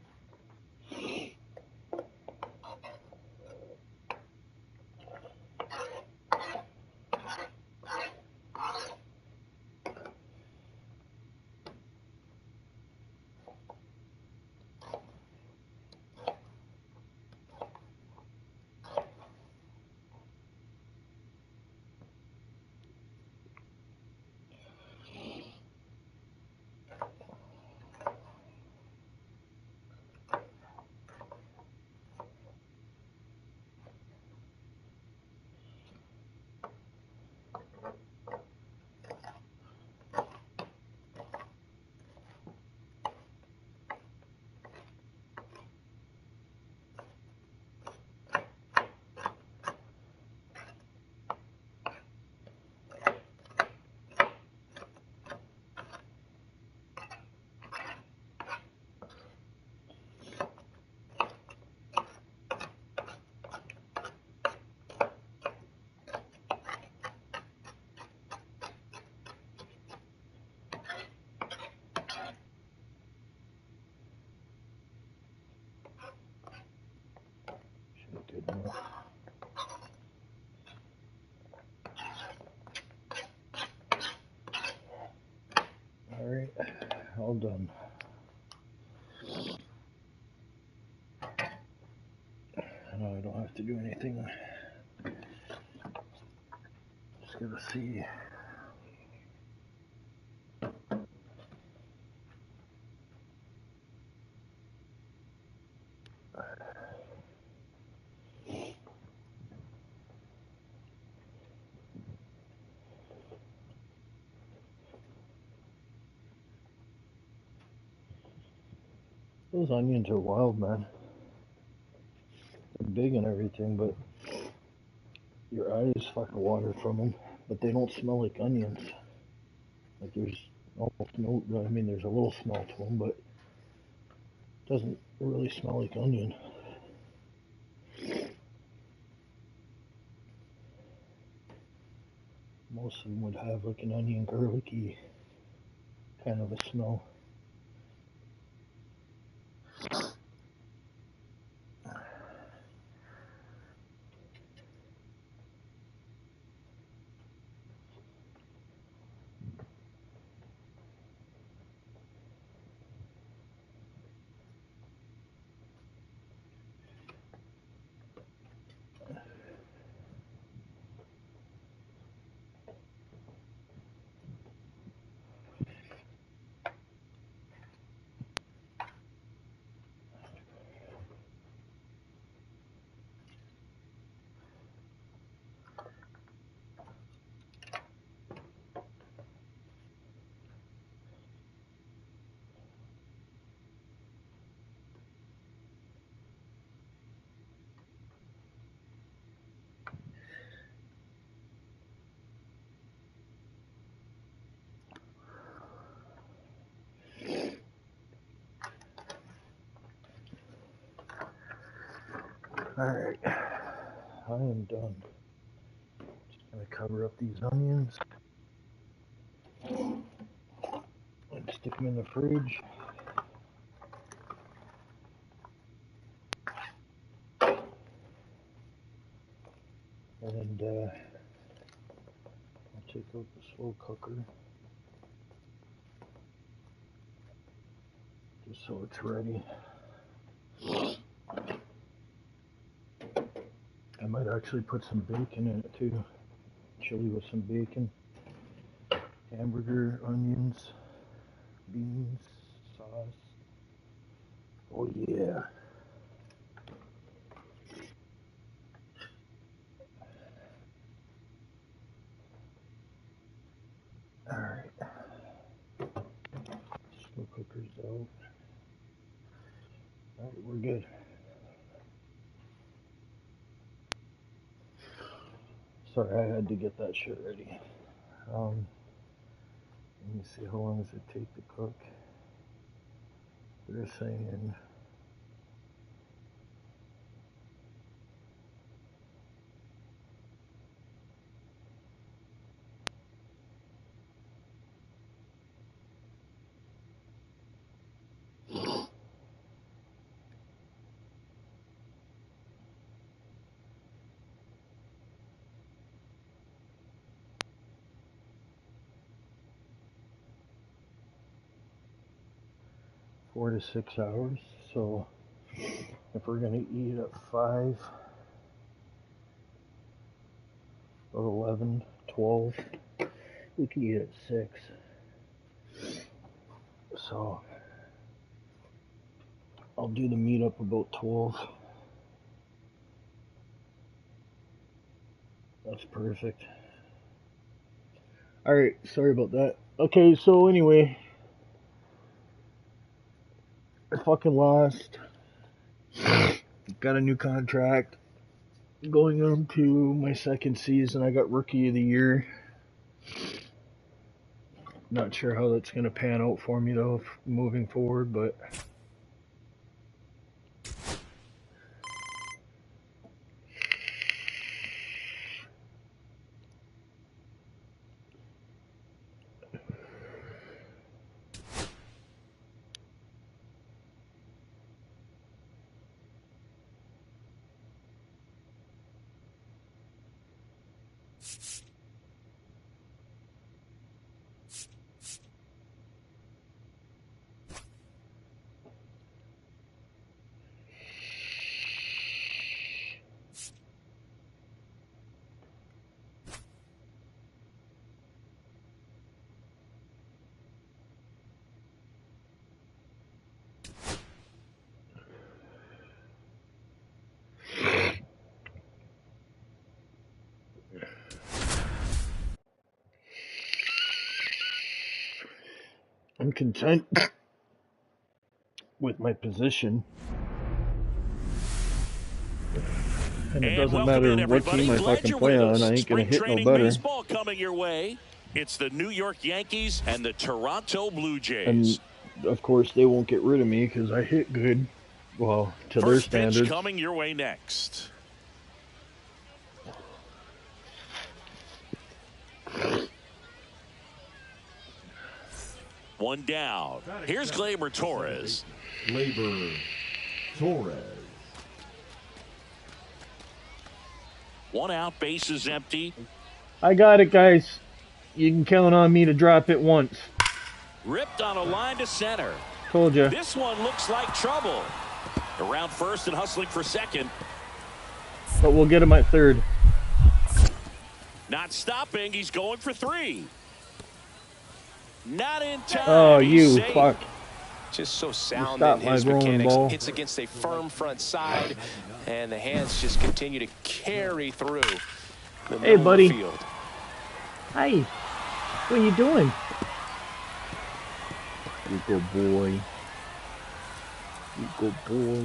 Good enough. Alright, all done. Now I don't have to do anything. Just gotta see. Those onions are wild, man. They're big and everything, but your eyes fucking water from them. But they don't smell like onions. Like there's almost no, I mean there's a little smell to them, but it doesn't really smell like onion. Most of them would have like an onion garlicky kind of a smell. Alright, I am done. Just gonna cover up these onions. Stick them in the fridge. And I'll take out the slow cooker just so it's ready. I might actually put some bacon in it too. Chili with some bacon, hamburger, onions, beans, sauce. Oh yeah. Alright. Slow cooker's out. Alright, we're good. Sorry, I had to get that shit ready. Let me see, how long does it take to cook? They're saying 4 to 6 hours. So if we're gonna eat at 5, or 11, 12, we can eat at 6. So I'll do the meat up about 12. That's perfect. Alright, sorry about that. Okay, so anyway, I fucking lost. Got a new contract. Going on to my second season. I got Rookie of the Year. Not sure how that's going to pan out for me though, moving forward, but I'm content with my position. And it doesn't matter what team I fucking play on, I ain't gonna hit no better. Baseball coming your way. It's the New York Yankees and the Toronto Blue Jays. And of course they won't get rid of me because I hit good. Well, to their standards. First pitch coming your way next. One down. Here's Gleyber Torres. Gleyber Torres. One out, bases empty. I got it, guys. You can count on me to drop it once. Ripped on a line to center. Told you. This one looks like trouble. Around first and hustling for second. But we'll get him at third. Not stopping. He's going for 3. Not in time. Oh, you fuck. Just so sound in his mechanics. Hits against a firm front side, and the hands just continue to carry through the hey, buddy. Field. Hi. What are you doing? You good boy. You good boy.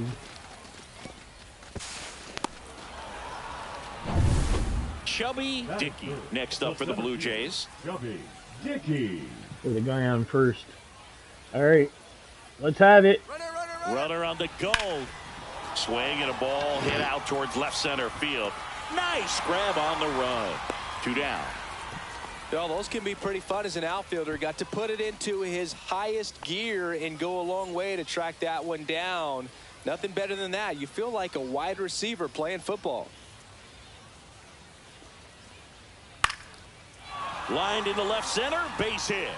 Chubby Dickey next up for the Blue Jays. Chubby Dickey. With the guy on first. All right. Let's have it. Runner on the go. Swing and a ball hit out towards left center field. Nice grab on the run. 2 down. Well, those can be pretty fun as an outfielder. Got to put it into his highest gear and go a long way to track that one down. Nothing better than that. You feel like a wide receiver playing football. Lined into left center, base hit.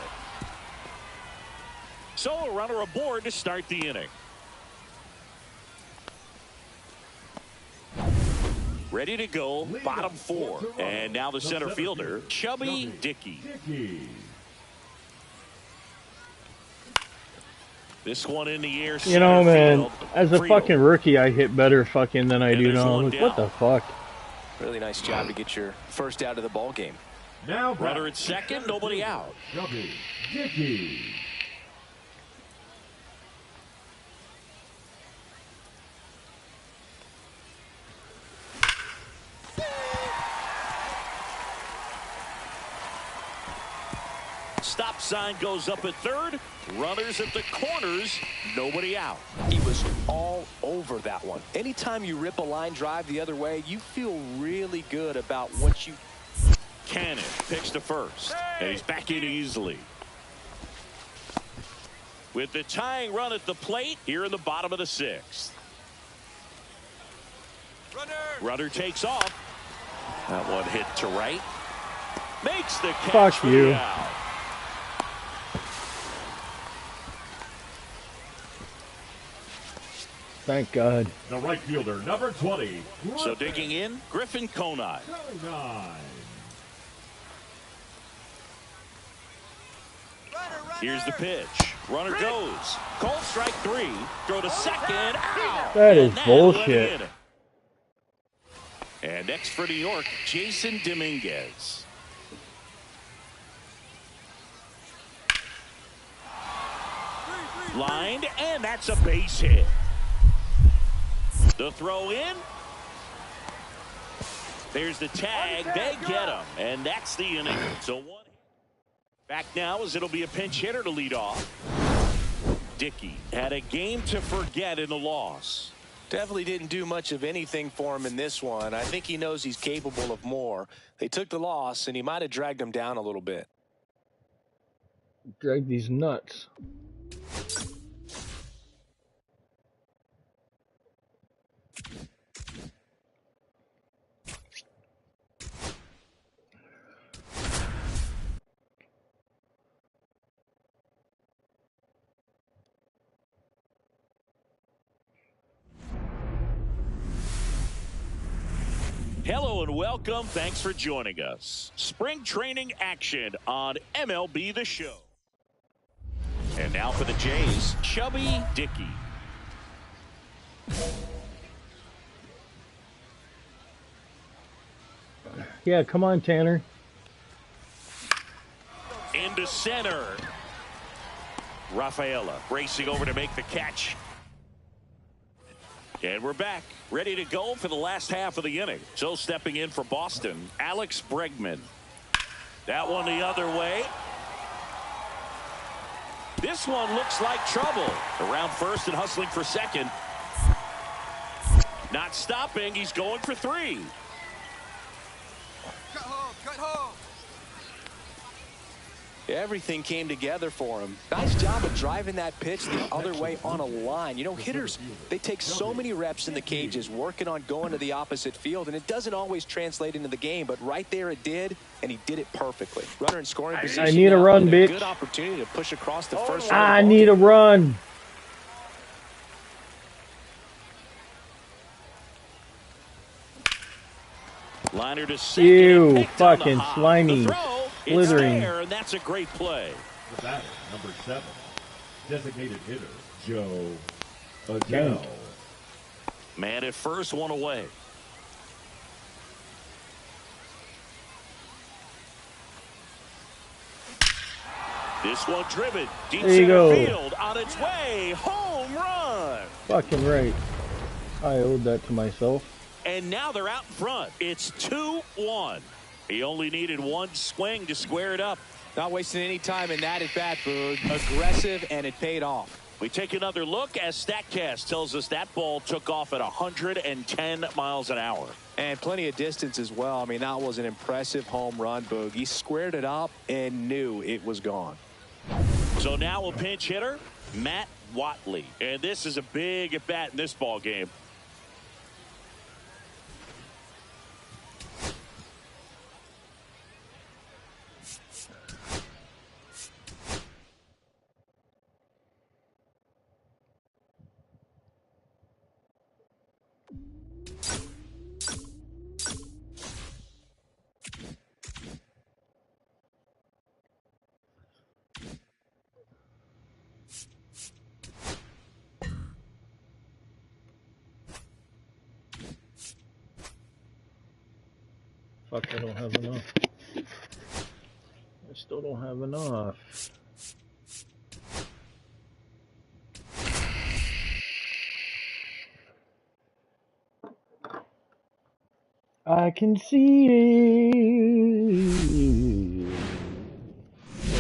So a runner aboard to start the inning. Ready to go, bottom 4. And now the center fielder, Chubby Dickey. This one in the air. You know, man, field. as a fucking rookie, I hit better fucking than I do now. I'm like, what the fuck? Really nice job to get your first out of the ball game. Now runner at second, nobody out. Chubby Dickey. Stop sign goes up at third. Runners at the corners, nobody out. He was all over that one. Anytime you rip a line drive the other way, you feel really good about what you... Cannon picks to first, and he's back in easily. With the tying run at the plate here in the bottom of the 6th. Runner takes off. That one hit to right. Makes the catch. Fuck you. Out. Thank God. The right fielder, number 20. So digging in, Griffin Conine. Here's the pitch. Runner goes. Cold strike 3. Throw to second. Out. That is bullshit. And next for New York, Jason Dominguez. Lined, and that's a base hit. The throw in. There's the tag. They get him. And that's the inning. So one. Back now as it'll be a pinch hitter to lead off. Dickey had a game to forget in the loss. Definitely didn't do much of anything for him in this one. I think he knows he's capable of more. They took the loss, and he might have dragged him down a little bit. Drag these nuts. Hello and welcome. Thanks for joining us. Spring training action on MLB The Show. And now for the Jays, Chubby Dickey. Yeah, come on, Tanner. Into center. Rafaela racing over to make the catch. And we're back, ready to go for the last half of the inning. So stepping in for Boston, Alex Bregman. That one the other way. This one looks like trouble. Around first and hustling for second. Not stopping. He's going for 3. Cut home, cut home. Everything came together for him. Nice job of driving that pitch the other way on a line. You know, hitters, they take so many reps in the cages working on going to the opposite field, and it doesn't always translate into the game, but right there it did, and he did it perfectly. Runner in scoring position. I need a run, bitch. Good opportunity to push across the first. I need a run. Liner to second. Ew, fucking slimy. It's Slithering. there, and that's a great play. The batter, number 7. Designated hitter, Joe Adele. Man at first, one away. This one driven deep There you center go. field on its way. Home run. Fucking right. I owed that to myself. And now they're out in front. It's 2-1. He only needed one swing to square it up. Not wasting any time in that at bat, Boog. Aggressive, and it paid off. We take another look as StatCast tells us that ball took off at 110 miles an hour. And plenty of distance as well. I mean, that was an impressive home run, Boog. He squared it up and knew it was gone. So now a pinch hitter, Matt Watley. And this is a big at bat in this ball game. Fuck, I don't have enough. I still don't have enough. I can see it.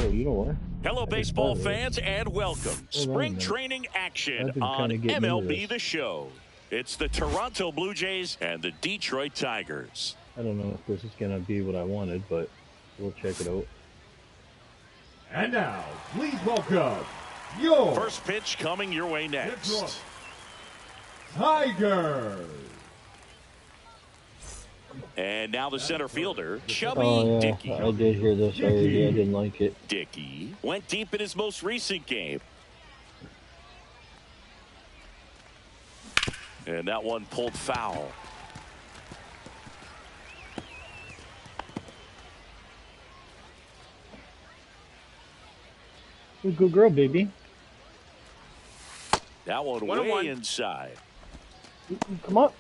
Oh, you know what? Hello, baseball fans, and welcome. Spring training action on MLB The Show. It's the Toronto Blue Jays and the Detroit Tigers. I don't know if this is going to be what I wanted, but we'll check it out. And now, please welcome your first pitch coming your way next. Tigers. And now the center fielder, Chubby Dickey. I did hear this already. I didn't like it. Dickey went deep in his most recent game. And that one pulled foul. Good girl, baby. That one way inside. Come up.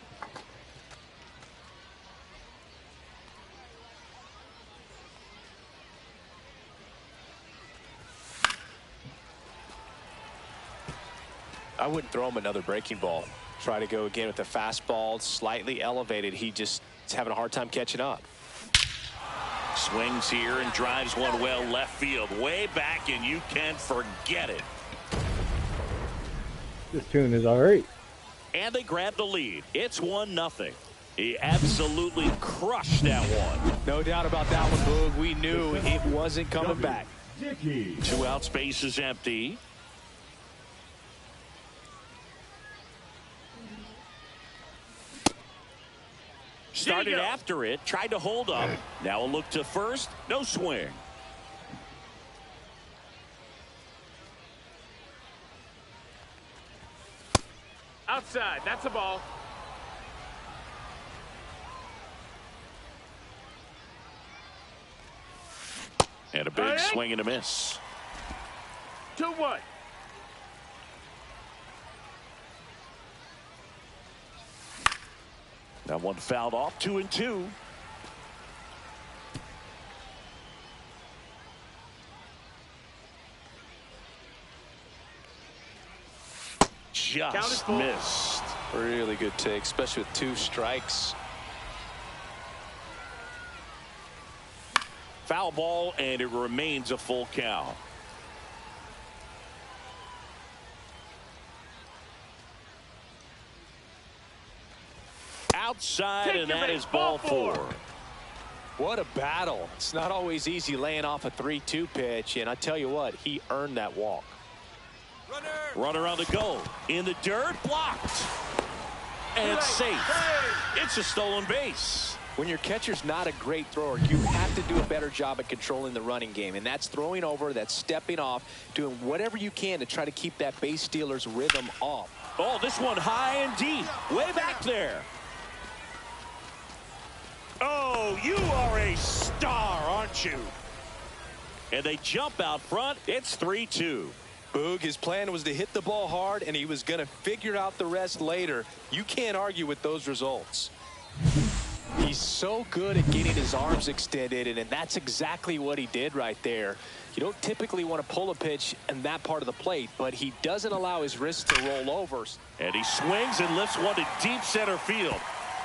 I wouldn't throw him another breaking ball. Try to go again with the fastball, slightly elevated. He just is having a hard time catching up. Swings here and drives one well left field, way back, and you can forget it. This tune is all right. And they grab the lead. It's 1-0. He absolutely crushed that one. No doubt about that one, Boog. We knew it wasn't coming back. Dickey. 2 out, space is empty. Started after it, tried to hold up. Now a look to first, no swing. Outside, that's a ball. And a big swing and a miss. 2-1. That one fouled off, 2-2. Just missed. Really good take, especially with 2 strikes. Foul ball, and it remains a full count. Outside, and that is ball 4. What a battle. It's not always easy laying off a 3-2 pitch, and I tell you what, he earned that walk. Runner on the go. In the dirt, blocked. And safe. It's a stolen base. When your catcher's not a great thrower, you have to do a better job at controlling the running game, and that's throwing over, that's stepping off, doing whatever you can to try to keep that base stealer's rhythm off. Oh, this one high and deep, way back there. Oh, you are a star, aren't you? And they jump out front. It's 3-2. Boog, his plan was to hit the ball hard, and he was going to figure out the rest later. You can't argue with those results. He's so good at getting his arms extended, and that's exactly what he did right there. You don't typically want to pull a pitch in that part of the plate, but he doesn't allow his wrist to roll over. And he swings and lifts one to deep center field.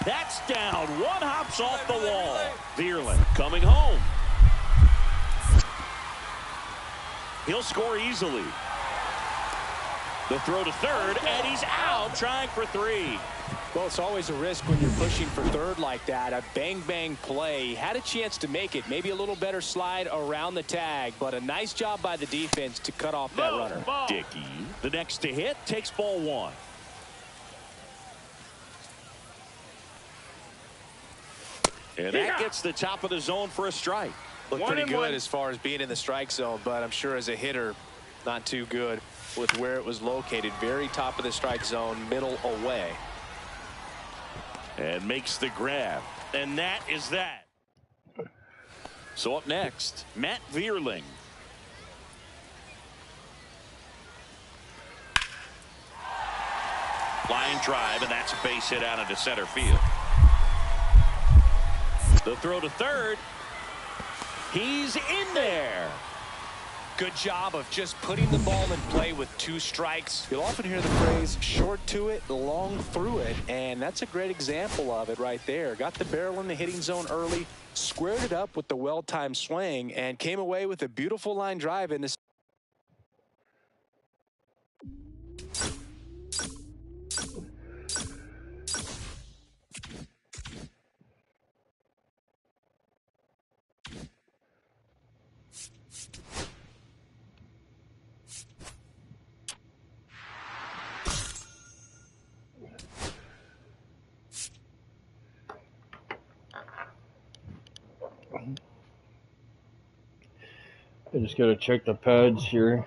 That's down. One hops off the wall. Vierland coming home. He'll score easily. The throw to third, and he's out trying for 3. Well, it's always a risk when you're pushing for third like that. A bang-bang play. Had a chance to make it. Maybe a little better slide around the tag, but a nice job by the defense to cut off that runner. Dickey, the next to hit, takes ball 1. And that gets the top of the zone for a strike. Looked pretty good as far as being in the strike zone, but I'm sure as a hitter, not too good with where it was located. Very top of the strike zone, middle away. And makes the grab. And that is that. So up next, Matt Vierling. Line drive, and that's a base hit out into center field. The throw to third. He's in there. Good job of just putting the ball in play with 2 strikes. You'll often hear the phrase short to it, long through it, and that's a great example of it right there. Got the barrel in the hitting zone early, squared it up with the well-timed swing, and came away with a beautiful line drive in this. I just gotta check the pads here.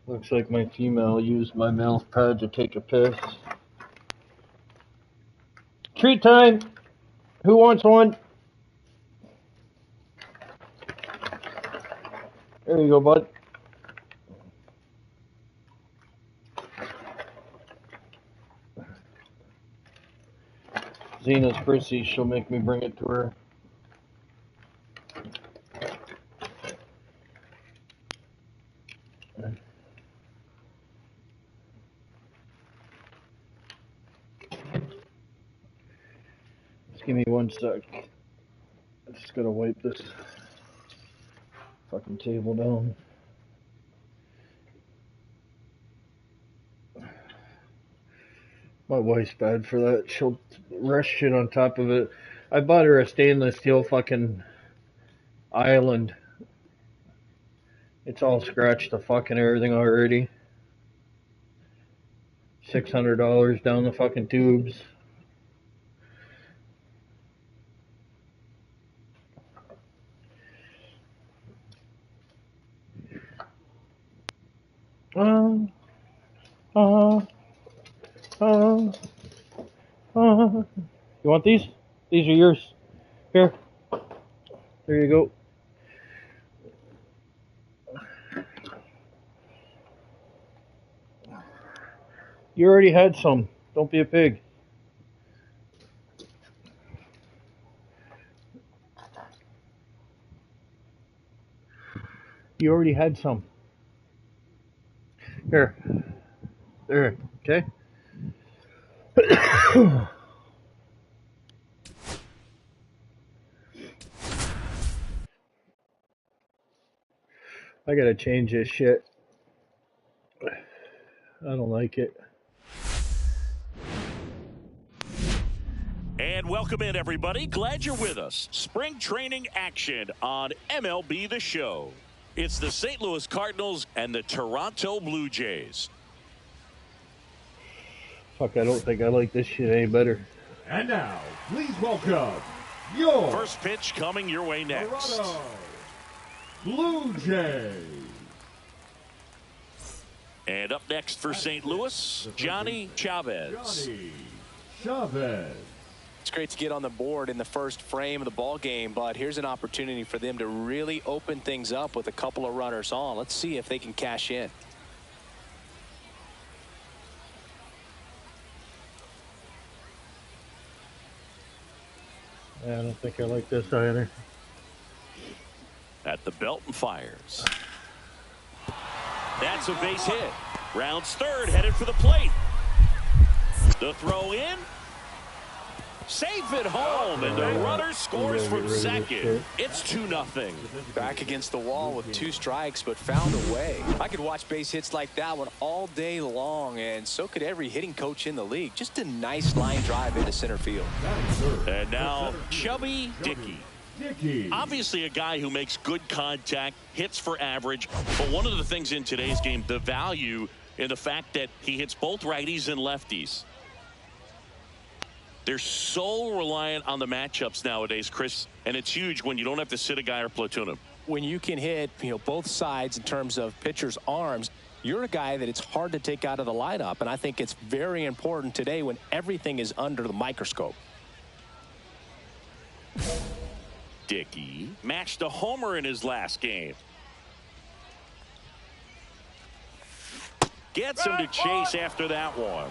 Looks like my female used my male pad to take a piss. Treat time! Who wants one? There you go, bud. Zena's prissy, she'll make me bring it to her. Just give me 1 sec. I just gotta wipe this fucking table down. My wife's bad for that. She'll rush shit on top of it. I bought her a stainless steel fucking island. It's all scratched the fucking everything already. $600 down the fucking tubes. You want these? These are yours. Here. There you go. You already had some. Don't be a pig. You already had some. Here. There. Okay? I gotta change this shit. I don't like it. And welcome in, everybody. Glad you're with us. Spring training action on MLB The Show. It's the St. Louis Cardinals and the Toronto Blue Jays. Fuck, I don't think I like this shit any better. And now, please welcome your First pitch coming your way next. Toronto Blue Jays. And up next for St. Louis, Johnny Chavez. Johnny Chavez. It's great to get on the board in the first frame of the ball game, but here's an opportunity for them to really open things up with a couple of runners on. Let's see if they can cash in. I don't think I like this either. At the belt and fires. That's a base hit. Rounds third, headed for the plate. The throw in. Safe at home, and the runner scores from second. It's 2-0. Back against the wall with 2 strikes, but found a way. I could watch base hits like that one all day long, and so could every hitting coach in the league. Just a nice line drive into center field. And now Chubby Dickey. Obviously a guy who makes good contact, hits for average, but one of the things in today's game, the value in the fact that he hits both righties and lefties. They're so reliant on the matchups nowadays, Chris, and it's huge when you don't have to sit a guy or platoon him. When you can hit, both sides in terms of pitchers' arms, you're a guy that it's hard to take out of the lineup, and I think it's very important today when everything is under the microscope. Dickey matched a homer in his last game. Gets him to chase after that one.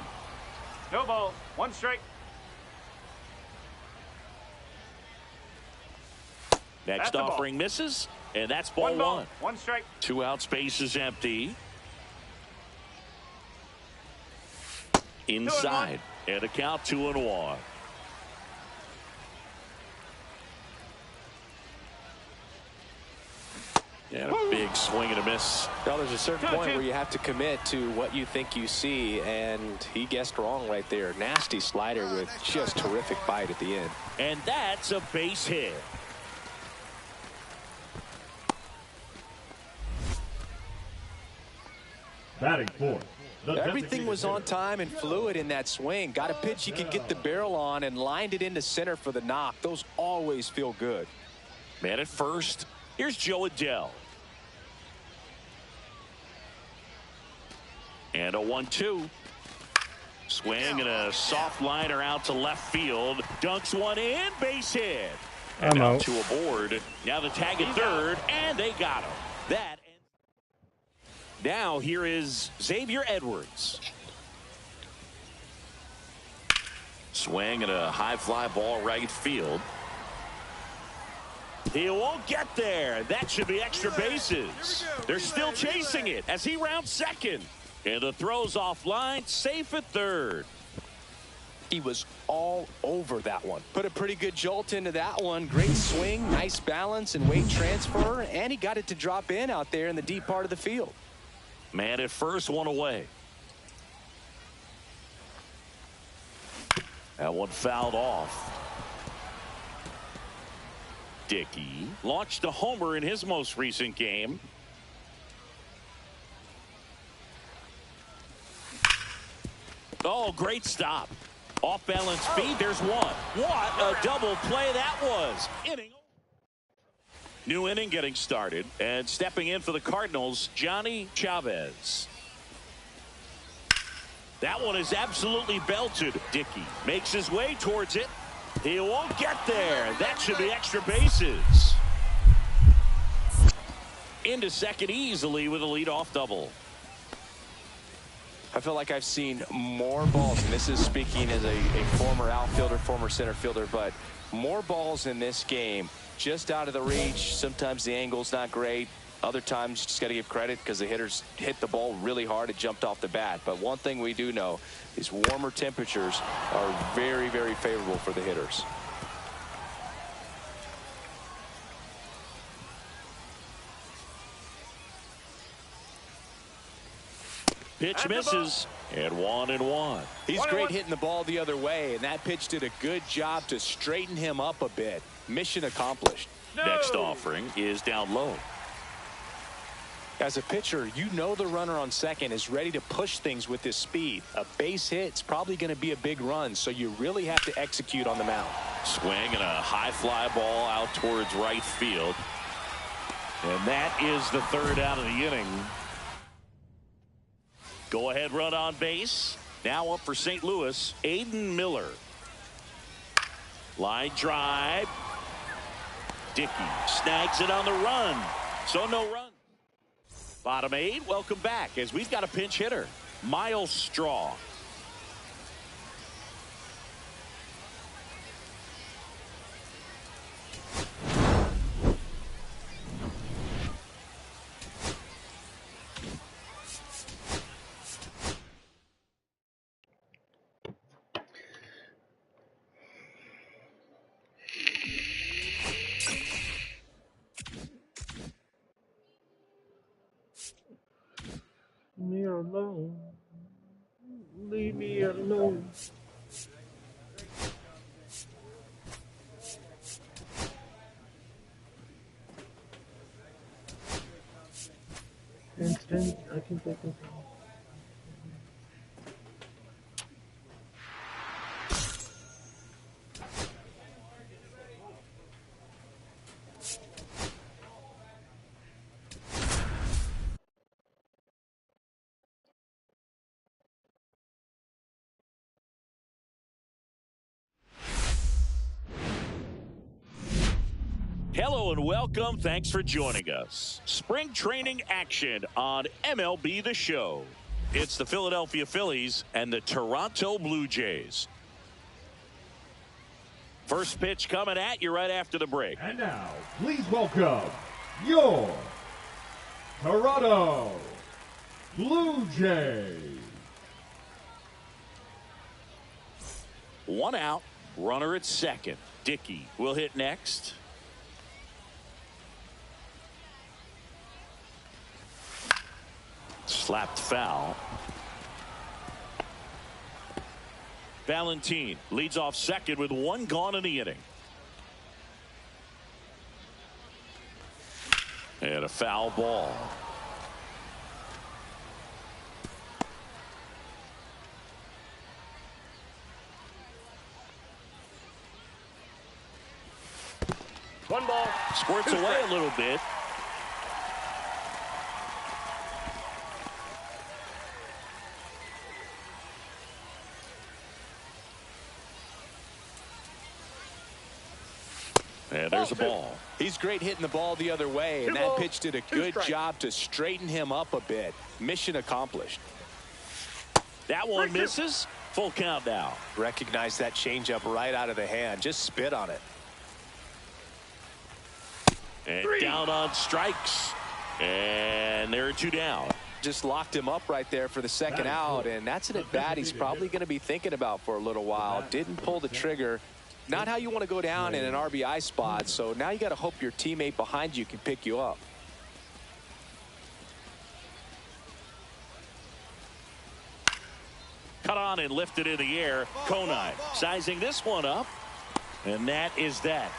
No ball. 1 strike. Next offering misses, and that's ball 1. 1 strike. 2 out, space is empty. Inside, and a count 2-1. And a big swing and a miss. Well, there's a certain point where you have to commit to what you think you see, and he guessed wrong right there. Nasty slider with just terrific bite at the end. And that's a base hit. Batting fourth. Everything was on time and fluid in that swing. Got a pitch he could get the barrel on and lined it into center for the knock. Those always feel good. Man at first. Here's Joe Adell. And a 1-2. Swing and a soft liner out to left field. Dunks one in. Base hit. And I'm now out. 2 aboard. Now the tag at third. And they got him. That. Now here is Xavier Edwards. Swing and a high fly ball right field. He won't get there. That should be extra bases. They're still chasing it as he rounds second. And the throw's offline, safe at third. He was all over that one. Put a pretty good jolt into that one. Great swing, nice balance and weight transfer, and he got it to drop in out there in the deep part of the field. Man at first, 1 away. That one fouled off. Dickey launched a homer in his most recent game. Oh, great stop. Off balance speed. There's one. What a double play that was. Inning. New inning getting started, and stepping in for the Cardinals, Johnny Chavez. That one is absolutely belted. Dickey makes his way towards it. He won't get there. That should be extra bases. Into second easily with a leadoff double. I feel like I've seen more balls, and this is speaking as a former outfielder, former center fielder, but more balls in this game just out of the reach. Sometimes the angle's not great. Other times, just got to give credit because the hitters hit the ball really hard. It jumped off the bat. But one thing we do know is warmer temperatures are very, very favorable for the hitters. Pitch misses, and 1-1. He's great hitting the ball the other way, and that pitch did a good job to straighten him up a bit. Mission accomplished. Next offering is down low. As a pitcher, you know the runner on second is ready to push things with his speed. A base hit's probably going to be a big run, so you really have to execute on the mound. Swing and a high fly ball out towards right field. And that is the third out of the inning. Go ahead run on base. Now up for St. Louis, Aiden Miller. Line drive. Dickey snags it on the run. So no run. Bottom 8, welcome back as we've got a pinch hitter, Miles Straw. Leave me alone. Leave me alone. Instant, I can take this. Hello and welcome. Thanks for joining us. Spring training action on MLB The Show. It's the Philadelphia Phillies and the Toronto Blue Jays. First pitch coming at you right after the break. And now, please welcome your Toronto Blue Jays. One out, runner at second. Dickey will hit next. Slapped foul. Valentin leads off second with one gone in the inning. And a foul ball. One ball. Squirts away a little bit. And there's a ball. He's great hitting the ball the other way, and that pitch did a good job to straighten him up a bit. Mission accomplished. That one misses. Full count now. Recognize that changeup right out of the hand. Just spit on it. And down on strikes. And there are two down. Just locked him up right there for the second out, and that's an at-bat he's probably going to be thinking about for a little while. Didn't pull the trigger. Not how you want to go down in an RBI spot, so now you got to hope your teammate behind you can pick you up. Cut on and lifted in the air. Konai sizing this one up, and that is that.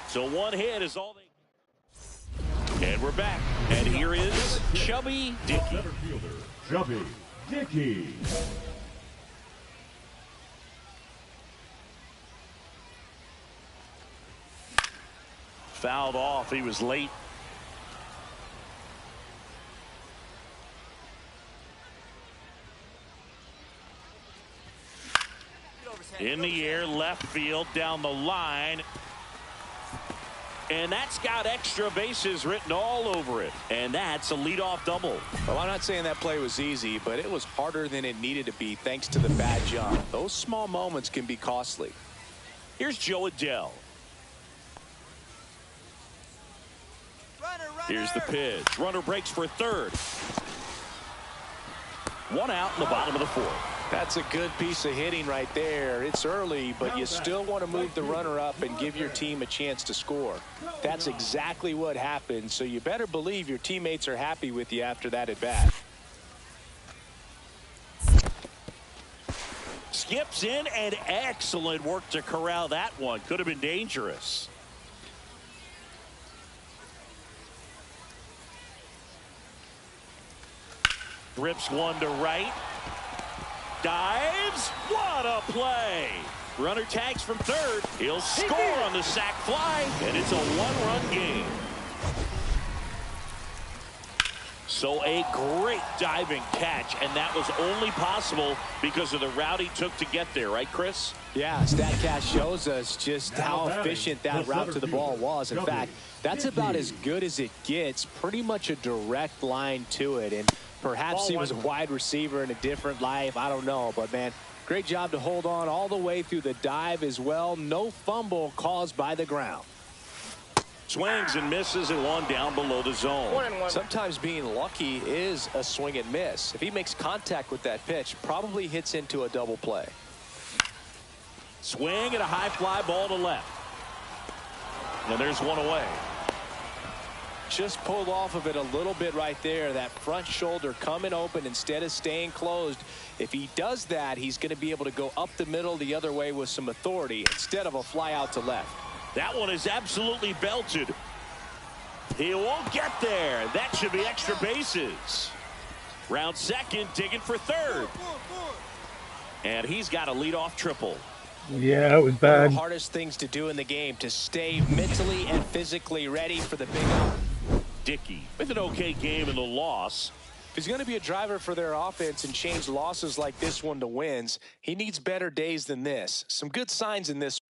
So one hit is all they. And we're back, and here is Chubby Dickey. Center fielder, Chubby Dickey. Fouled off. He was late. In the air, left field, down the line. And that's got extra bases written all over it. And that's a leadoff double. Well, I'm not saying that play was easy, but it was harder than it needed to be thanks to the bad jump. Those small moments can be costly. Here's Joe Adele. Here's the pitch. Runner breaks for third. One out in the bottom of the fourth. That's a good piece of hitting right there. It's early, but you still want to move the runner up and give your team a chance to score. That's exactly what happened, so you better believe your teammates are happy with you after that at bat. Skips in, and excellent work to corral that one. Could have been dangerous. Rips one to right. Dives. What a play. Runner tags from third. He'll score on the sac fly, and it's a one-run game. So a great diving catch, and that was only possible because of the route he took to get there, right, Chris? Yeah, StatCast shows us just how efficient that route to the ball was. In fact, that's about as good as it gets. Pretty much a direct line to it, and perhaps he was a wide receiver in a different life. I don't know, but man, great job to hold on all the way through the dive as well. No fumble caused by the ground. Swings and misses, and one down below the zone. Sometimes being lucky is a swing and miss. If he makes contact with that pitch, probably hits into a double play. Swing and a high fly ball to left. And there's one away. just pulled off of it a little bit right there. That front shoulder coming open instead of staying closed. If he does that, he's going to be able to go up the middle the other way with some authority instead of a fly out to left. That one is absolutely belted. He won't get there. That should be extra bases. Round second, digging for third. And he's got a leadoff triple. Yeah, it was bad. One of the hardest things to do in the game, to stay mentally and physically ready for the big out. Dickey with an okay game in the loss. If he's going to be a driver for their offense and change losses like this one to wins, he needs better days than this. Some good signs in this.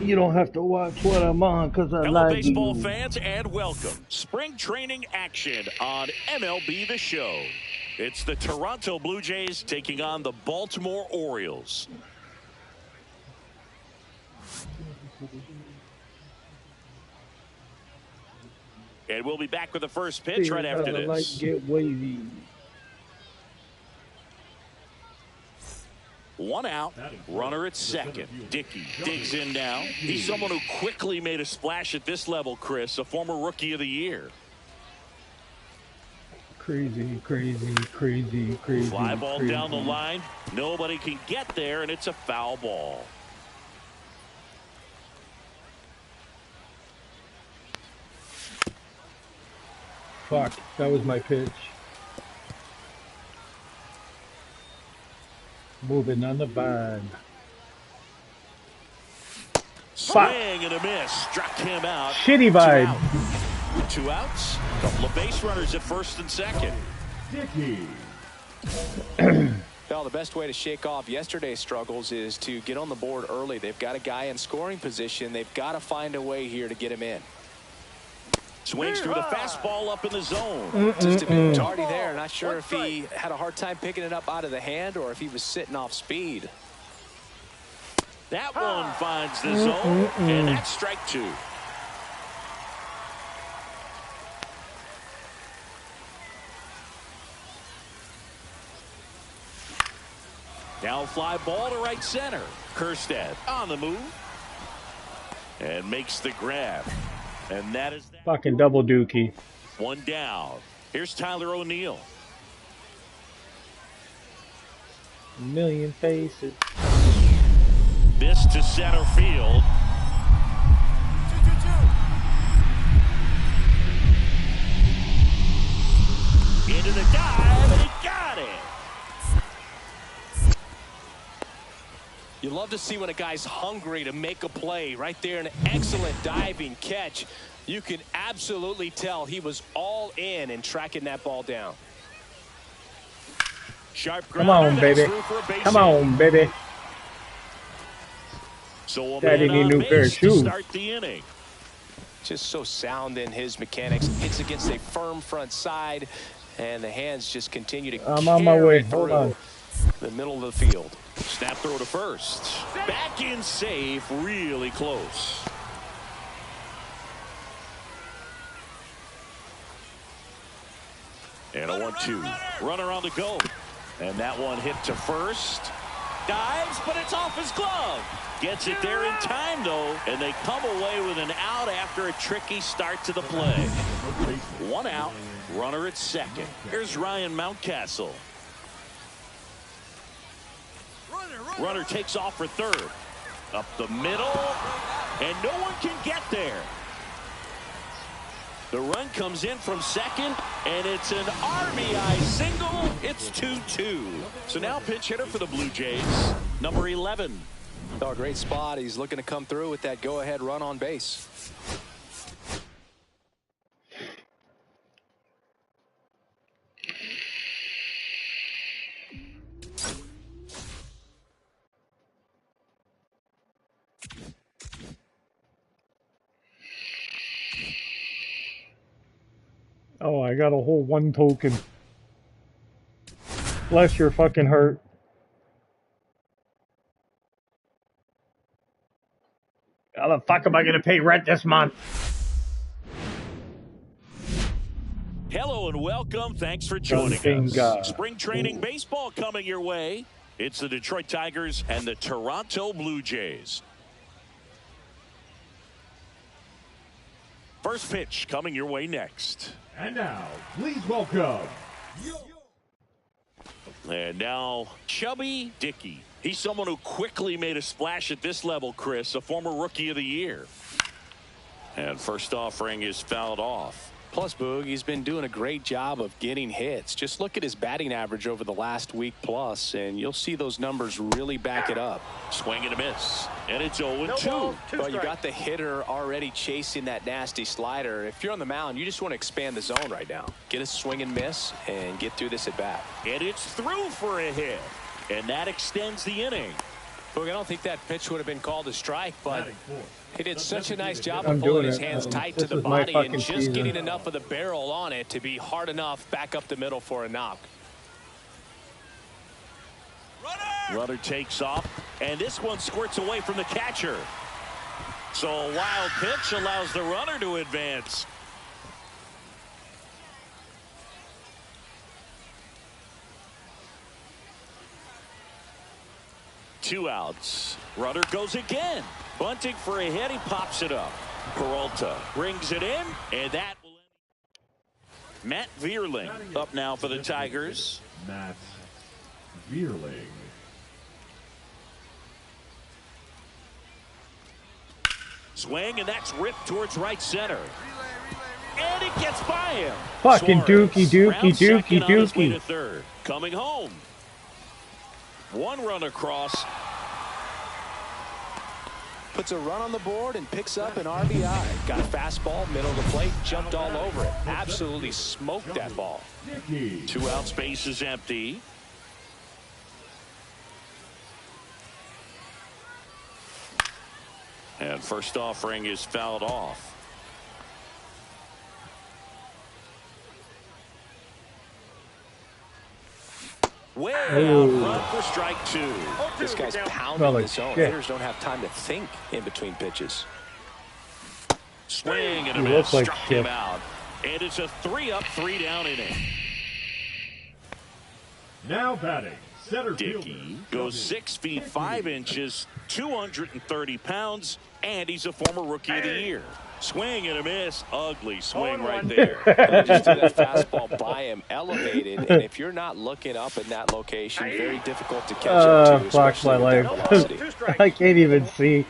You don't have to watch what I'm on because I Hello, like baseball you. fans, and welcome. Spring training action on MLB The Show. It's the Toronto Blue Jays taking on the Baltimore Orioles. And we'll be back with the first pitch right after this. Like get wavy. One out, runner at second. Dickey digs in now. He's someone who quickly made a splash at this level, Chris, a former Rookie of the Year. Crazy, crazy, crazy, crazy. Fly ball crazy. down the line. Nobody can get there, and it's a foul ball. Fuck, that was my pitch. Moving on the vine. Swing and a miss. Struck him out. Shitty vibe. Two outs. Couple of base runners at first and second. Dickey. Well, the best way to shake off yesterday's struggles is to get on the board early. They've got a guy in scoring position. They've got to find a way here to get him in. Swings through the fastball up in the zone. Just a bit tardy there. Not sure if he had a hard time picking it up out of the hand or if he was sitting off speed. That one finds the zone, and that's strike two. Now fly ball to right center. Kerstead on the move and makes the grab. And that is that. Fucking double dookie. One down. Here's Tyler O'Neill. A million faces. This to center field. Into the dive, and he got it. You love to see when a guy's hungry to make a play. Right there, an excellent diving catch. You can absolutely tell he was all in tracking that ball down. Sharp Come on, baby. Come on, baby. So a Daddy man need on new pair of base to shoes. start the inning. Just so sound in his mechanics. Hits against a firm front side, and the hands just continue to I'm on my way. carry Hold on. through the middle of the field. Snap throw to first. Back in safe, really close. And a 1-2. Runner on the go. And that one hit to first. Dives, but it's off his glove. Gets it there in time, though. And they come away with an out after a tricky start to the play. One out. Runner at second. Here's Ryan Mountcastle. Runner takes off for third. Up the middle. And no one can get there. The run comes in from second, and it's an RBI single. It's 2-2. So now pinch hitter for the Blue Jays, number 11. Oh, great spot. He's looking to come through with that go-ahead run on base. Oh, I got a whole one token. Bless your fucking heart. How the fuck am I gonna pay rent this month? Hello and welcome. Thanks for joining us. Spring training baseball coming your way. It's the Detroit Tigers and the Toronto Blue Jays. First pitch coming your way next. And now, please welcome. And now, Chubby Dickey. He's someone who quickly made a splash at this level, Chris, a former Rookie of the Year. And first offering is fouled off. Plus, Boog, he's been doing a great job of getting hits. Just look at his batting average over the last week plus, and you'll see those numbers really back it up. Swing and a miss. And it's 0-2. Well, you got the hitter already chasing that nasty slider. If you're on the mound, you just want to expand the zone right now. Get a swing and miss and get through this at bat. And it's through for a hit. And that extends the inning. Boog, I don't think that pitch would have been called a strike, but he did such a nice job I'm of pulling doing his it. hands tight to This the is my body and fucking just season. getting enough of the barrel on it to be hard enough back up the middle for a knock. Runner takes off, and this one squirts away from the catcher. So a wild pitch allows the runner to advance. Two outs. Runner goes again. Bunting for a hit. He pops it up. Peralta brings it in, and that will end. Matt Vierling up now for the Tigers. Matt Vierling. Swing, and that's ripped towards right center. And it gets by him. Fucking Suarez, dookie, round second on his way dookie. to third. Coming home. One run across. Puts a run on the board and picks up an RBI. Got a fastball, middle of the plate, jumped all over it. Absolutely smoked that ball. Two out, space is empty. And first offering is fouled off. Way out front for strike two. This guy's pounding Well, like the zone. shit. Hitters don't have time to think in between pitches. Swing and a You miss. look like Struck shit. him out. And it's a 3-up, 3-down inning. Now batting, center fielder. Dickey goes 6 feet 5 inches, 230 pounds, and he's a former Rookie of the Year. Swing and a miss. Ugly swing right there. They just threw that fastball by him, elevated, and if you're not looking up in that location, very difficult to catch up to, Fuck my especially with that life. velocity. I can't even see.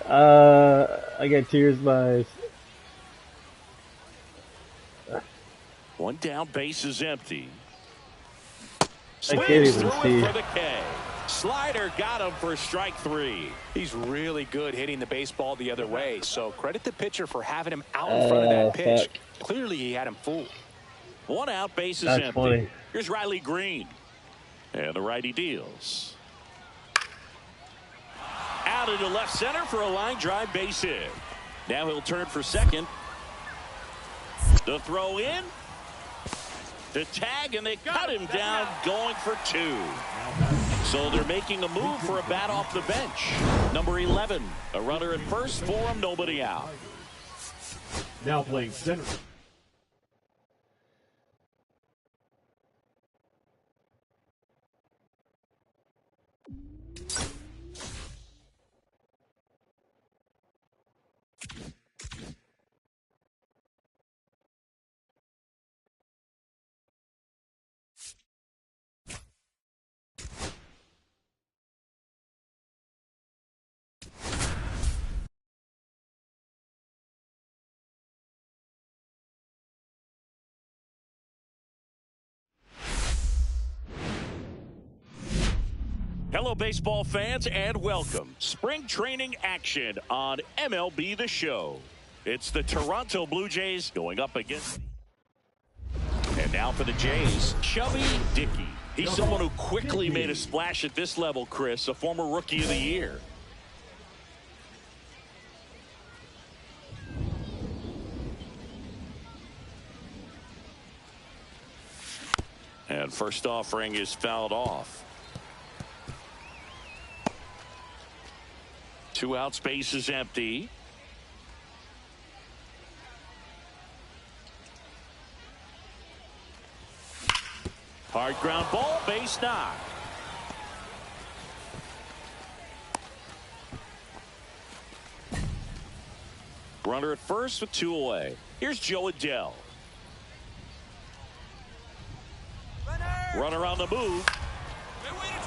I got tears in my eyes. One down, base is empty. I can't Swings even through see. it for the K. Slider got him for strike three. He's really good hitting the baseball the other way, so credit the pitcher for having him out in front of that pitch. Fuck. Clearly, he had him fooled. One out, base is That's empty. funny. Here's Riley Green. And the righty deals. Out into left center for a line drive base hit. Now he'll turn for second. The throw in. The tag, and they cut him down going for two. So they're making a move for a bat off the bench. Number 11, a runner at first for him, nobody out. Now playing center. Hello, baseball fans, and welcome. Spring training action on MLB The Show. It's the Toronto Blue Jays going up against. And now for the Jays, Chubby Dickey. He's someone who quickly made a splash at this level, Chris, a former Rookie of the Year. And First offering is fouled off. 2 outs, base is empty. Hard ground ball, base knock. Runner at first with 2 away. Here's Joe Adell. Runner on the move.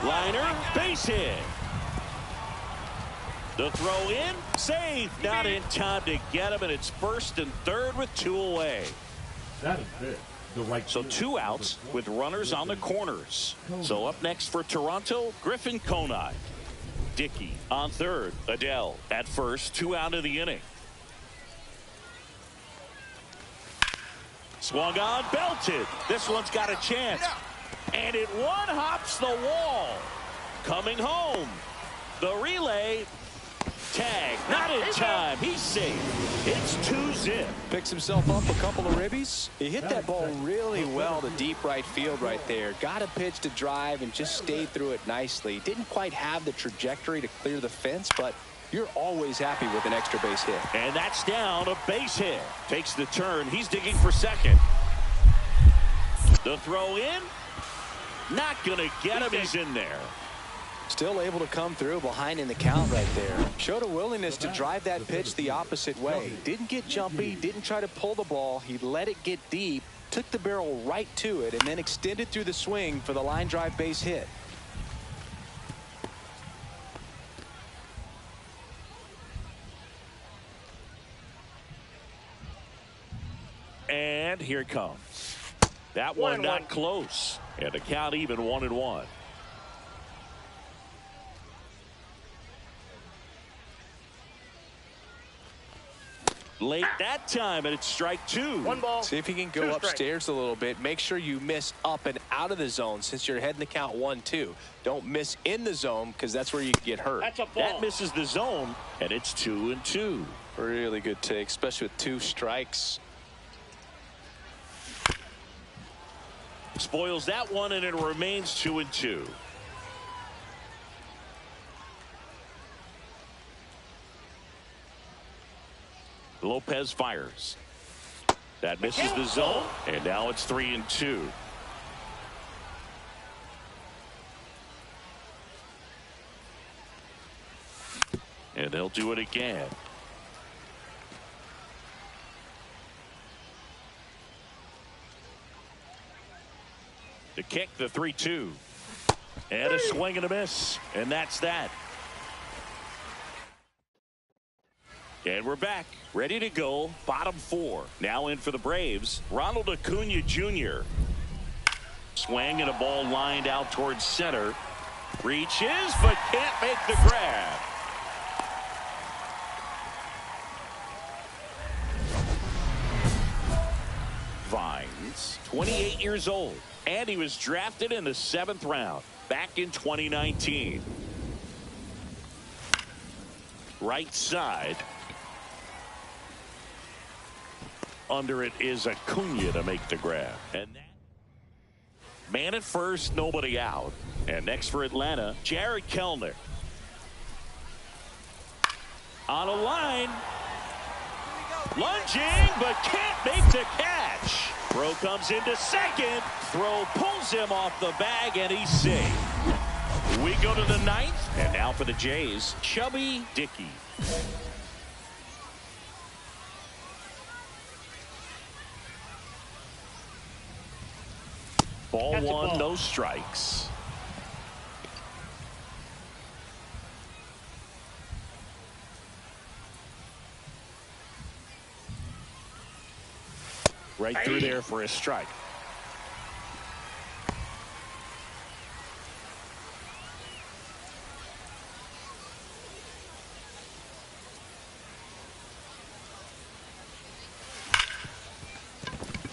Liner, base hit. The throw in, safe. Not in time to get him, and it's first and third with 2 away. That is it. So 2 outs with runners on the corners. So up next for Toronto, Griffin Conine. Dickey on third. Adell at first. 2 out of the inning. Swung on, belted. This one's got a chance. And it one-hops the wall. Coming home. The relay. Tag. Not in time. He's safe. It's 2-zip. Picks himself up a couple of ribbies. He hit that ball really well to deep right field right there. Got a pitch to drive and just stayed through it nicely. Didn't quite have the trajectory to clear the fence, but you're always happy with an extra base hit. And that's down, a base hit. Takes the turn. He's digging for second. The throw in. Not going to get him. He's in there. Still able to come through behind in the count right there. Showed a willingness to drive that pitch the opposite way. Didn't get jumpy. Didn't try to pull the ball. He let it get deep. Took the barrel right to it and then extended through the swing for the line drive base hit. And here it comes. That one not close. And the count even 1-1. Late that time, and it's strike 2. 1 ball. See if he can go upstairs a little bit. Make sure you miss up and out of the zone since you're heading the count 1-2. Don't miss in the zone because that's where you can get hurt. That's a ball. That misses the zone, and it's 2-2. Really good take, especially with 2 strikes. Spoils that one, and it remains 2-2. Lopez fires. That misses the zone, and now it's 3-2. And they'll do it again. The kick, the 3-2. And a swing and a miss. And that's that. And we're back, ready to go. Bottom 4. Now in for the Braves, Ronald Acuna Jr. Swing and a ball lined out towards center. Reaches, but can't make the grab. Vines, 28 years old, and he was drafted in the 7th round back in 2019. Right side. Under it is Acuna to make the grab. And that man at first, nobody out. And next for Atlanta, Jared Kellner. On a line. Lunging, but can't make the catch. Throw comes into second. Throw pulls him off the bag, and he's safe. We go to the 9th. And now for the Jays, Chubby Dickey. Ball 1, no strikes. Right through there for a strike.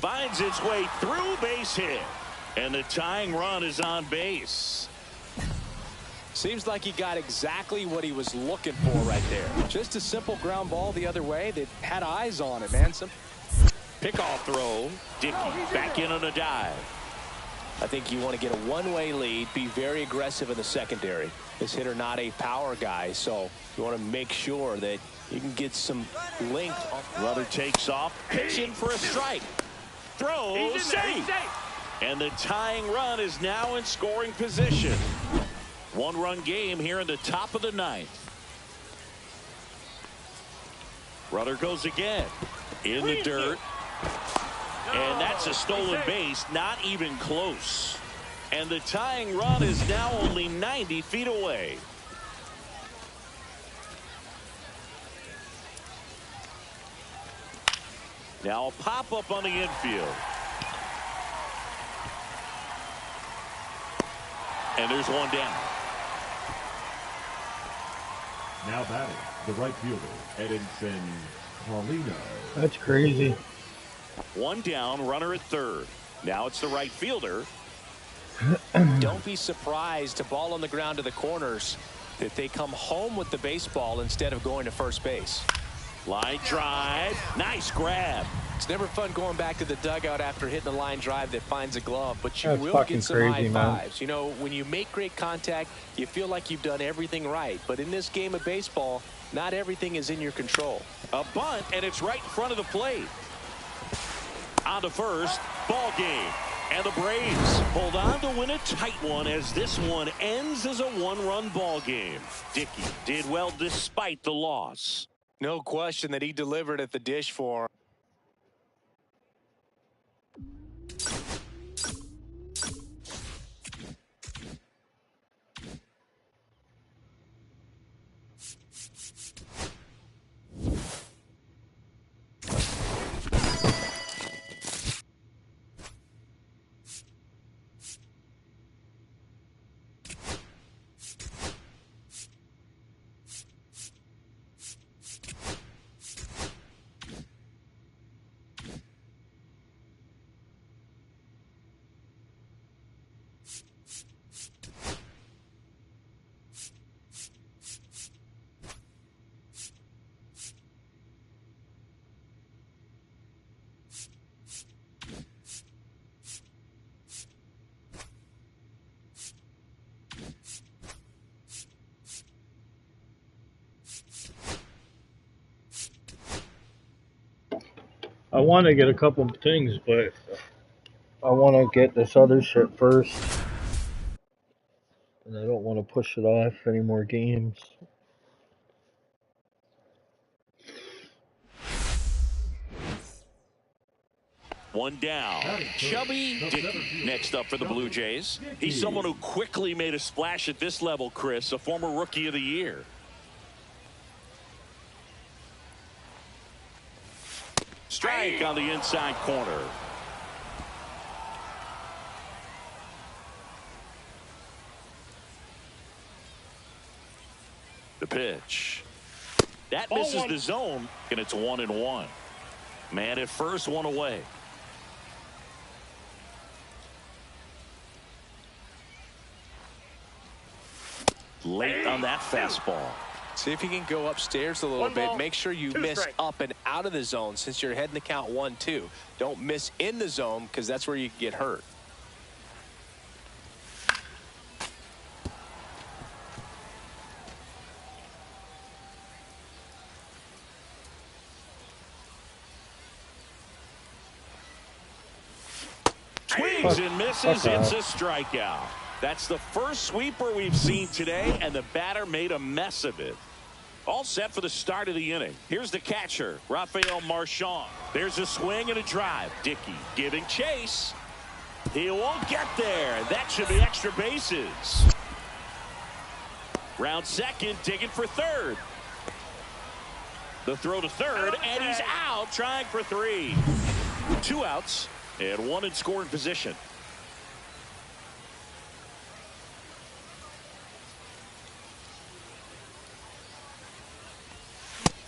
Finds its way through, base hit. And the tying run is on base. Seems like he got exactly what he was looking for right there. Just a simple ground ball the other way. They had eyes on it, man. Some pickoff throw. Dickey back in on a dive. I think you want to get a one-way lead, be very aggressive in the secondary. This hitter not a power guy, so you want to make sure that you can get some length. Runner takes off, pitching for a strike. Throws, safe. And the tying run is now in scoring position. One-run game here in the top of the ninth. Runner goes again. In the dirt. And that's a stolen base, not even close. And the tying run is now only 90 feet away. Now a pop-up on the infield. And there's one down. Now batting, the right fielder, Edinson Carlino. That's crazy. One down, runner at third. Now it's the right fielder. Don't be surprised to ball on the ground to the corners that they come home with the baseball instead of going to first base. Line drive. Nice grab. It's never fun going back to the dugout after hitting a line drive that finds a glove, but you That's will fucking get some crazy, high man. fives. You know, when you make great contact, you feel like you've done everything right. But in this game of baseball, not everything is in your control. A bunt, and it's right in front of the plate. On to first, ball game. And the Braves hold on to win a tight one as this one ends as a one-run ball game. Dickey did well despite the loss. No question that he delivered at the dish for him. I want to get a couple of things, but I want to get this other shit first. And I don't want to push it off any more games. One down. Chubby Dickey next up for the Blue Jays. He's someone who quickly made a splash at this level, Chris, a former Rookie of the Year. Strike on the inside corner. The pitch. That misses the zone, and it's 1-1. Man at first, one away. Late on that fastball. See if you can go upstairs a little bit. Make sure you miss up and out of the zone since you're heading the count 1-2. Don't miss in the zone because that's where you can get hurt. Swings and misses. It's a strikeout. That's the first sweeper we've seen today, and the batter made a mess of it. All set for the start of the inning. Here's the catcher, Rafael Marchand. There's a swing and a drive. Dickey giving chase. He won't get there. That should be extra bases. Round second, digging for third. The throw to third, and he's out trying for three. 2 outs and 1 in scoring position.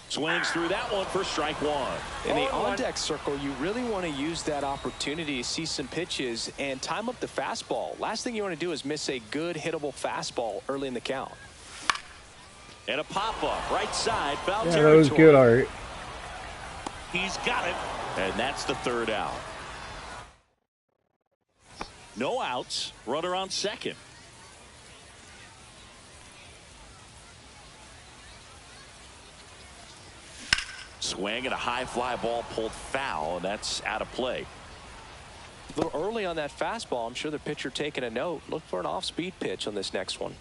Swings through that one for strike 1. In the on-deck circle, you really want to use that opportunity to see some pitches and time up the fastball. Last thing you want to do is miss a good hittable fastball early in the count. And a pop-up, right side, foul yeah, territory. that was good, Art. He's got it, and that's the third out. No outs. Runner on second. Swing and a high fly ball pulled foul, and that's out of play. A little early on that fastball. I'm sure the pitcher taking a note. Look for an off-speed pitch on this next one.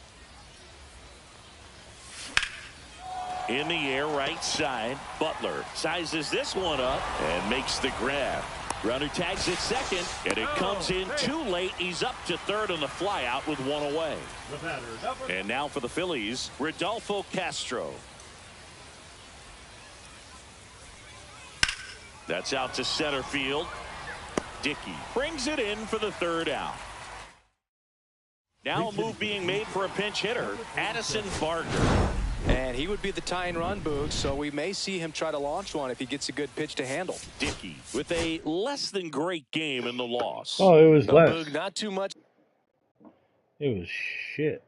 In the air, right side. Butler sizes this one up and makes the grab. Runner tags at second, and it comes in too late. He's up to third on the fly out with one away. And now for the Phillies, Rodolfo Castro. That's out to center field. Dickey brings it in for the third out. Now a move being made for a pinch hitter, Addison Barger. And he would be the tying run, Boog, so we may see him try to launch one if he gets a good pitch to handle. Dickey with a less than great game in the loss. Oh, it was less. Boog, not too much. It was shit.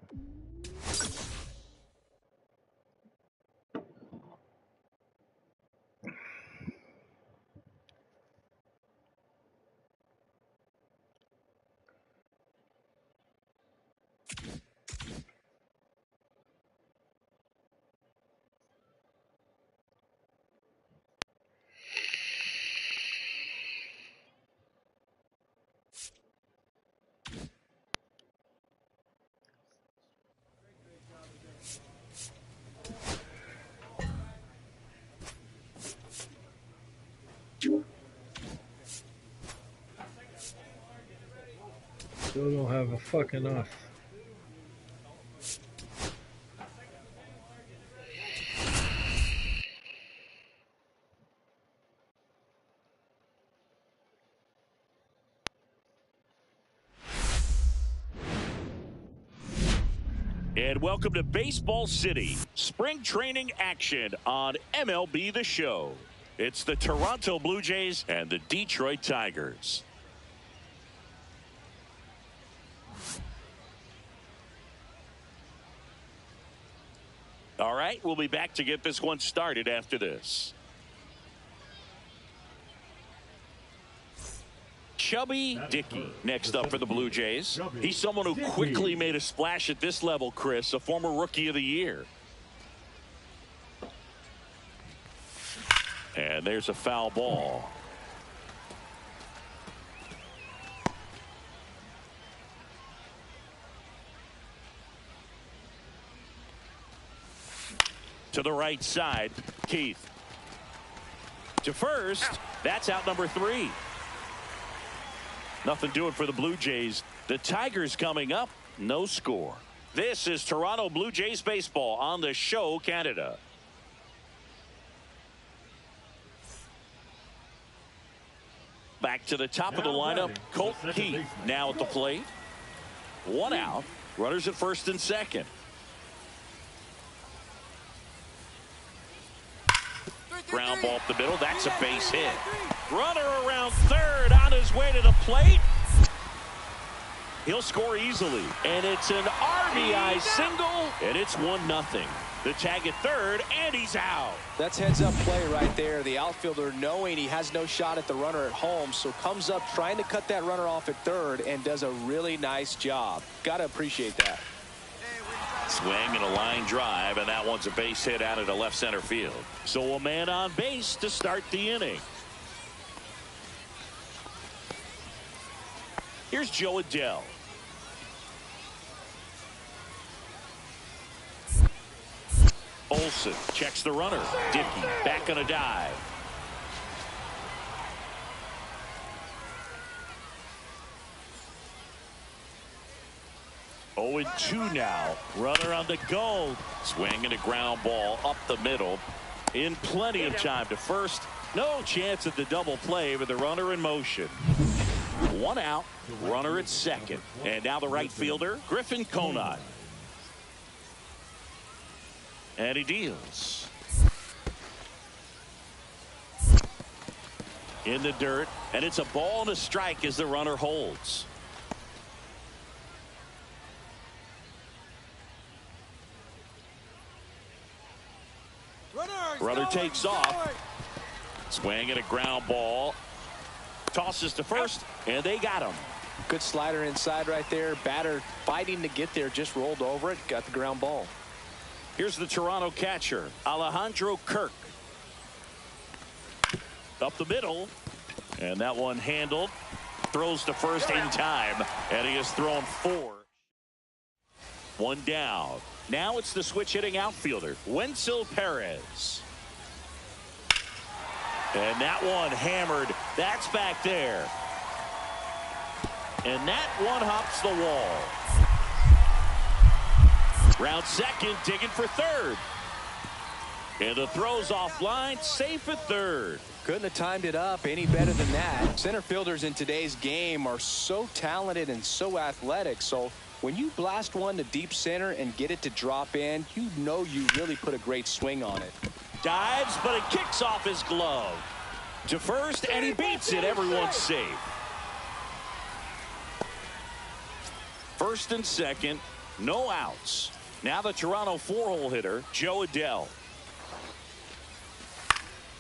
Still don't have a fucking off. And welcome to Baseball City. Spring training action on MLB The Show. It's the Toronto Blue Jays and the Detroit Tigers. All right, we'll be back to get this one started after this. Chubby Dickey next up for the Blue Jays. He's someone who quickly made a splash at this level, Chris, a former Rookie of the Year. And there's a foul ball. To the right side, Keith. To first, that's out number 3. Nothing doing for the Blue Jays. The Tigers coming up, no score. This is Toronto Blue Jays baseball on the Show Canada. Back to the top of the lineup, Colt Keith now at the plate. 1 out, runners at first and second. Ground ball up the middle. That's a base hit. Runner around third on his way to the plate. He'll score easily. And it's an RBI single. And it's 1-0. The tag at third, and he's out. That's heads-up play right there. The outfielder knowing he has no shot at the runner at home, so comes up trying to cut that runner off at third and does a really nice job. Got to appreciate that. Swing and a line drive, and that one's a base hit out into left center field. So a man on base to start the inning. Here's Joe Adell. Olsen checks the runner. Dickey back on a dive. Oh, 0-2 now. Runner on the go. Swing and a ground ball up the middle. In plenty of time to first. No chance at the double play with the runner in motion. 1 out. Runner at second. And now the right fielder, Griffin Conant. And he deals. In the dirt. And it's a ball and a strike as the runner holds. Runner takes off. Swing and a ground ball. Tosses to first, and they got him. Good slider inside right there. Batter fighting to get there, just rolled over it, got the ground ball. Here's the Toronto catcher, Alejandro Kirk. Up the middle, and that one handled. Throws to first in time, and he has thrown 4. 1 down. Now it's the switch hitting outfielder, Wenzel Perez. And that one hammered. That's back there. And that one hops the wall. Round second, digging for third. And the throw's offline, safe at third. Couldn't have timed it up any better than that. Center fielders in today's game are so talented and so athletic. So when you blast one to deep center and get it to drop in, you know you really put a great swing on it. Dives, but it kicks off his glove. To first, and he beats it. Everyone's safe. First and second, no outs. Now the Toronto 4-hole hitter, Jo Adell.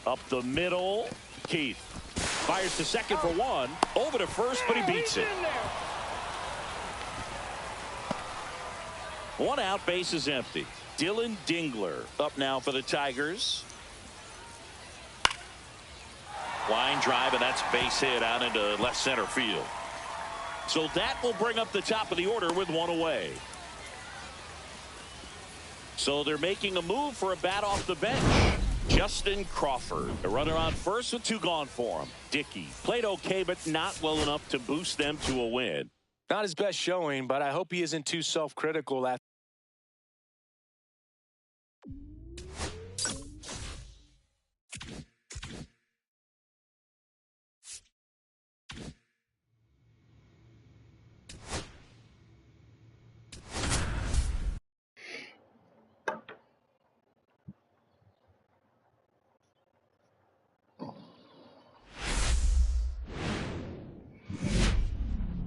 Up the middle, Keith fires to second for 1. Over to first, but he beats it. 1 out, base is empty. Dylan Dingler up now for the Tigers. Line drive, and that's base hit out into left center field. So that will bring up the top of the order with 1 away. So they're making a move for a bat off the bench. Justin Crawford, a runner on first with 2 gone for him. Dickey played okay, but not well enough to boost them to a win. Not his best showing, but I hope he isn't too self-critical.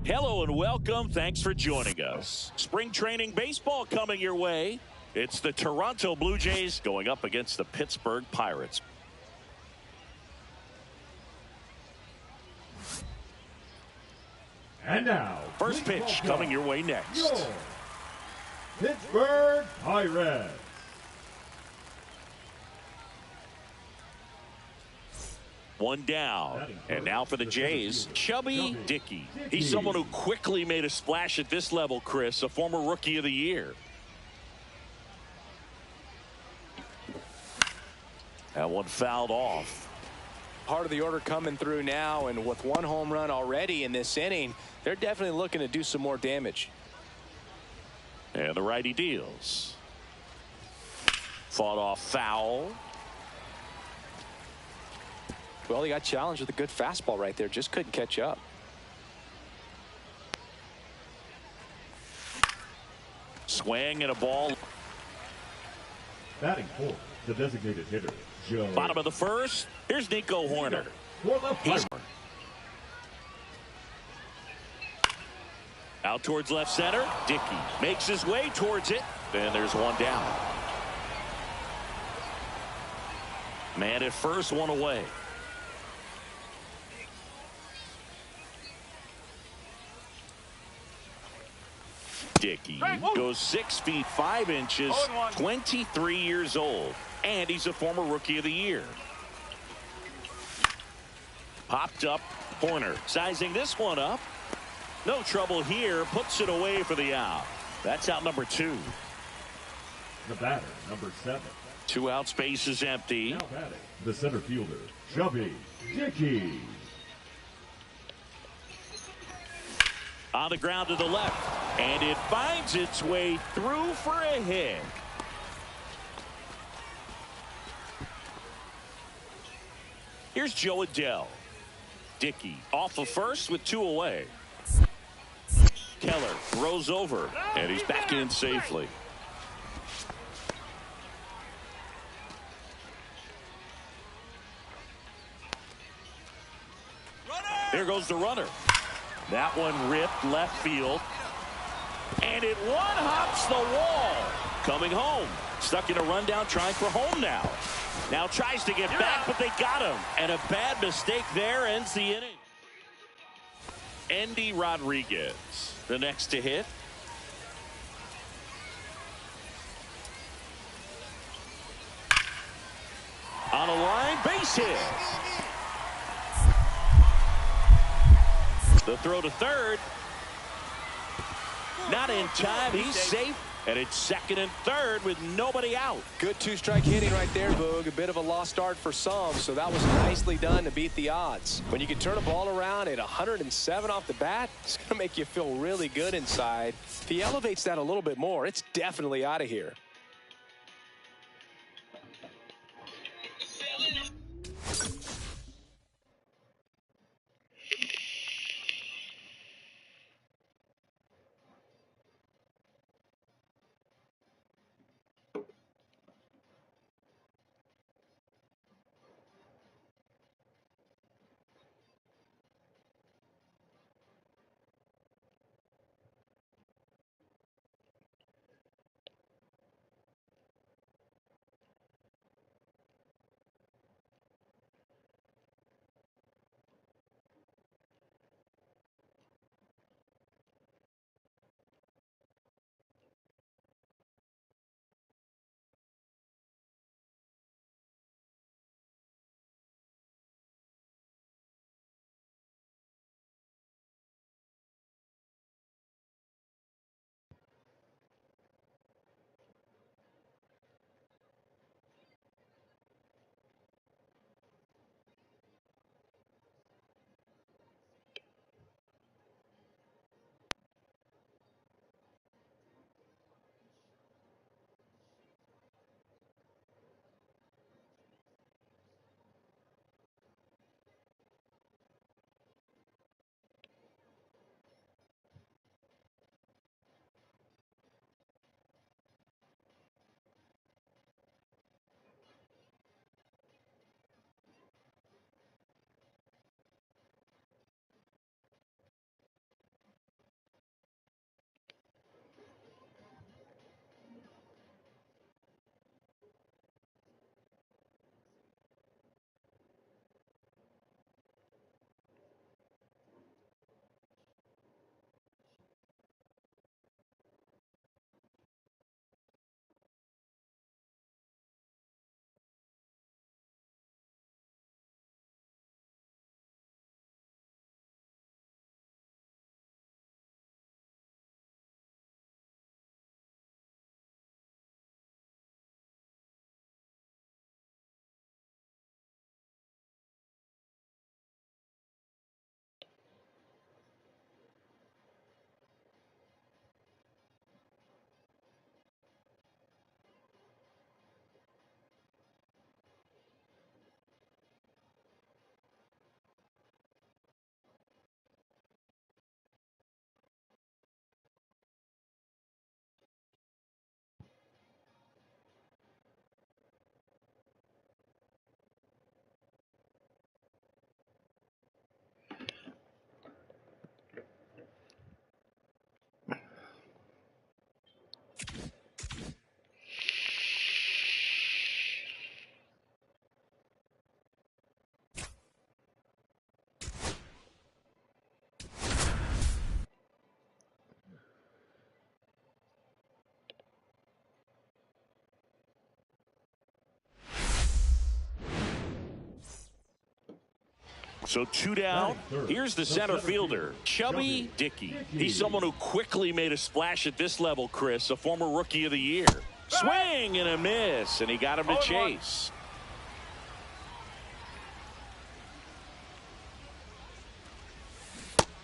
Hello and welcome. Thanks for joining us. Spring training baseball coming your way. It's the Toronto Blue Jays going up against the Pittsburgh Pirates. And now, First pitch coming your way next. Your Pittsburgh Pirates. One down. And now for the Jays, Chubby Dickey. He's someone who quickly made a splash at this level, Chris, a former Rookie of the Year. That one fouled off. Part of the order coming through now, and with 1 home run already in this inning, they're definitely looking to do some more damage. And the righty deals. Fought off foul. Well, he got challenged with a good fastball right there. Just couldn't catch up. Swing and a ball. Batting fourth, the designated hitter, Joe. Bottom of the first. Here's Nico Horner. For the Pirates. Out towards left center. Dickey makes his way towards it. And there's 1 down. Man at first, 1 away. Dickey goes 6 feet 5 inches, 23 years old, and he's a former Rookie of the Year. Popped up, Horner sizing this one up. No trouble here, puts it away for the out. That's out number 2. The batter, number 7. 2 out, space is empty. Now batting, the center fielder, Chubby Dickey. On the ground to the left, and it finds its way through for a hit. Here's Jo Adell. Dickey off of first with 2 away. Keller throws over, and he's back in safely. There goes the runner. That one ripped left field. And it one-hops the wall. Coming home. Stuck in a rundown, trying for home now. Now tries to get back, but they got him. And a bad mistake there ends the inning. Andy Rodriguez, the next to hit. On a line, base hit. The throw to third. Not in time. He's safe. And it's second and third with nobody out. Good two-strike hitting right there, Boog. A bit of a lost start for some, so that was nicely done to beat the odds. When you can turn a ball around at 107 off the bat, it's going to make you feel really good inside. If he elevates that a little bit more, it's definitely out of here. So two down. Here's the center fielder, Chubby Dickey. He's someone who quickly made a splash at this level, Chris, a former Rookie of the Year. Swing and a miss, and he got him to chase.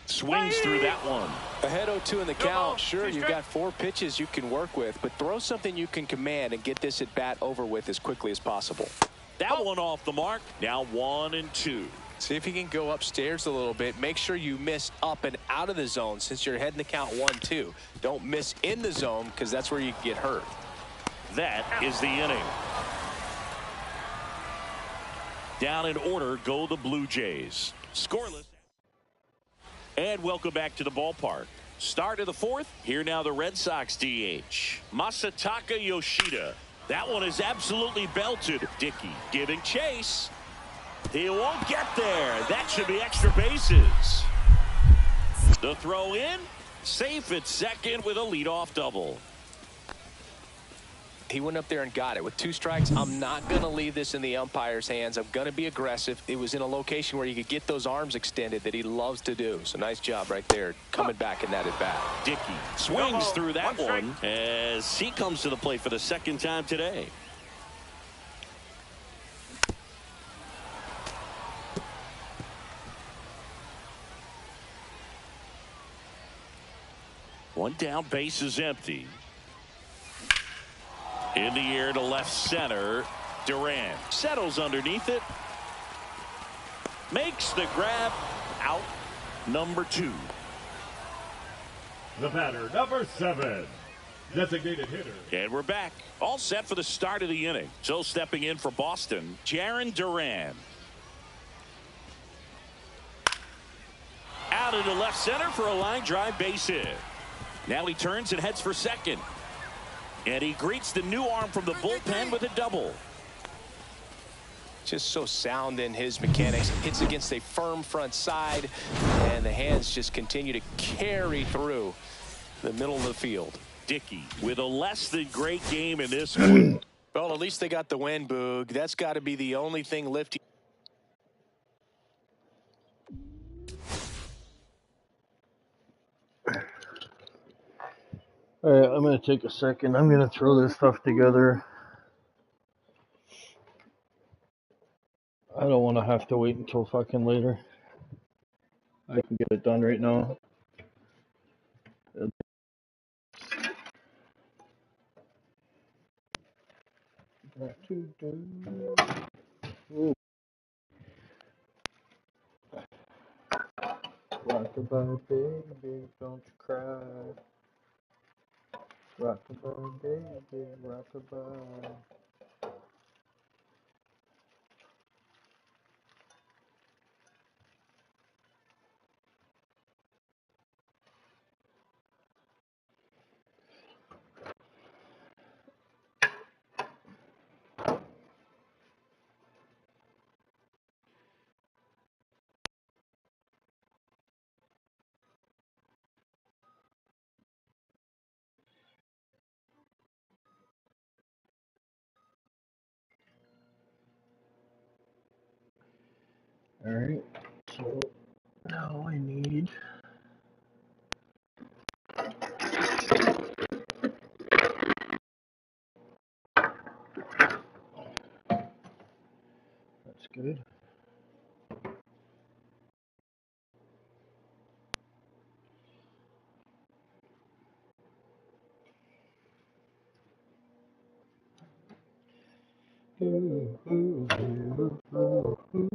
Swings through that one. Ahead 0-2 in the count. Sure, you've got 4 pitches you can work with, but throw something you can command and get this at bat over with as quickly as possible. That one off the mark. Now 1-2. See if you can go upstairs a little bit. Make sure you miss up and out of the zone since you're heading to count 1-2. Don't miss in the zone because that's where you get hurt. That is the inning. Down in order go the Blue Jays. Scoreless. And welcome back to the ballpark. Start of the 4th. Here now the Red Sox DH, Masataka Yoshida. That one is absolutely belted. Dickey giving chase. He won't get there. That should be extra bases. The throw in, safe at second with a leadoff double. He went up there and got it with 2 strikes. I'm not going to leave this in the umpire's hands. I'm going to be aggressive. It was in a location where you could get those arms extended that he loves to do. So nice job right there coming back in that at bat. Dickey swings through that one as he comes to the plate for the second time today. One down, base is empty. In the air to left center. Duran settles underneath it. Makes the grab. Out number 2. The batter, number 7. Designated hitter. And we're back. All set for the start of the inning. So stepping in for Boston, Jarren Duran. Out into left center for a line drive base hit. Now he turns and heads for second. And he greets the new arm from the bullpen with a double. Just so sound in his mechanics. Hits against a firm front side. And the hands just continue to carry through the middle of the field. Dickey with a less than great game in this one. Well, at least they got the win, Boog. That's got to be the only thing lifting. Alright, I'm going to take a second. I'm going to throw this stuff together. I don't want to have to wait until fucking later. I can get it done right now. Ooh. Rockabye, baby, don't you cry. Rockabye, baby, rockabye. Alright, so now I need that's good. Ooh, ooh, ooh, ooh, ooh.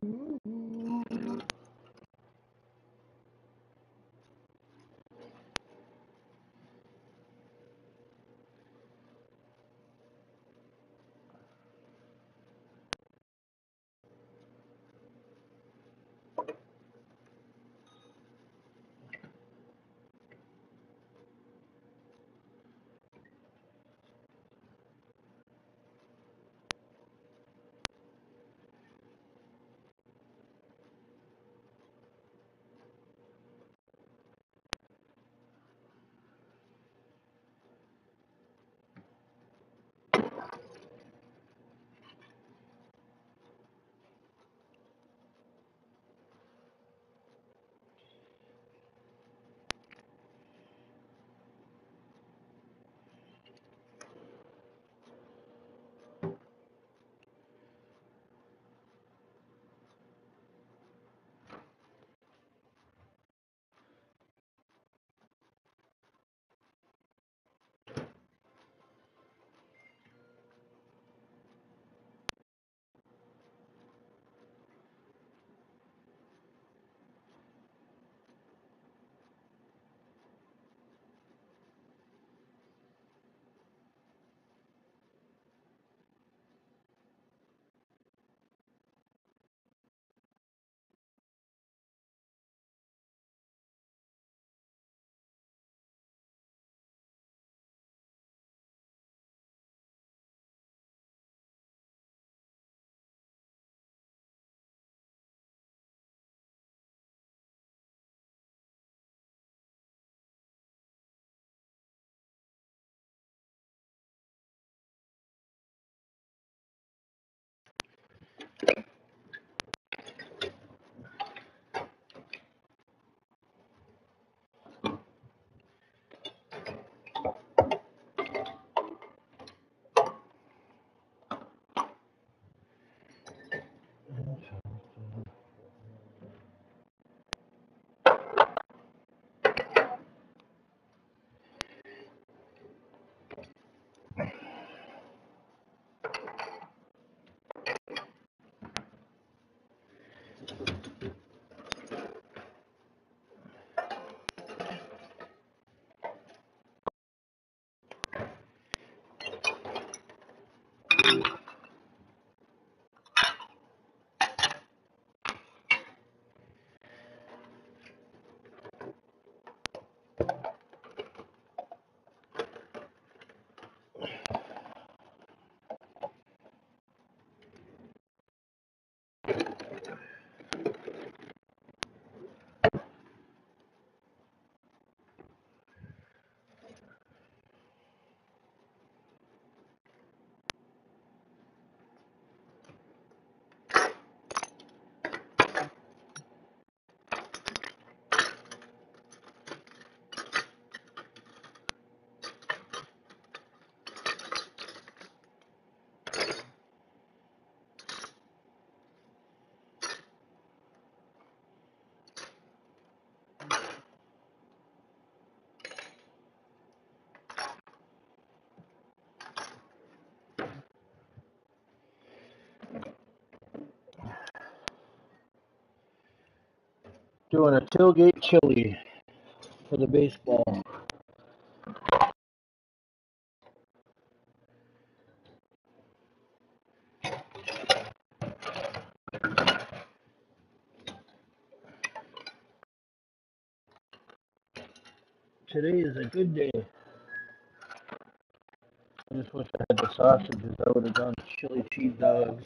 Doing a tailgate chili for the baseball. Today is a good day. I just wish I had the sausages. I would have done chili cheese dogs.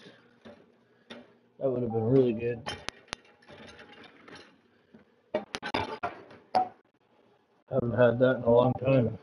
That would have been really good. Haven't had that in a long time.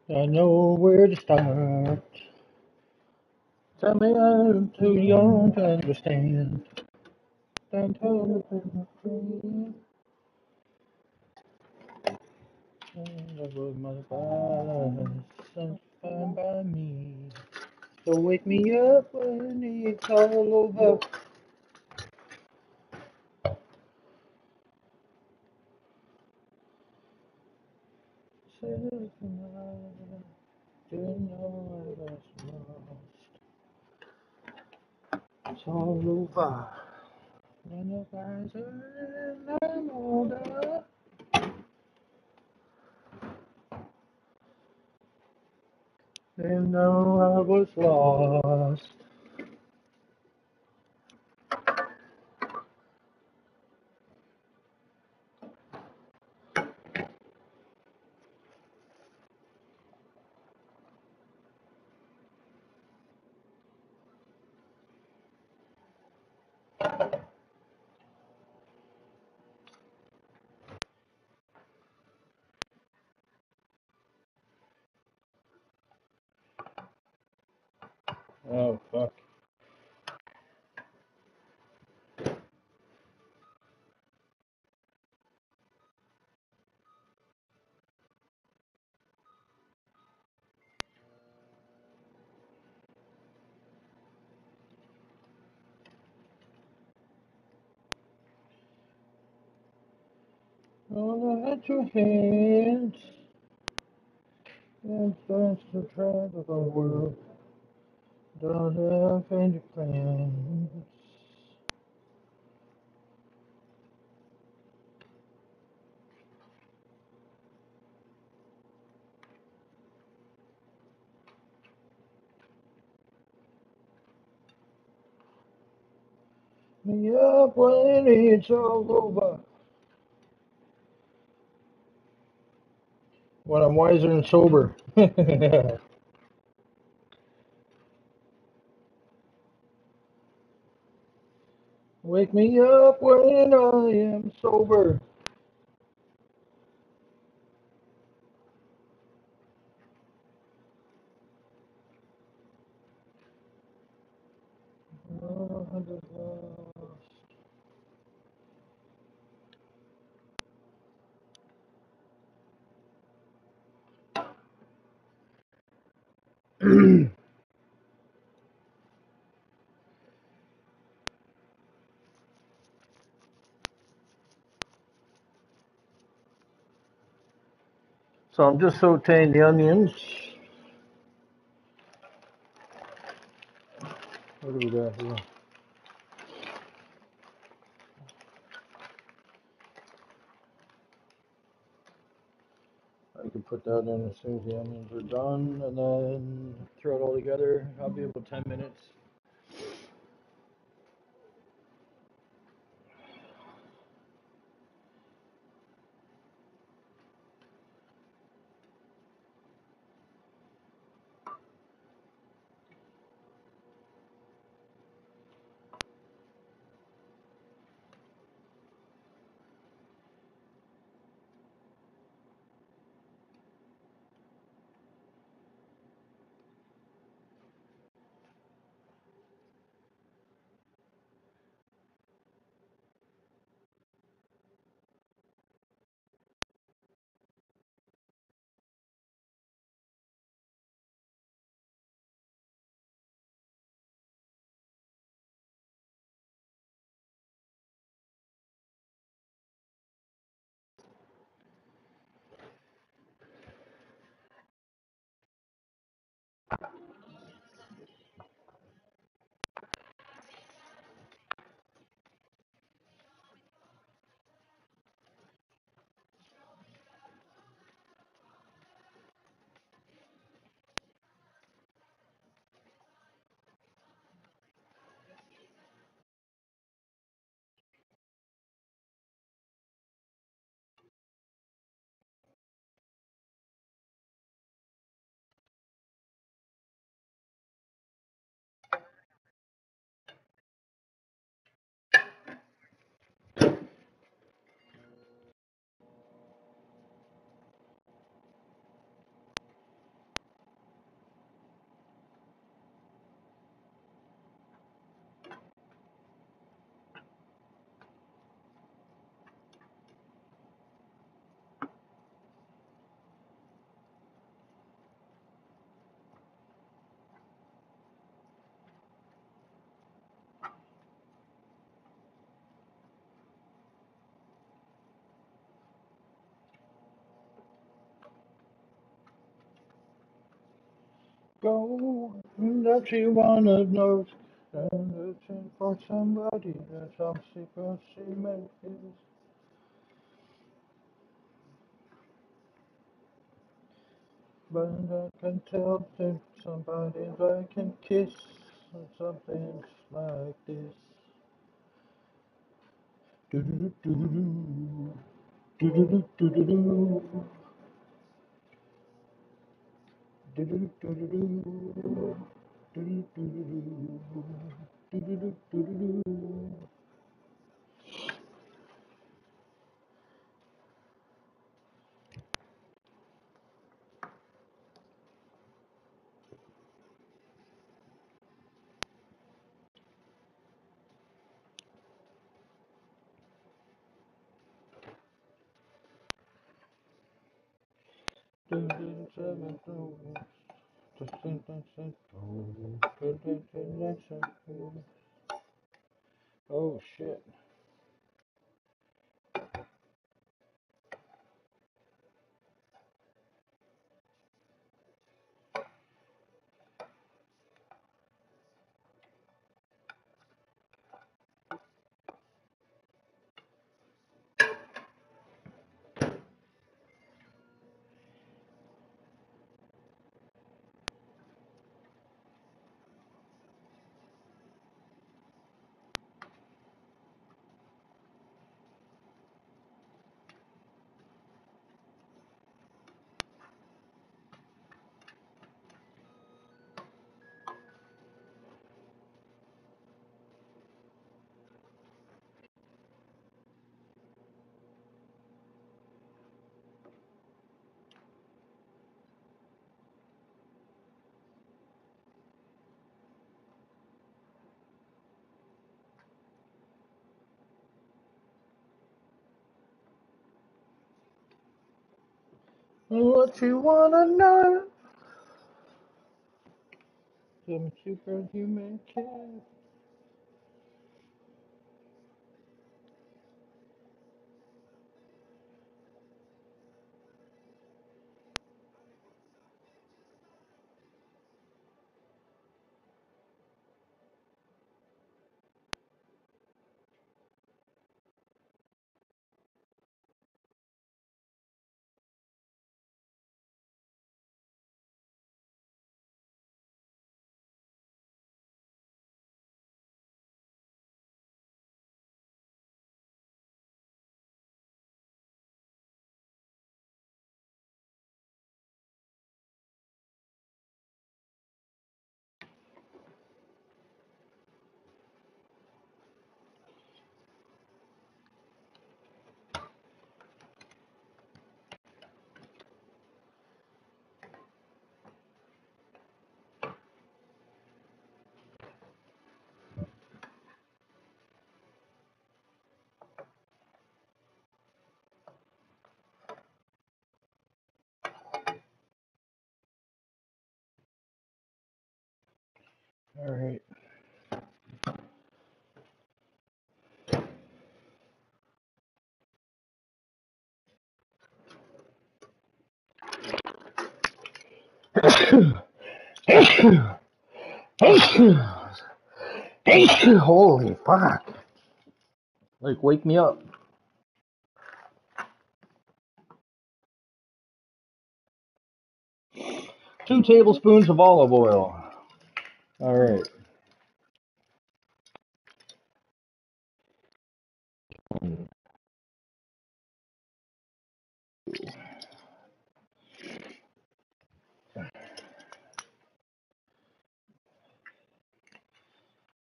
I know where to start. Tell me I'm too young to understand. Don't tell me I'm afraid. I broke my father, fine by me. So wake me up when it's all over. Says tonight, didn't know I was lost. It's all over. When the guys are and I'm older. Didn't know I was lost. Oh, fuck. All at your hands. And that's the track of the world. Don't have any plans. Me up when it's all over. When I'm wiser and sober. Wake me up when I am sober. So I'm just sauteing the onions. What do we got here? I can put that in as soon as the onions are done, and then throw it all together. I'll be about 10 minutes. go that you wanna know. I'm looking for somebody that I'm supposed to make it. But I can tell that somebody I can kiss or something like this. Do do do do do do do do do do. Do do do do do. Do do do do do. Do do do do do do. Dun, dun, seven, dun. Dun, dun, dun, dun, dun. Dun, dun, dun, dun, dun, dun. Oh shit. What you wanna know? Some superhuman kid. Alright. Holy fuck. Like, wake me up. 2 tablespoons of olive oil. Alright.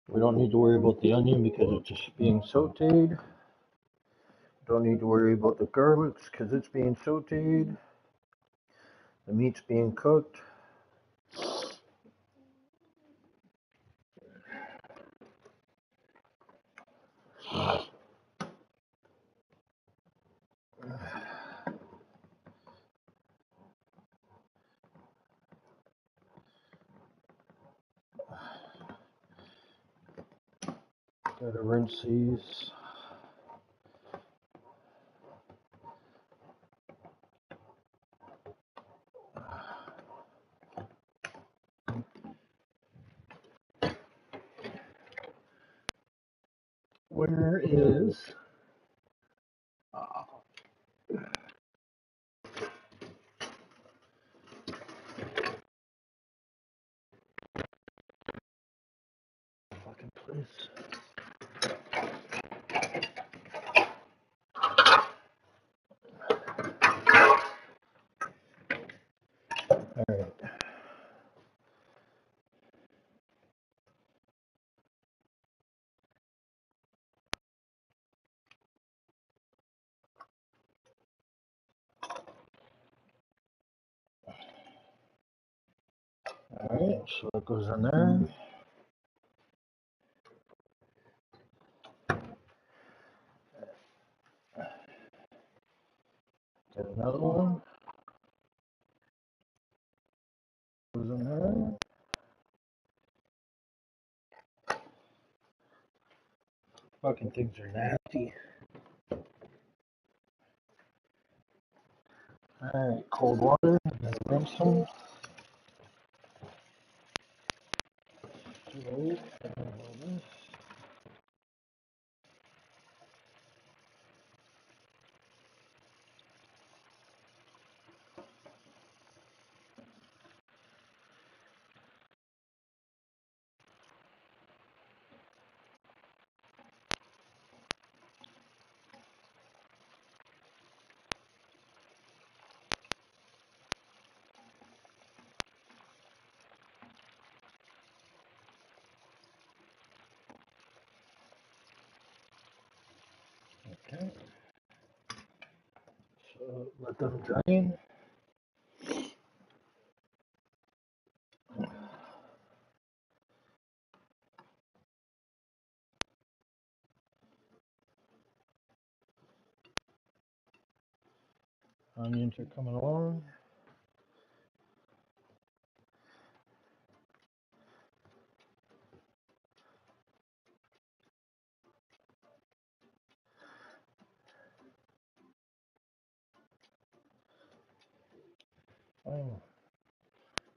We don't need to worry about the onion because it's just being sauteed. Don't need to worry about the garlics because it's being sauteed. The meat's being cooked. Gotta rinse these. Where is... Oh, fucking place. Alright. Alright, so that goes in there. Get another one. Goes in there. Fucking things are nasty. Alright, cold water. Rinse them. Okay. So let them drain. Onions are coming along. Oh,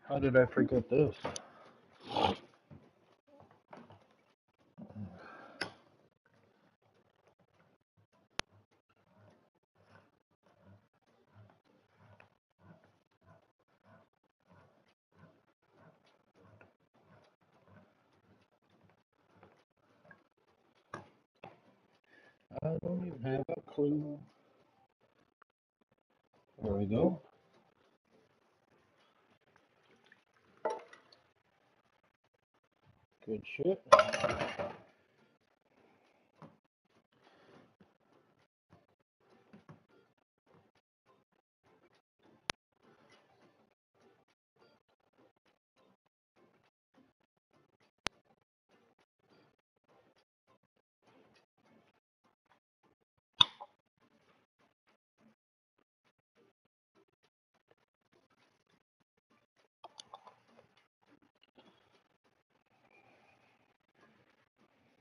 how did I forget this? I don't even have a clue. There we go. Good shit.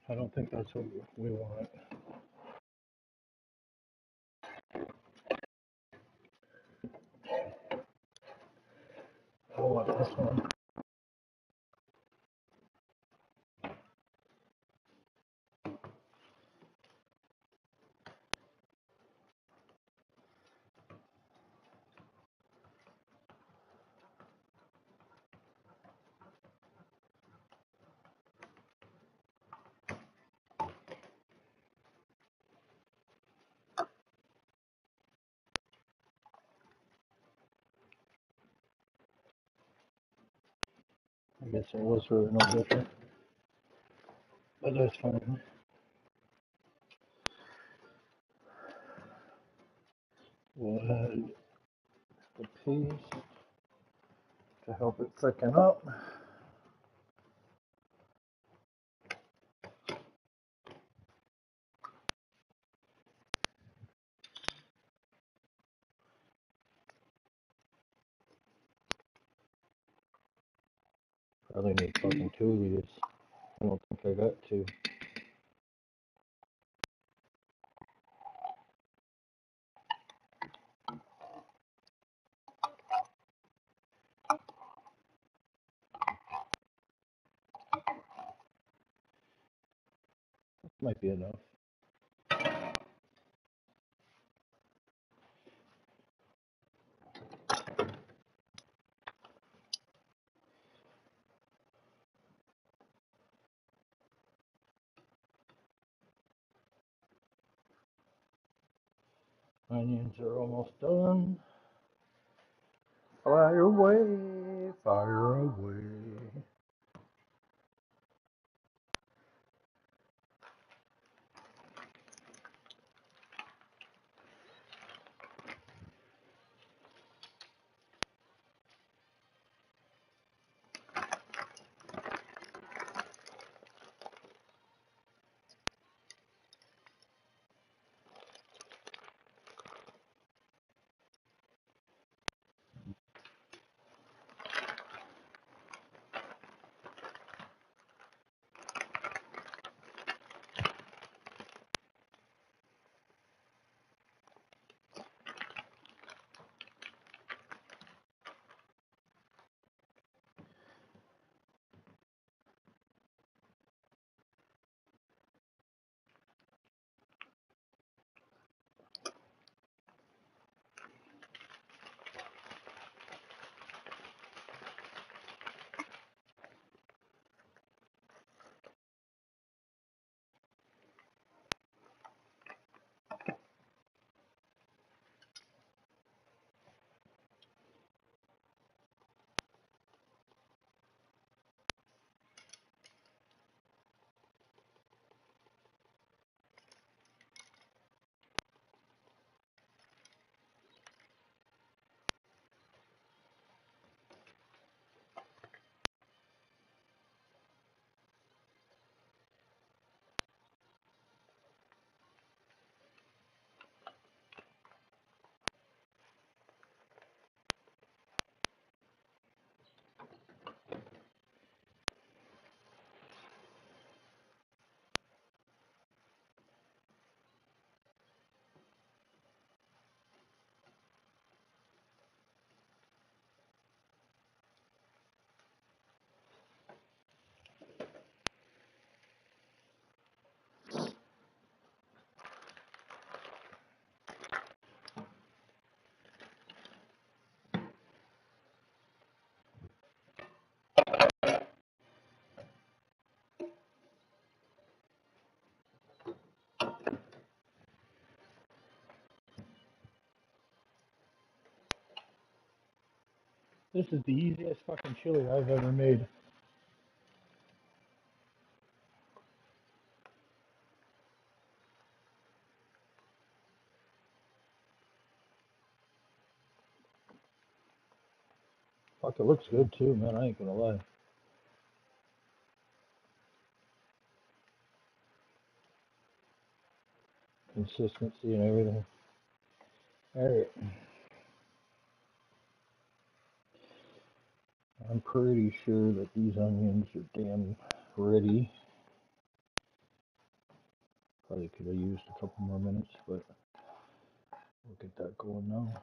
I don't think that's what we want. I want this one. I guess it was really no different, but that's fine. We'll add the paste to help it thicken up. Probably need fucking two of these. I don't think I got two. Might be enough. Onions are almost done. Fire away, fire away. This is the easiest fucking chili I've ever made. Fuck, it looks good too, man. I ain't gonna lie. Consistency and everything. Alright. I'm pretty sure that these onions are damn ready. Probably could have used a couple more minutes, but we'll get that going now.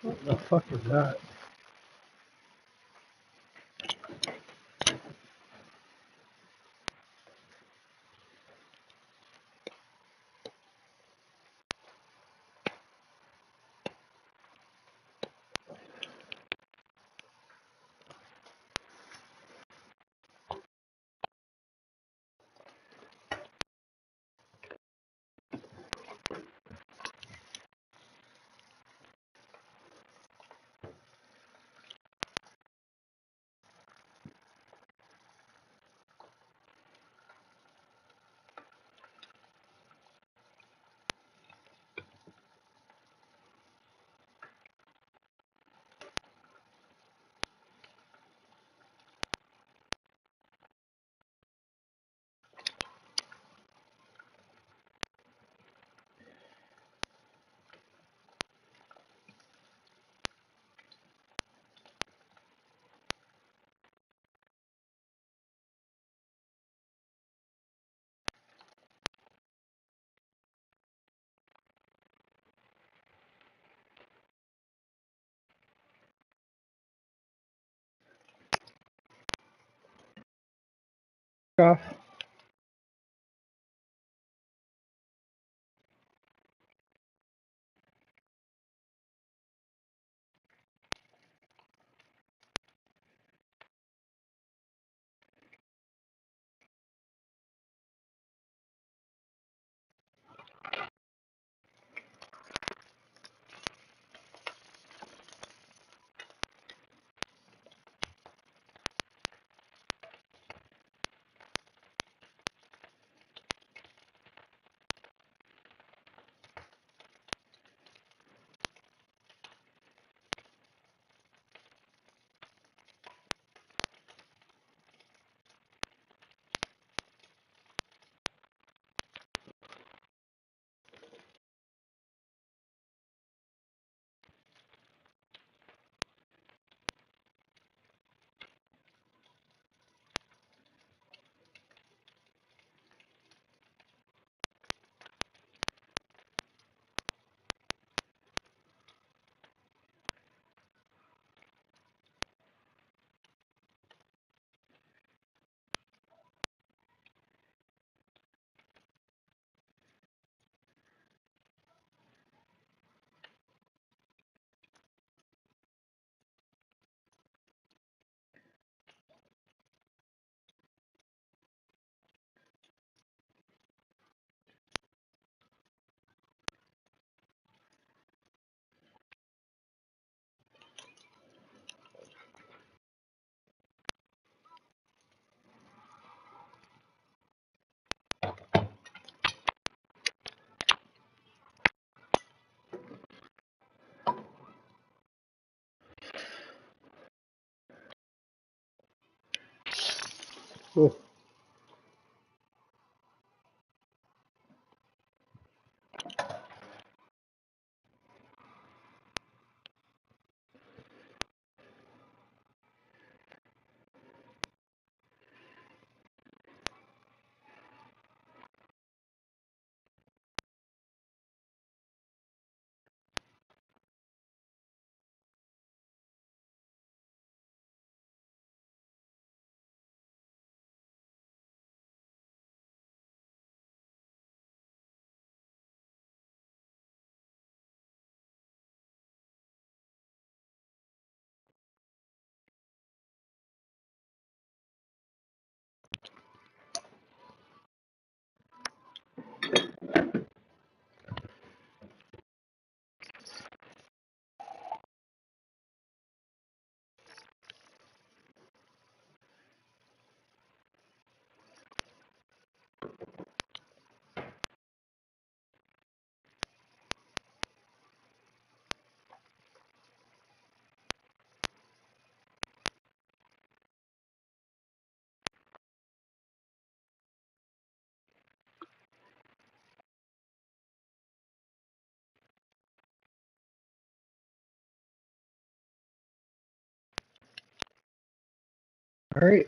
What the fuck was that? Off. Oh. All right.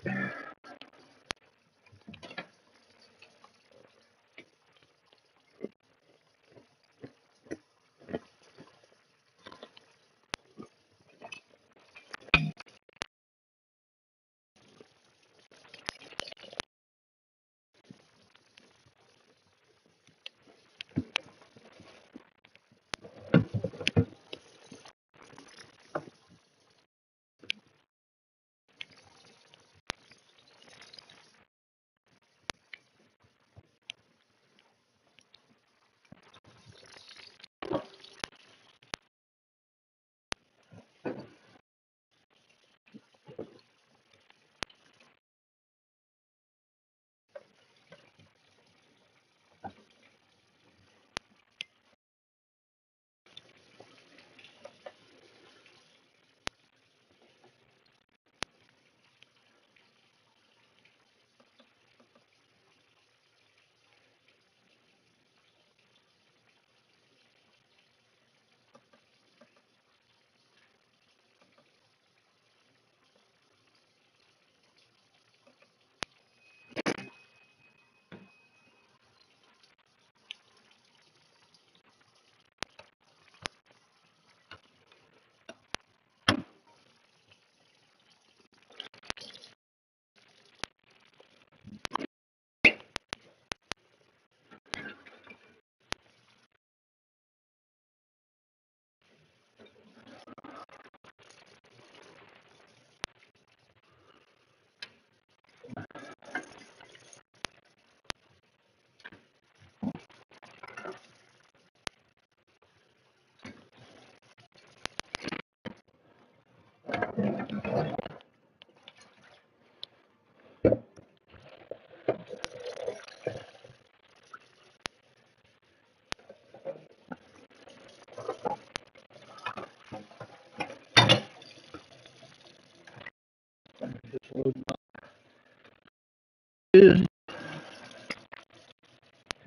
is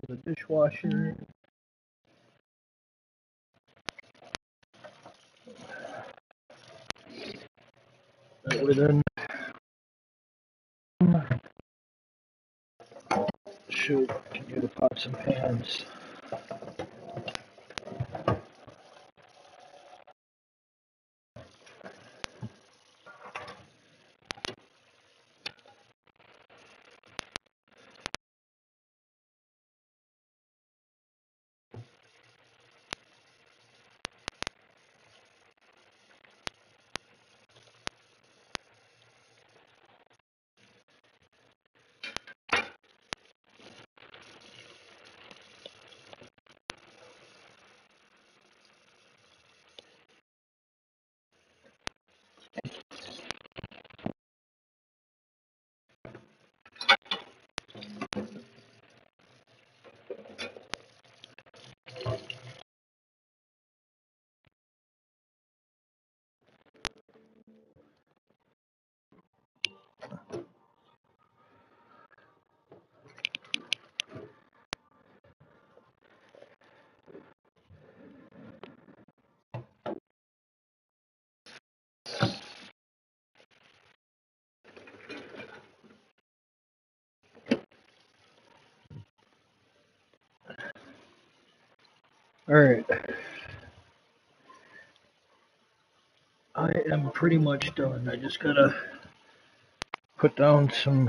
the dishwasher. That way then shoot can do the pots and pans. Alright. I am pretty much done. I just gotta put down some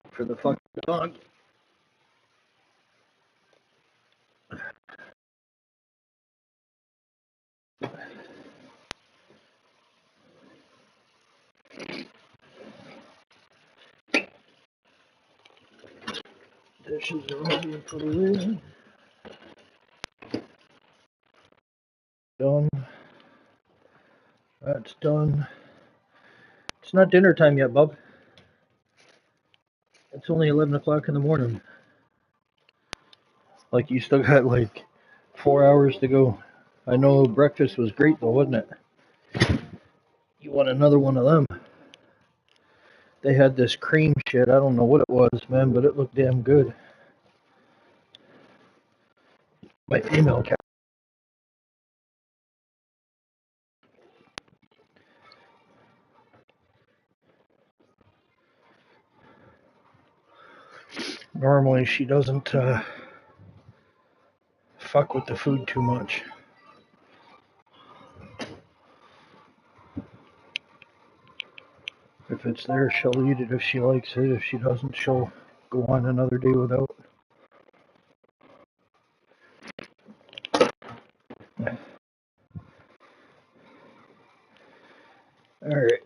for the fucking dog. Dishes are all being put away. Done. That's done. It's not dinner time yet, bub. It's only 11 o'clock in the morning. Like, you still got like 4 hours to go. I know breakfast was great though, wasn't it? You want another one of them? They had this cream shit. I don't know what it was, man, but it looked damn good. My female cat. Normally she doesn't fuck with the food too much. If it's there, she'll eat it if she likes it. If she doesn't, she'll go on another day without. Alright.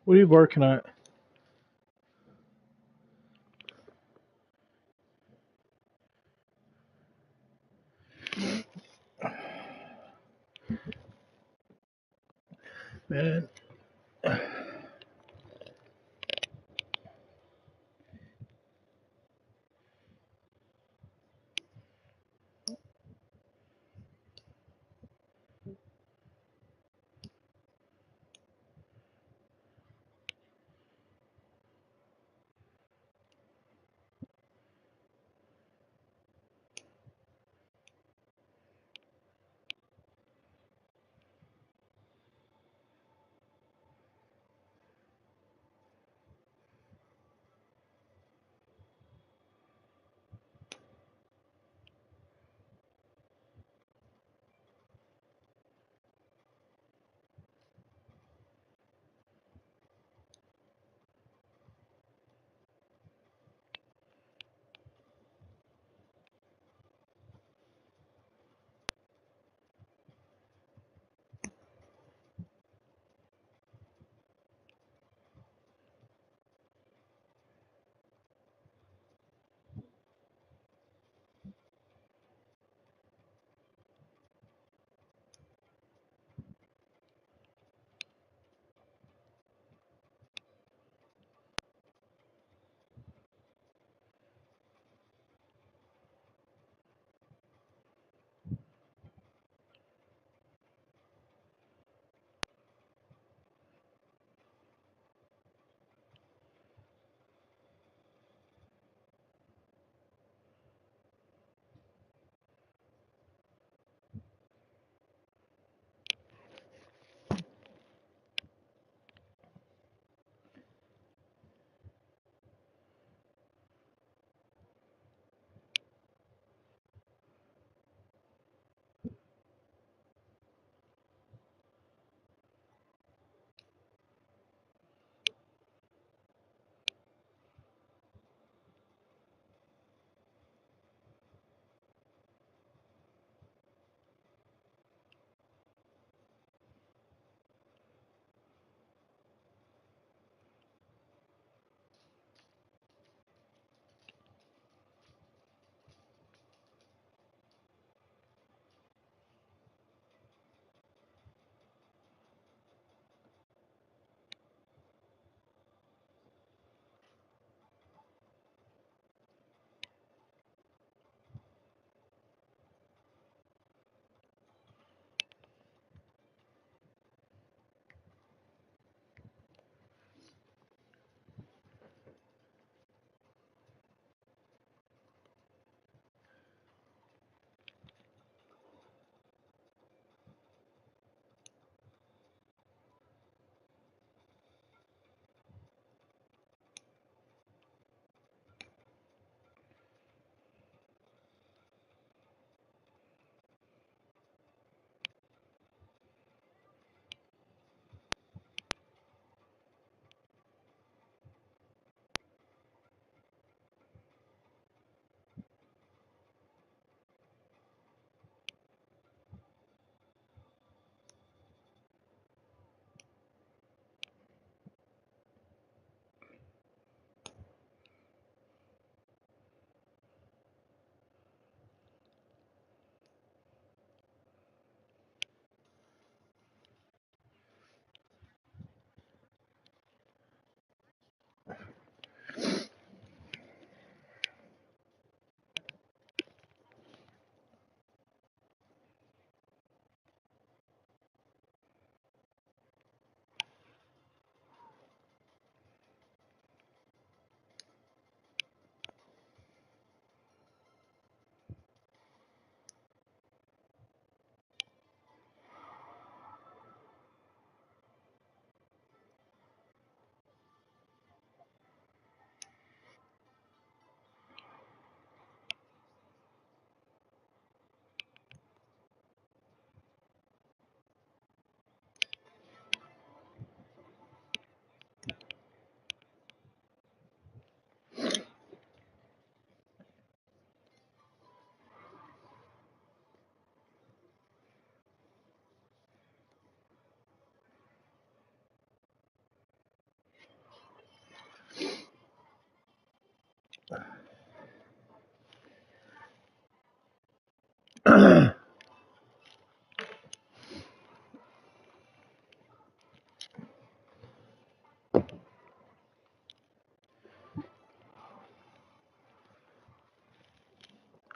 What are you working at? Man,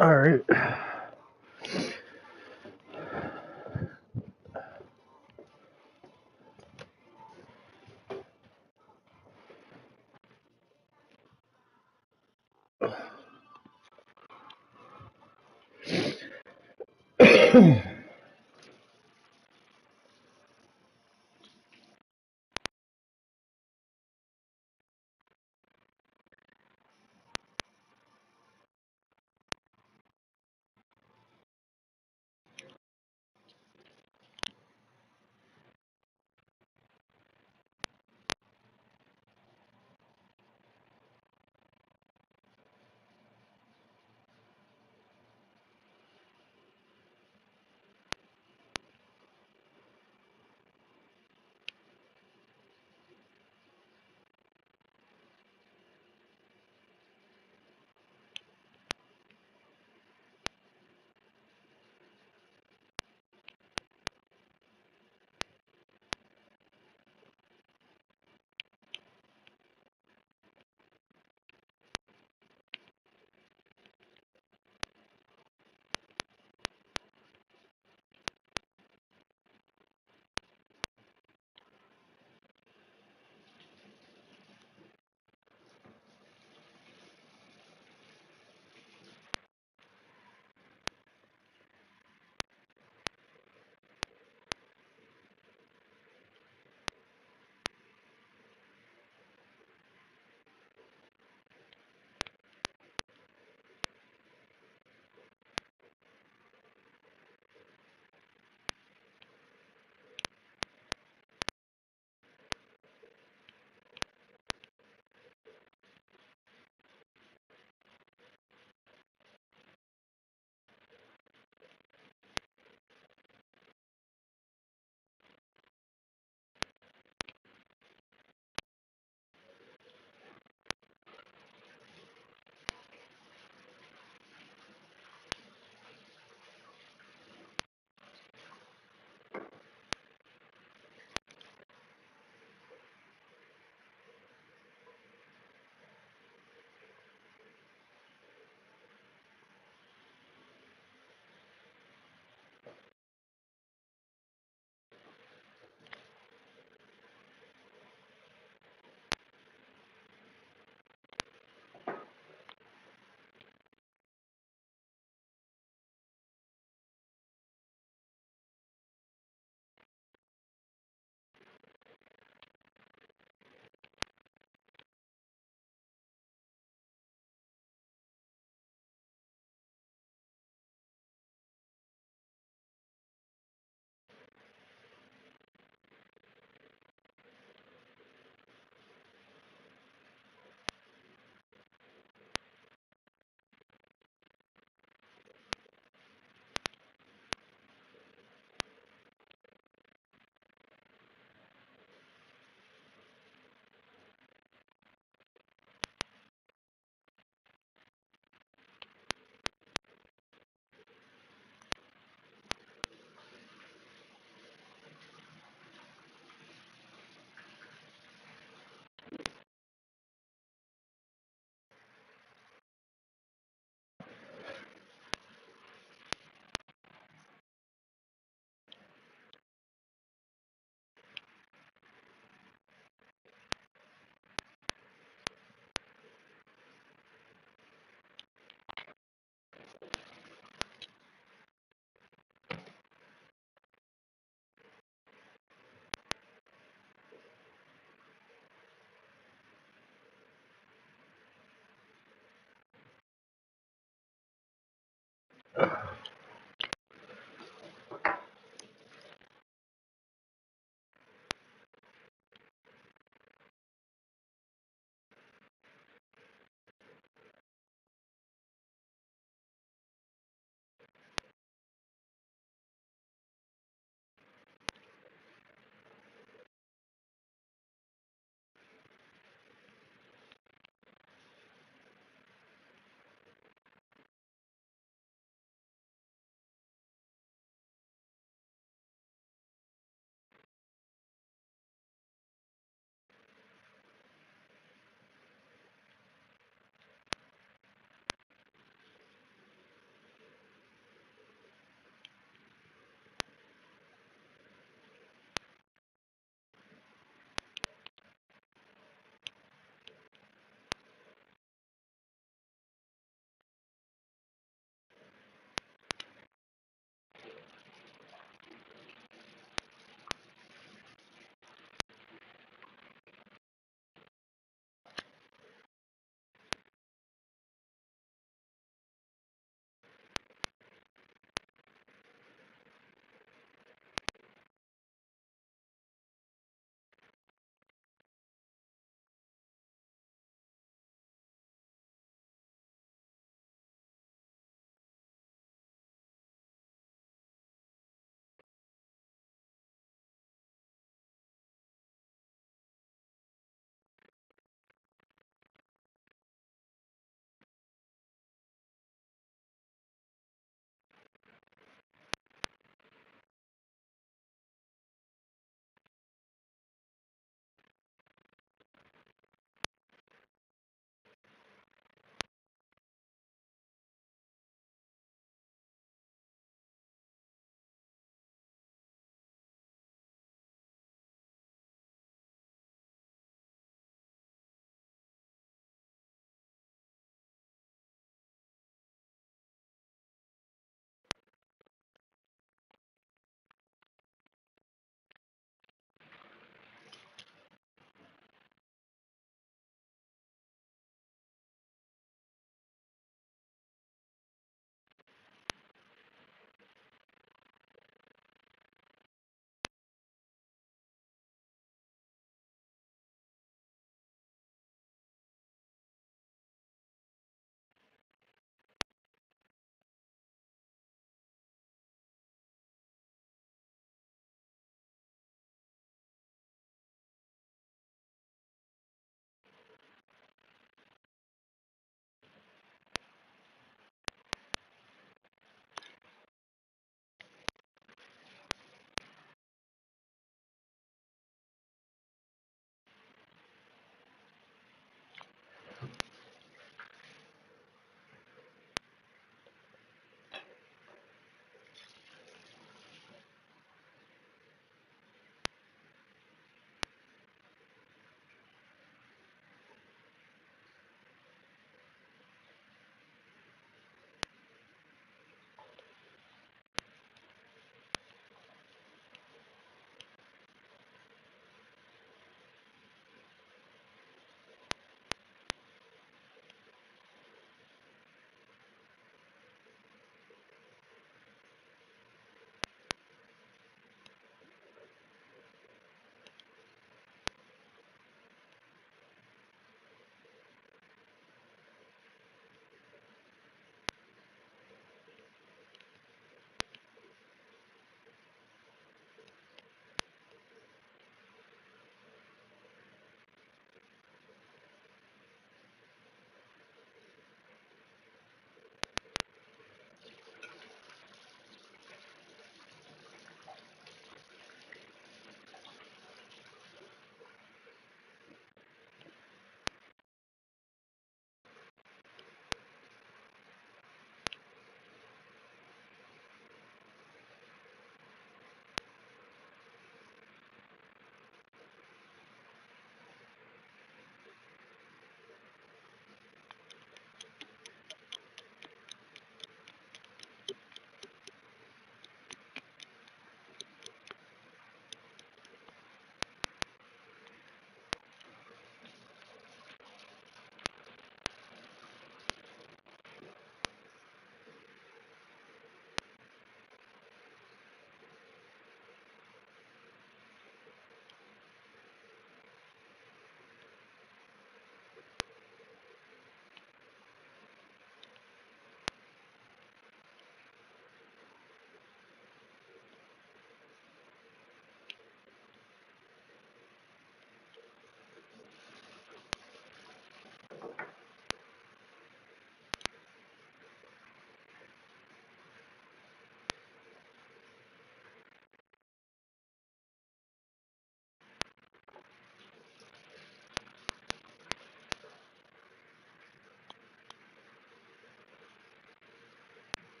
All right.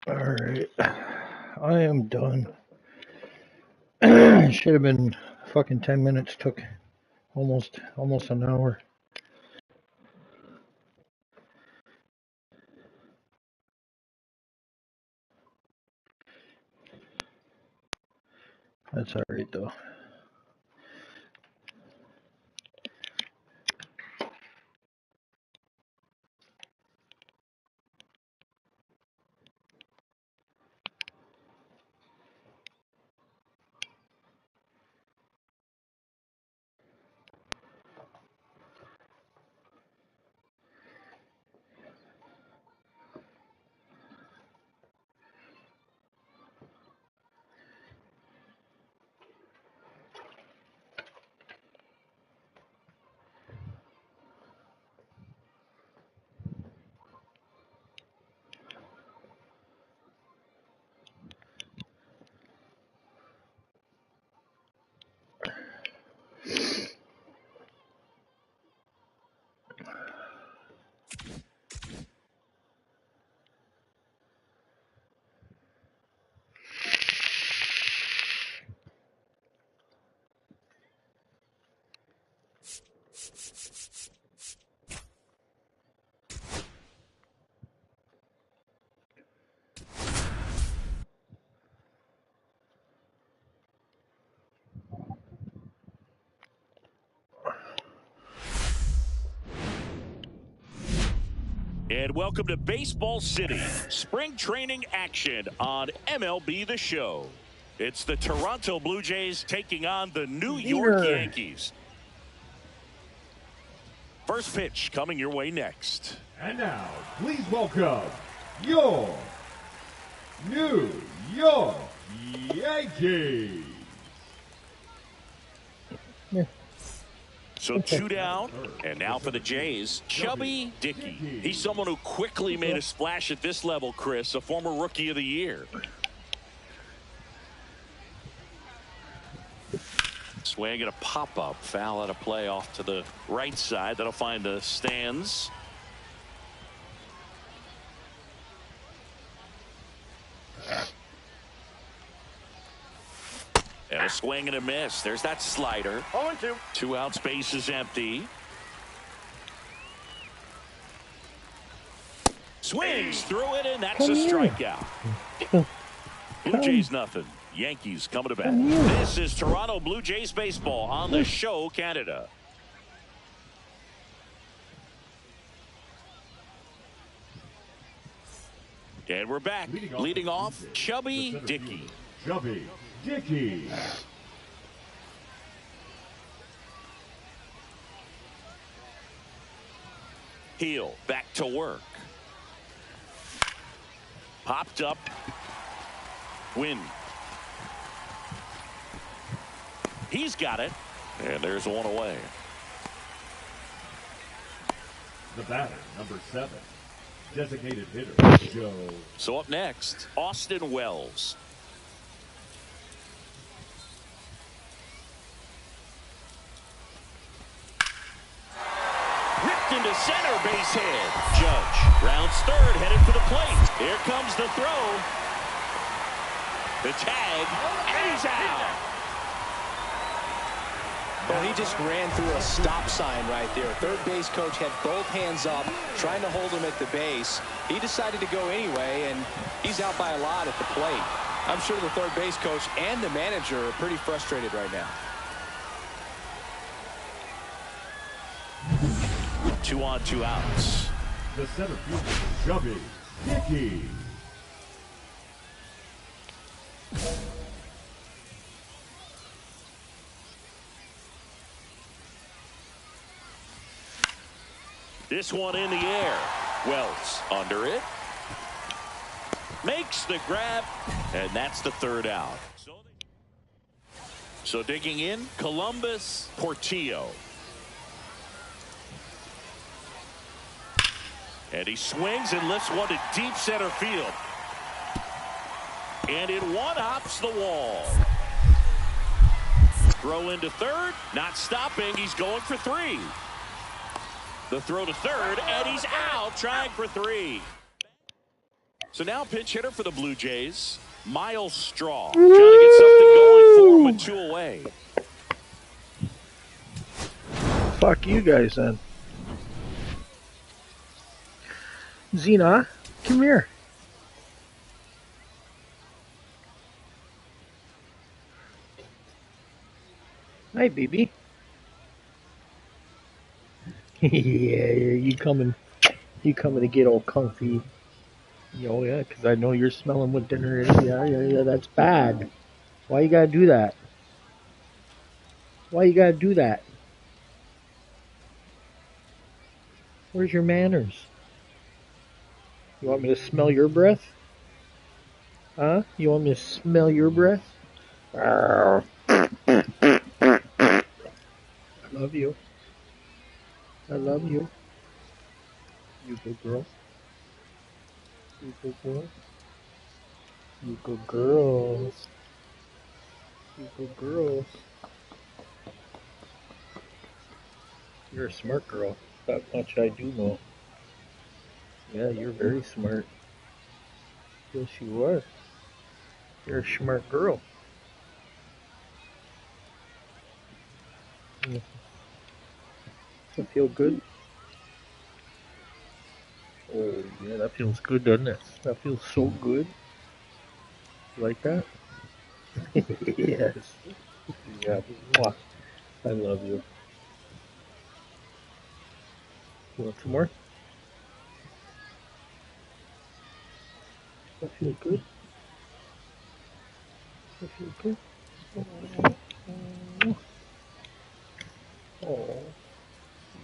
All right. I am done. Should have been fucking 10 minutes. Took almost an hour. That's all right though. And welcome to Baseball City, spring training action on MLB The Show. It's the Toronto Blue Jays taking on the New York Yankees. First pitch coming your way next. And now, please welcome your New York Yankees. So 2 down, and now for the Jays, Chubby Dickey. He's someone who quickly made a splash at this level, Chris, a former Rookie of the Year. Swing and a pop-up, foul out of play off to the right side. That'll find the stands. And a swing and a miss. There's that slider. 0-2. 2 out, space is empty. Swings through it, and that's a strikeout. Blue Jays nothing. Yankees coming to bat. This is Toronto Blue Jays baseball on the show, Canada. And we're back. Leading off, Chubby Dickey. Chubby Dickey. Heel back to work. Popped up. Win. He's got it. And there's one away. The batter, number 7. Designated hitter, Joe. So up next, Austin Wells. Ripped into center, base hit. Judge rounds third, headed for the plate. Here comes the throw. The tag, and he's out. Well, he just ran through a stop sign right there. Third base coach had both hands up, trying to hold him at the base. He decided to go anyway, and he's out by a lot at the plate. I'm sure the third base coach and the manager are pretty frustrated right now. 2 on, 2 outs. The center fielder, Chubby Dickey. This one in the air. Wells under it. Makes the grab, and that's the third out. So digging in, Columbus Portillo. And he swings and lifts one to deep center field. And it one-hops the wall. Throw into third, not stopping. He's going for 3. The throw to third, and he's out, trying for 3. So now pinch hitter for the Blue Jays, Miles Straw. Trying to get something going for him with 2 away. Fuck you guys then. Xena, come here. Hi, baby. Yeah, you coming to get all comfy. Oh yeah, because I know you're smelling what dinner is. Yeah, that's bad. Why you gotta do that? Why you gotta do that? Where's your manners? You want me to smell your breath? Huh? You want me to smell your breath? I love you. I love you. You good girl. You good girl. You good girls. You good girls. You're a smart girl. That much I do know. Yeah, you're very smart. Yes, you are. You're a smart girl. Yeah. That feel good? Oh, yeah, that feels good, doesn't it? That feels so good. You like that? Yes. Yeah. Mwah. I love you. You want some more? That feel good? That feel good? Oh, oh.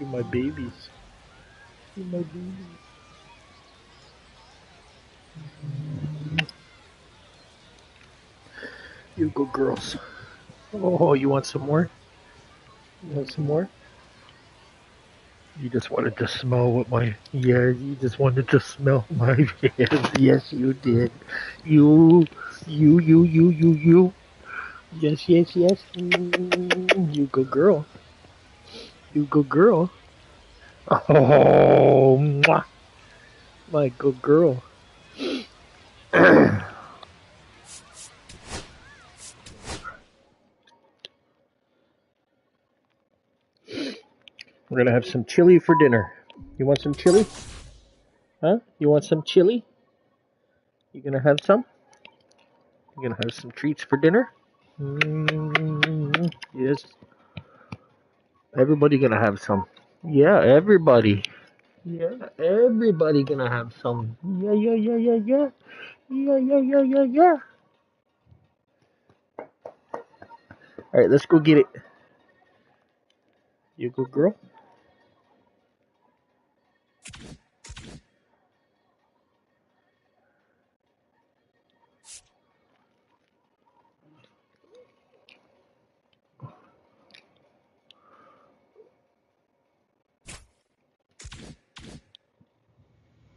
You're my babies. You're my babies. You good girls. Oh, you want some more? You want some more? You just wanted to smell what my... Yeah, you just wanted to smell my... Yes, you did. You. Yes. You good girl. You good girl. Oh, mwah. My good girl. We're gonna have some chili for dinner. You want some chili? Huh? You want some chili? You gonna have some? You gonna have some treats for dinner? Yes. Everybody gonna have some. Yeah, everybody. Yeah, everybody gonna have some. Yeah. Yeah. All right, let's go get it. You good girl?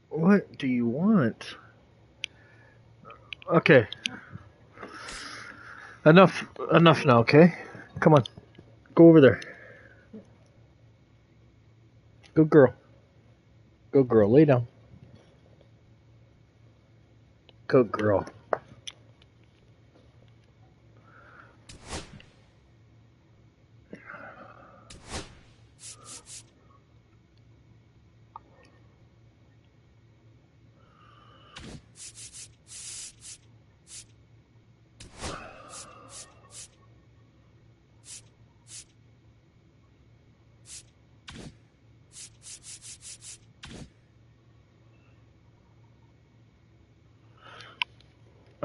What do you want? Okay. Enough now, okay? Come on. Go over there. Good girl. Good girl. Lay down. Good girl.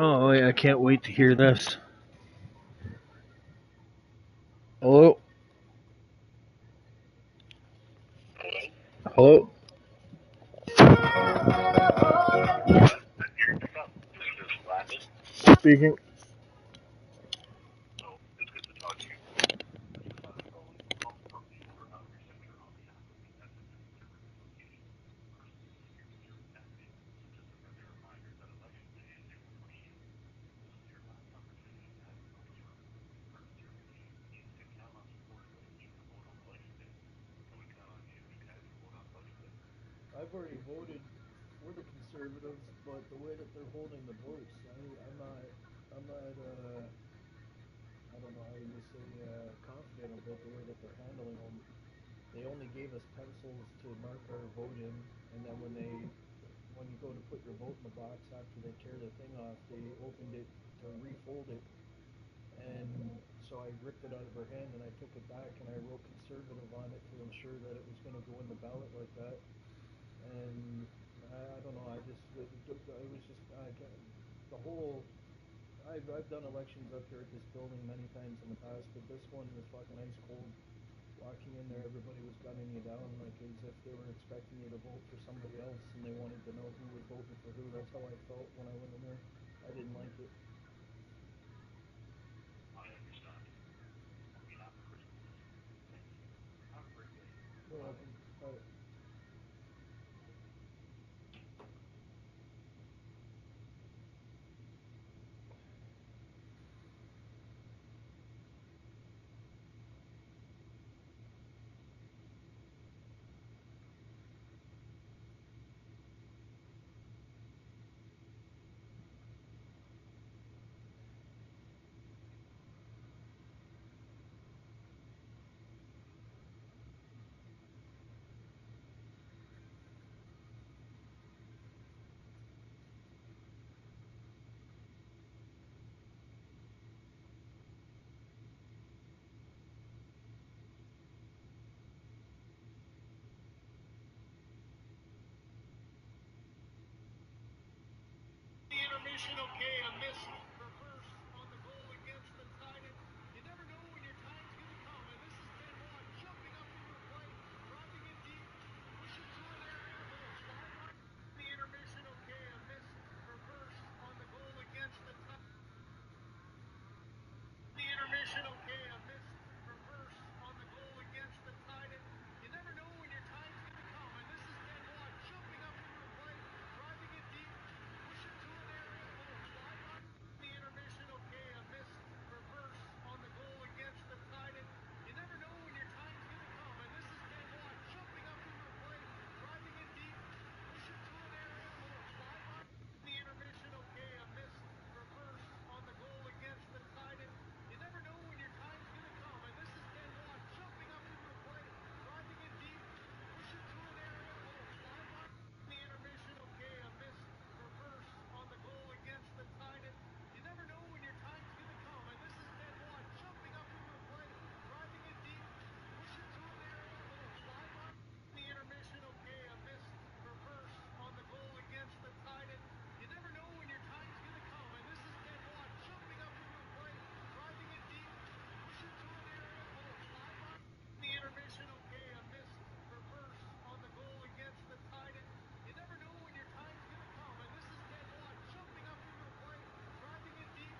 Oh, I can't wait to hear this. Hello? Hello? Speaking. I've already voted. We're the conservatives, but the way that they're holding the votes, I'm not, I don't know how you say, confident about the way that they're handling them. They only gave us pencils to mark our vote in, and then when you go to put your vote in the box after they tear the thing off, they opened it to refold it, and so I ripped it out of her hand and I took it back and I wrote conservative on it to ensure that it was going to go in the ballot like that. And I don't know, it was just, the whole, I've done elections up here at this building many times in the past, but this one was fucking ice cold. Walking in there, everybody was gunning you down like as if they were expecting you to vote for somebody else and they wanted to know who was voting for who. That's how I felt when I went in there. I didn't like it. I understand. You have a great day. Thank you. Have a great day. You're welcome. Bye. The intermission, okay, a miss reverse on the goal against the Titans. You never know when your time's going to come, and this is Ben Watt jumping up into the plate, driving it deep, pushing to an area, little slide line. The intermission, okay, a miss reverse on the goal against the Titans. The intermission, okay, a missed reverse on the goal against the Titans. You never know when your time's going to come, and this is Ben Watt jumping up into the plate, driving it deep, pushing to an area, little slide line. The intermission, okay, a missed reverse on the goal against the Titans. You never know when your time's going to come, and this is Ben Watt jumping up into the plate, driving it deep, pushing to an area, little slide line. The intermission, okay, a missed reverse on the goal against the Titans. You never know when your time's going to come, and this is Ben Watt jumping up into the plate, driving it deep, pushing to an area, little slide line. The intermission, okay, a missed reverse on the goal against the Titans. You never know when your time's going to come, and this is Ben Watt jumping up into the plate, driving it deep, pushing to an area, little slide line. The intermission, okay, a missed reverse on the goal against the Titans. You never know when your time's going to come, and this is Ben Watt jumping up into the plate, driving it deep, pushing to an area, little slide line. The intermission, okay, a missed reverse on the goal against the Titans. You never know when your time's going to come, and this is Ben Watt jumping up into the plate, driving it deep,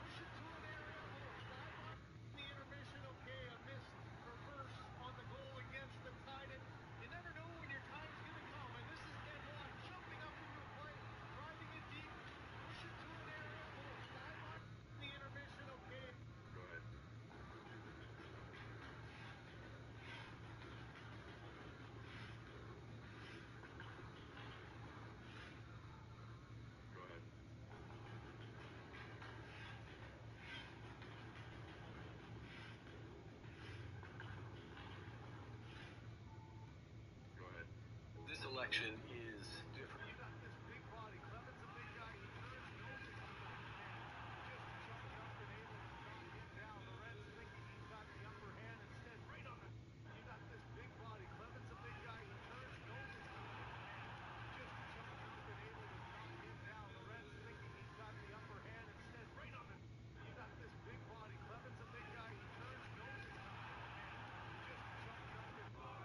pushing to an area, little slide line. The intermission, okay, a missed reverse on the goal against the Titans. You never know when your time's going to come, and this is Ben Watt jumping up into the plate, driving it deep, pushing to an area, little slide line. The intermission, okay. Go ahead. Go ahead. Go ahead. This election is different. You got this big body. Clement's a big guy. He turns, knows it's under the command. Just jumped up and able to knock him down. Lorenz thinking he's got the upper hand instead. Right on the. You got this big body. Clement's a big guy. He turns, knows it's under the command. Just jumped up and able to knock him down. Lorenz thinking he's got the upper hand instead. Right on the. You got this big body. Clement's a big guy. He turns, knows it's under the command. Just jumped up and.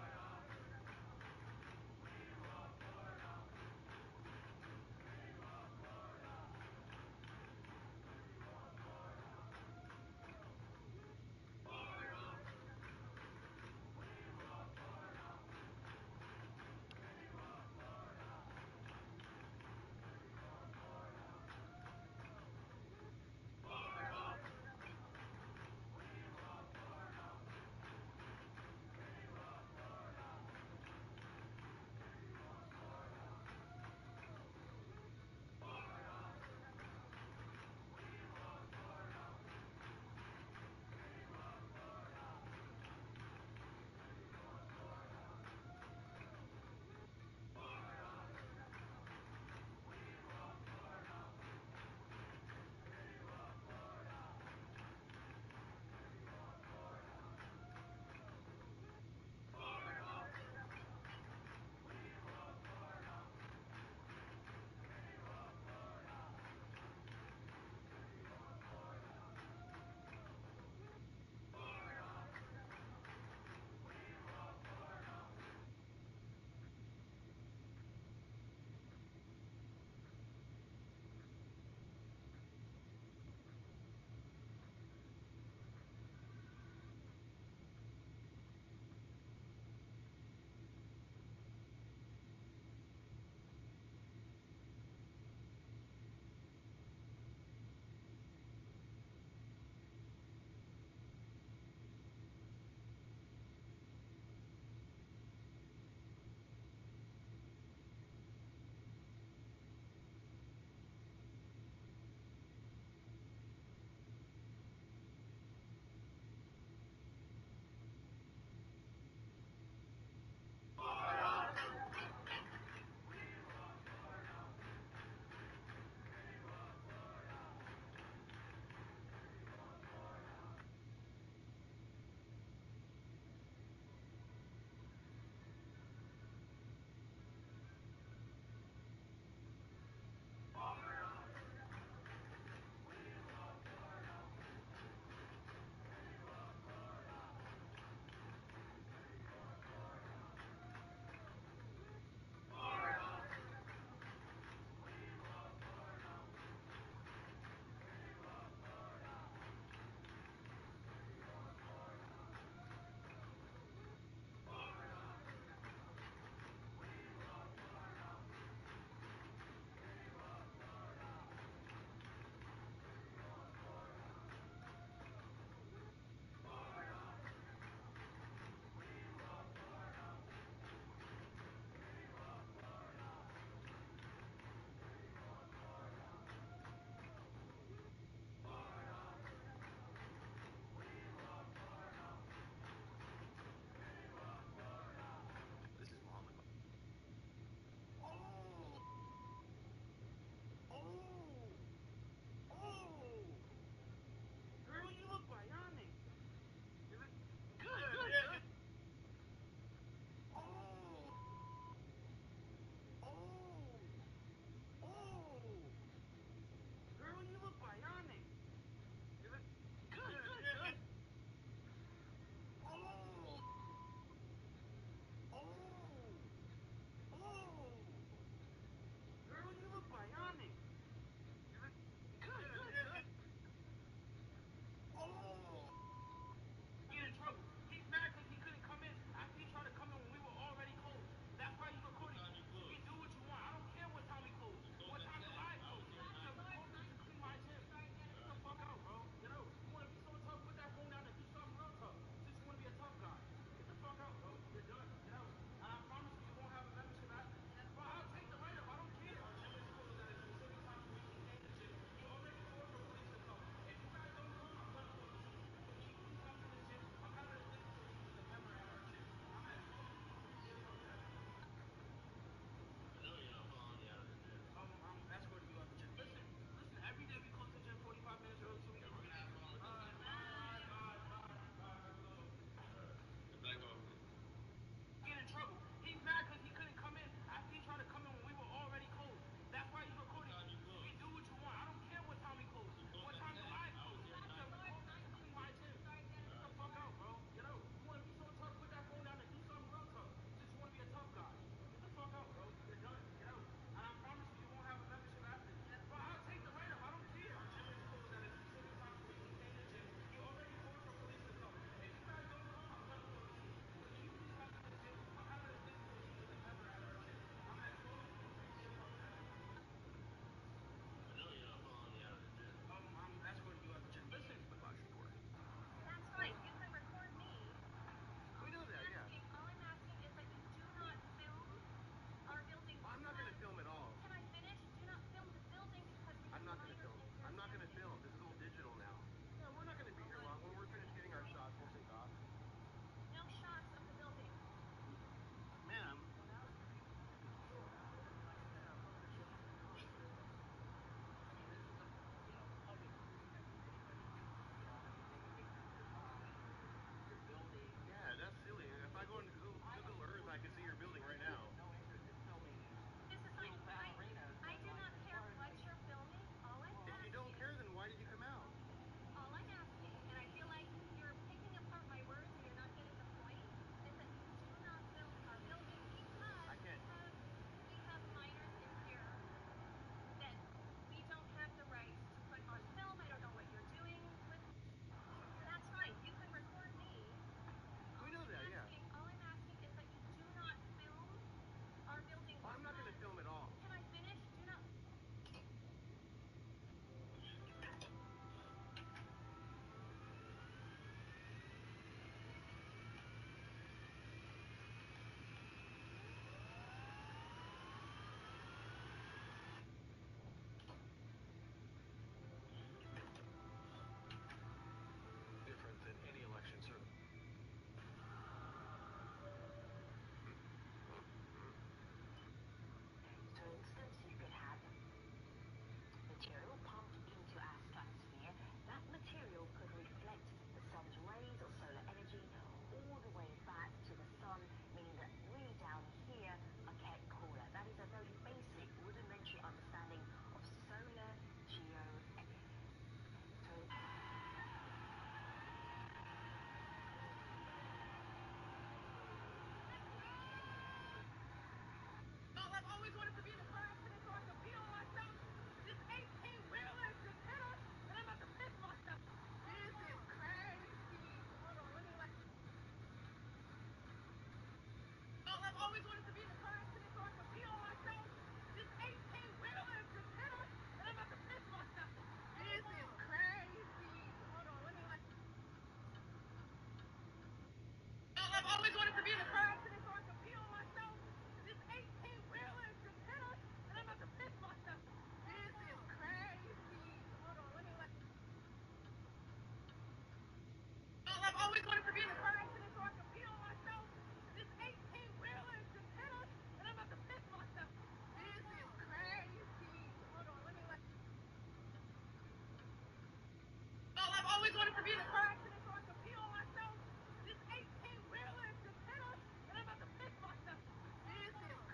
be in a car accident so I can pee on myself? This 18-wheeler is just hit us, and I'm about to piss myself. This is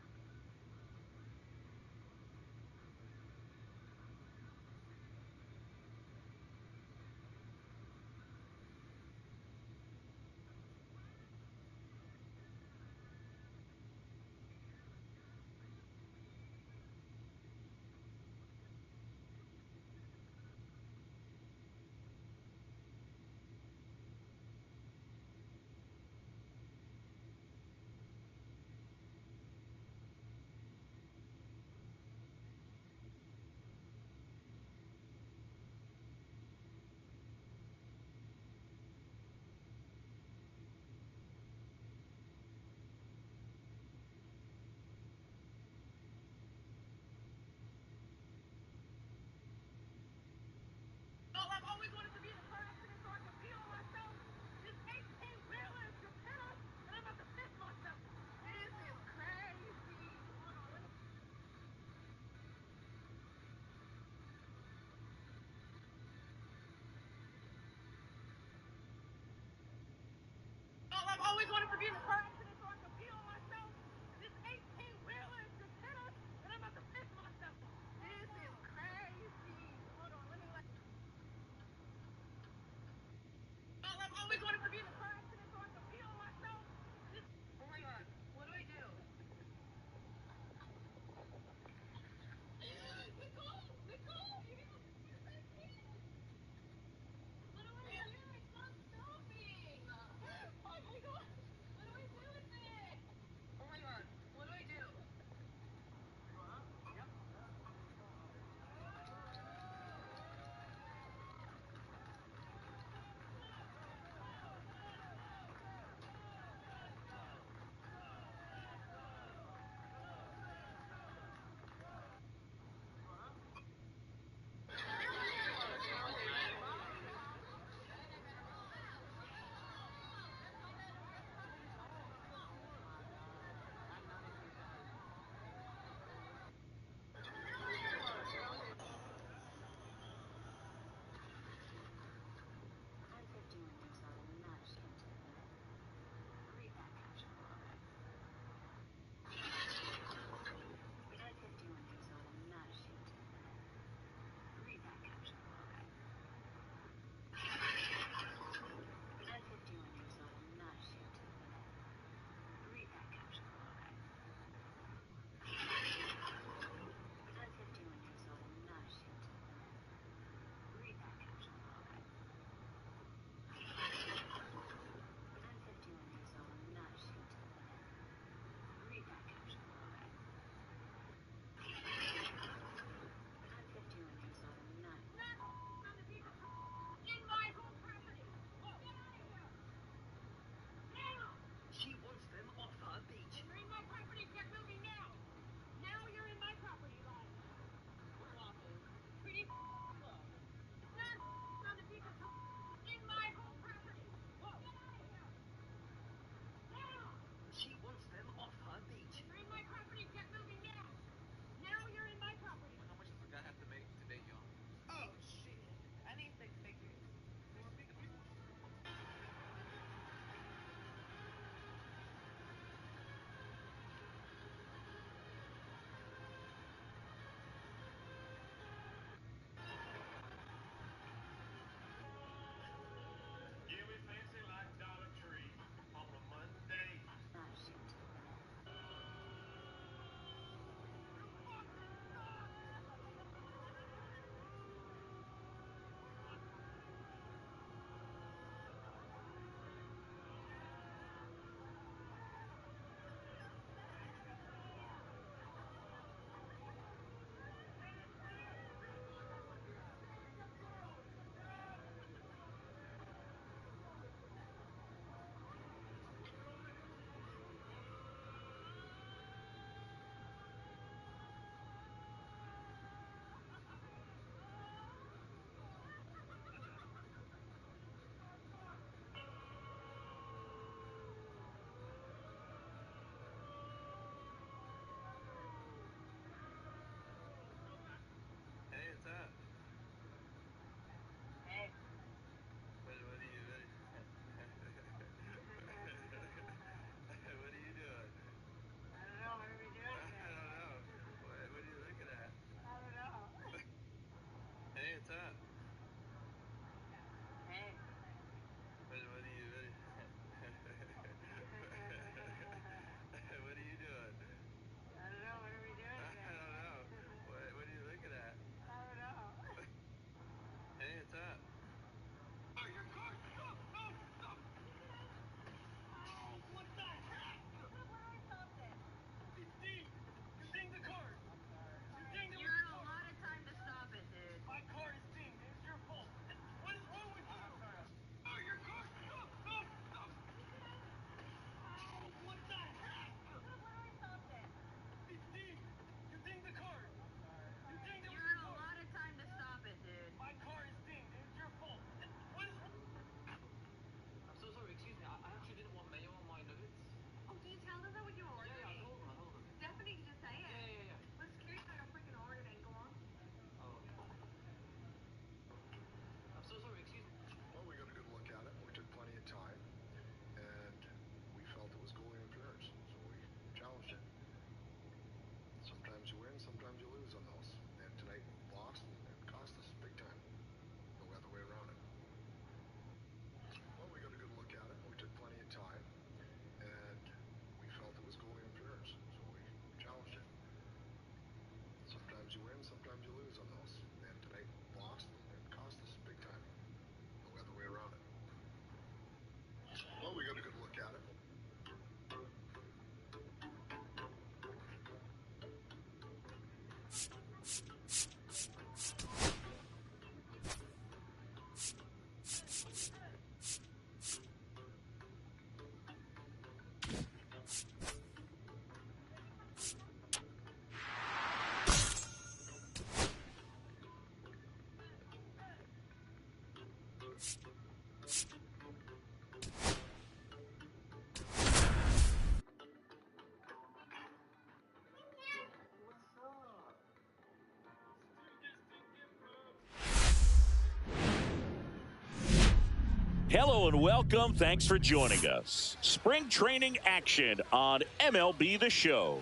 Hello and welcome. Thanks for joining us. Spring training action on MLB The Show.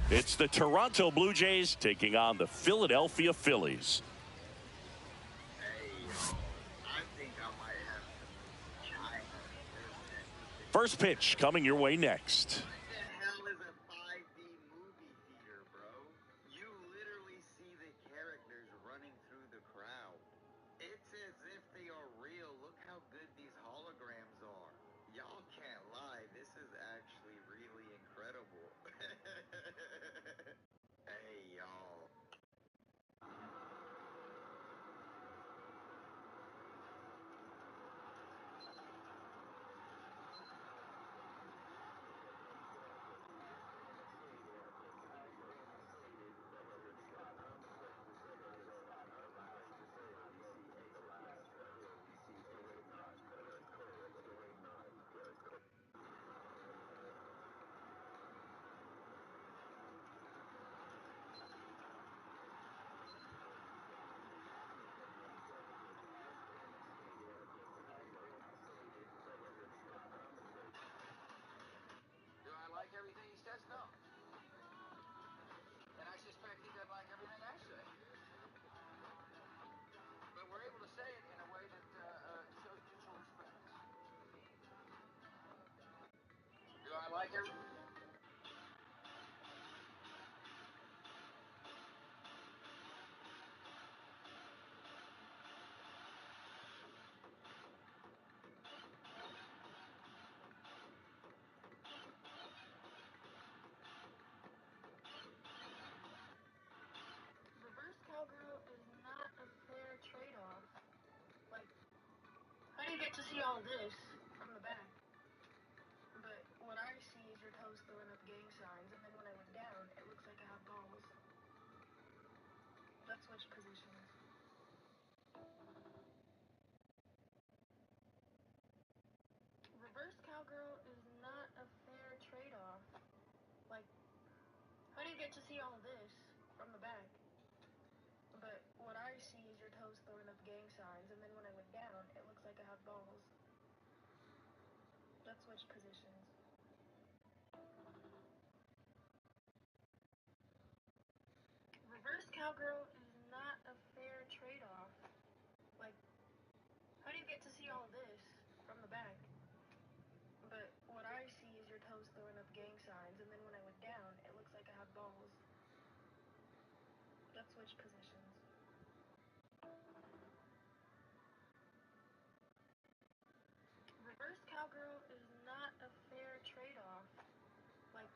It's the Toronto Blue Jays taking on the Philadelphia Phillies. First pitch coming your way next. What the hell is a 5D movie theater, bro? You literally see the characters running through the crowd. It's as if they are real. Look how good these holograms are. Y'all can't lie. This is actually really incredible. Hey, y'all. Do I like everything he says? No. And I suspect he doesn't like everything I say. But we're able to say it in a way that shows mutual respect. Do I like everything? Reverse cowgirl is not a fair trade-off. Like, how do you get to see all this from the back? But what I see is your toes throwing up gang signs, and then when I look down, it looks like I have balls. Let's switch positions. Reverse cowgirl is not a fair trade-off. Like, how do you get to see all this from the back? But what I see is your toes throwing up gang signs, and then when I look down, it looks like I have balls. Let's switch positions. Reverse cowgirl is not a fair trade-off. Like, how do you get to see all this from the back? But what I see is your toes throwing up gang signs, and then when I look down, it looks like I have balls. Let's switch positions. Reverse cowgirl is not a fair trade-off. Like,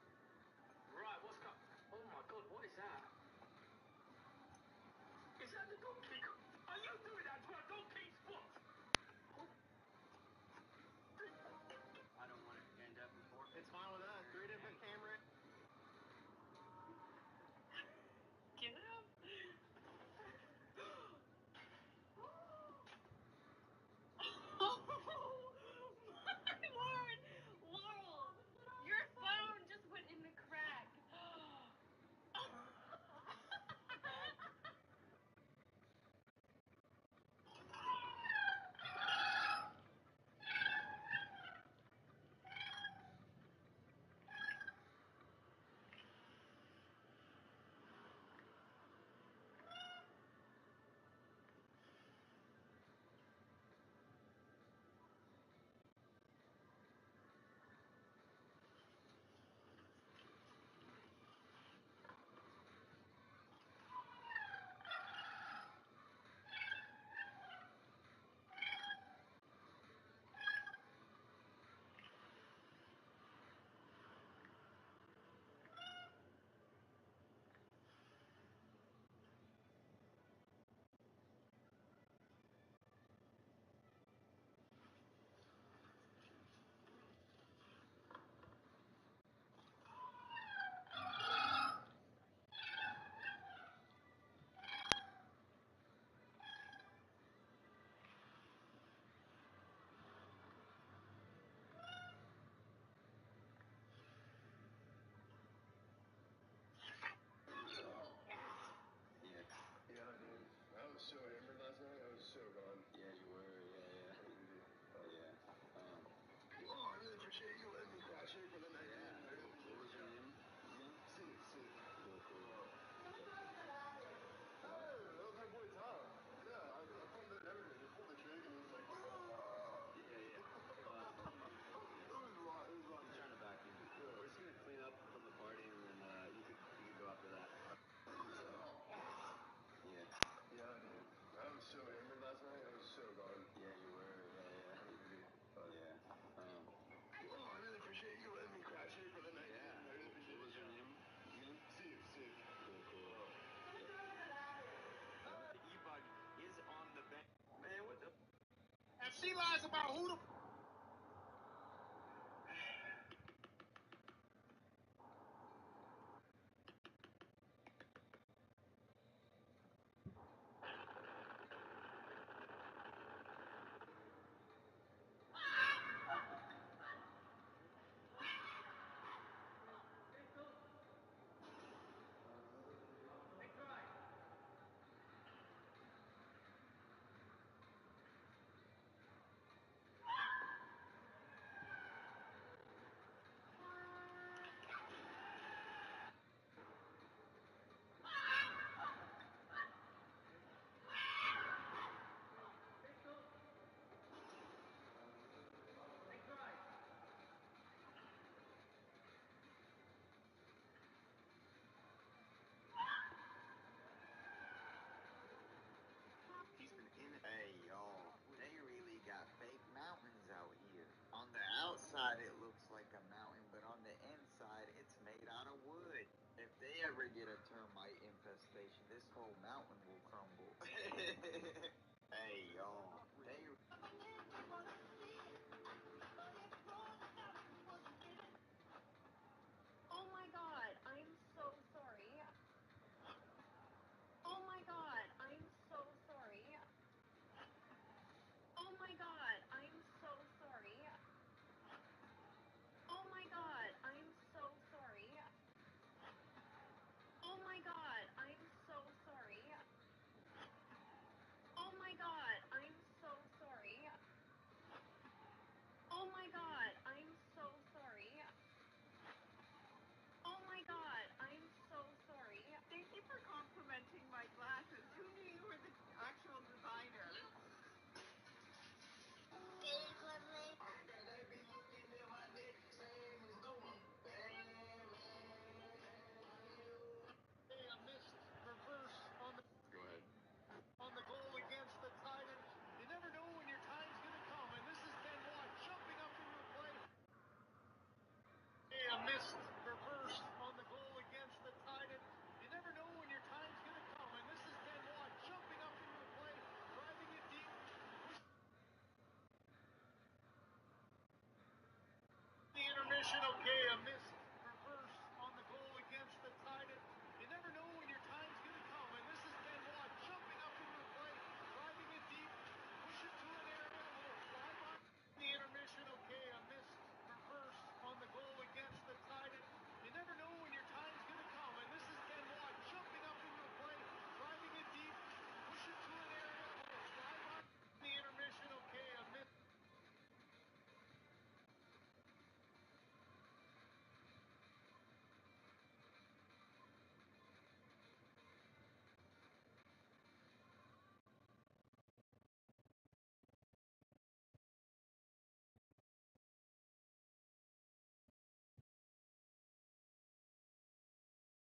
Right, what's up? Oh my god, what is that? Is that the donkey? Are you doing that to a donkey's foot? I don't want it to end up in court. It's fine with us. 3 different camera. get up! he lies about who the He's been in. Hey, y'all, they really got fake mountains out here. On the outside, it looks like a mountain, but on the inside, it's made out of wood. If they ever get a termite infestation, this whole mountain will crumble. Hey, y'all, they. Oh my god, I'm so sorry. Oh my god, I'm so sorry. Oh my god, I'm so sorry. Oh my god, I'm so sorry. Oh my god, I'm so sorry. Oh my god, I'm so sorry. Oh my god, I'm so sorry. Oh my god, I'm so sorry. Thank you for complimenting my glasses. Who knew you were the actual designer? a missed reverse on the Go ahead. on the goal against the Titans? You never know when your time's gonna come, and this is Ben Watt jumping up into the play. A missed reverse on the goal against the Titans. You never know when your time's gonna come, and this is Ben Watt jumping up into the play, driving it deep. The intermission, okay, a missed reverse on the goal against the Titans. You never know when your time's gonna come, and this is Ben Watt jumping up into the play, driving it deep, push it to an area, a little fly by. The intermission, okay, a missed reverse on the goal against the Titans. You never know when your time's gonna come, and this is Ben Watt jumping up into the play, driving it deep, push it to an area, a little fly by. The intermission, okay, a missed.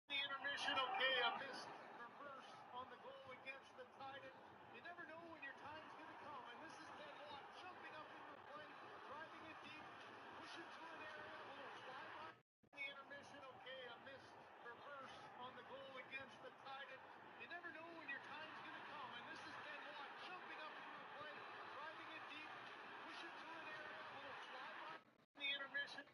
The intermission, okay, a missed reverse on the goal against the Titans. You never know when your time's gonna come, and this is Ben Watt jumping up into the play, driving it deep, push it to an area, a little fly by. The intermission, okay, a missed reverse on the goal against the Titans. You never know when your time's gonna come, and this is Ben Watt jumping up into the play, driving it deep, push it to an area, a little fly by. The intermission.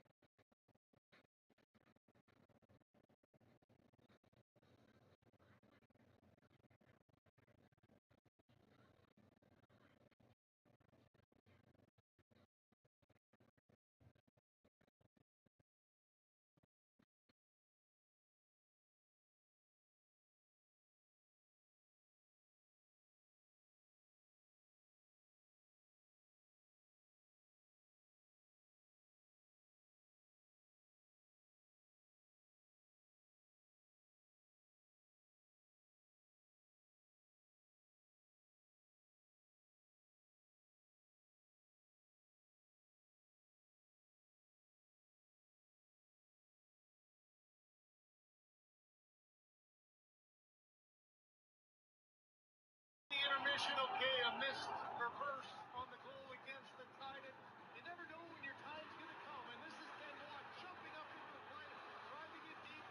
The intermission, okay, a missed reverse on the goal against the Titans. You never know when your time's gonna come, and this is Ben Watt jumping up into the play, driving it deep,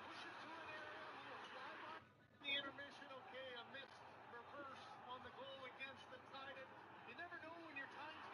push it to an area, a little fly by. The intermission, okay, a missed reverse on the goal against the Titans. You never know when your time's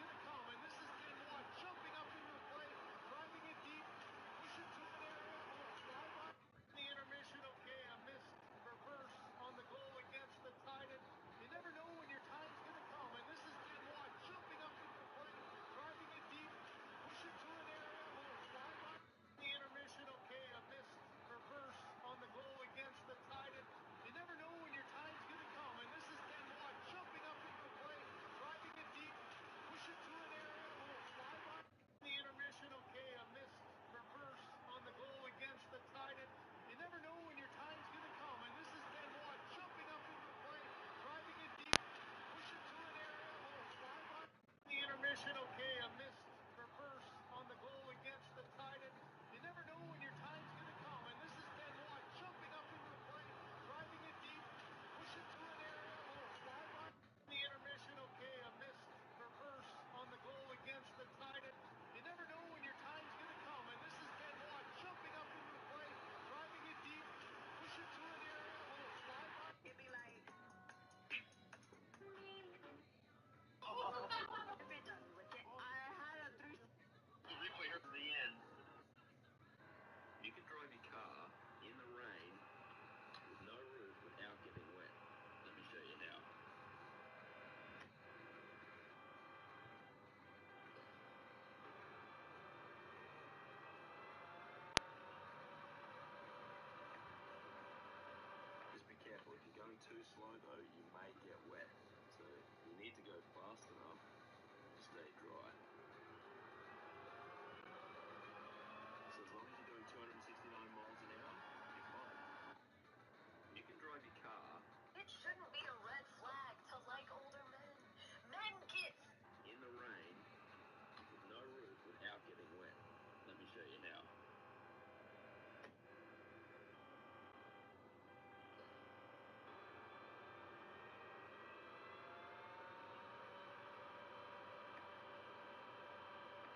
slow though, you may get wet. So you need to go fast enough to stay dry. So as long as you're doing 269 miles an hour, you're fine. You can drive your car. It shouldn't be a red flag to like older men. Men get In the rain, with no roof, without getting wet. Let me show you how.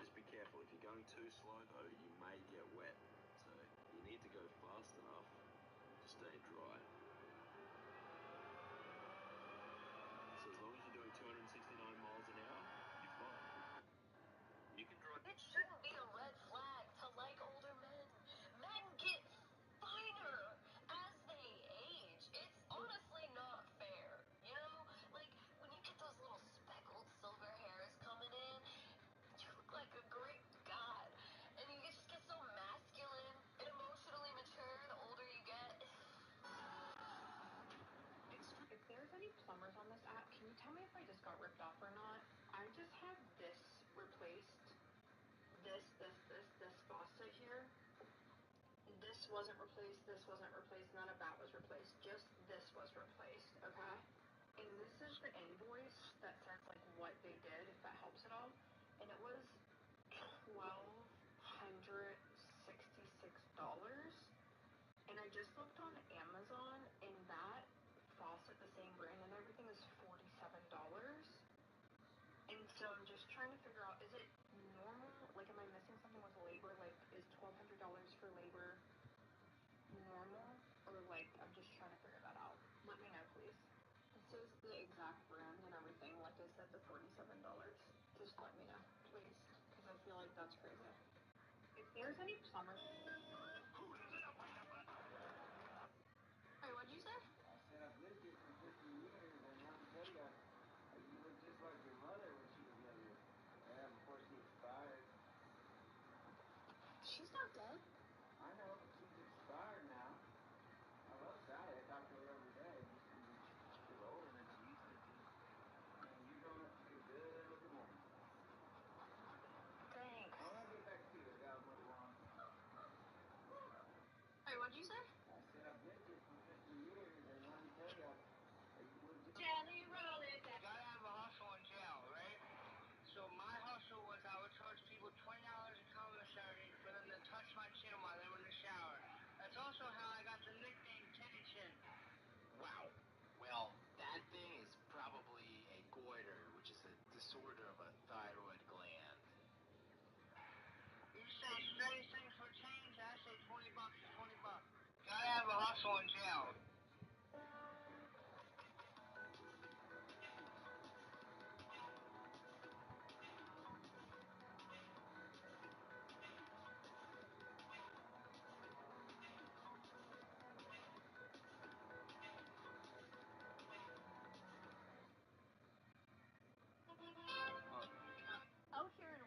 Just be careful. If you're going too slow though, you may get wet. So you need to go fast enough to stay dry. So as long as you're doing 269 miles an hour, you're fine. You can drive. It shouldn't be a red flag to like older men. Men get finer as they age. It's honestly not fair. You know, like when you get those little speckled silver hairs coming in, you look like a Greek god. And you just get so masculine and emotionally mature the older you get. If there's any plumbers on this app, can you tell me if I just got ripped off or not? I just had this replaced. This faucet here. This wasn't replaced, none of that was replaced. Just this was replaced, okay? And this is the invoice that says like what they did, if that helps at all. And it was $1,266. And I just looked on Amazon, and that faucet, the same brand and everything, is $47. And so I'm just trying to figure out, is it normal? Like, am I missing something with labor? Like, is $1,200 for labor normal? Or, like, I'm just trying to figure that out. Let me know, please. This is the exact brand and everything. Like I said, the $47. Just let me know, please. Because I feel like that's crazy. If there's any plumber... Wait, what'd you say? I said I've lived here for 50 years, and let me tell you, you look just like your mother when she was younger. Yeah, before she expired. She's not dead. I know, but she's expired now. I love Sally. I talk to her every day. She's older than she used to be. And you're growing up to be a good looking woman. Thanks. I'll get back to you. I got a little long. Wait, what'd you say? I said I've lived here for 50 years, and let me tell you, Jelly roll it. You gotta have a hustle in jail, right? So my hustle was I would charge people $20 a commissary for them to touch my chin while they were in the shower. That's also how I got the nickname Titty Chin. Wow. Well, that thing is probably a goiter, which is a disorder of a thyroid gland. You say anything for change, I say $20 is $20. Gotta have a hustle in jail. Out here in...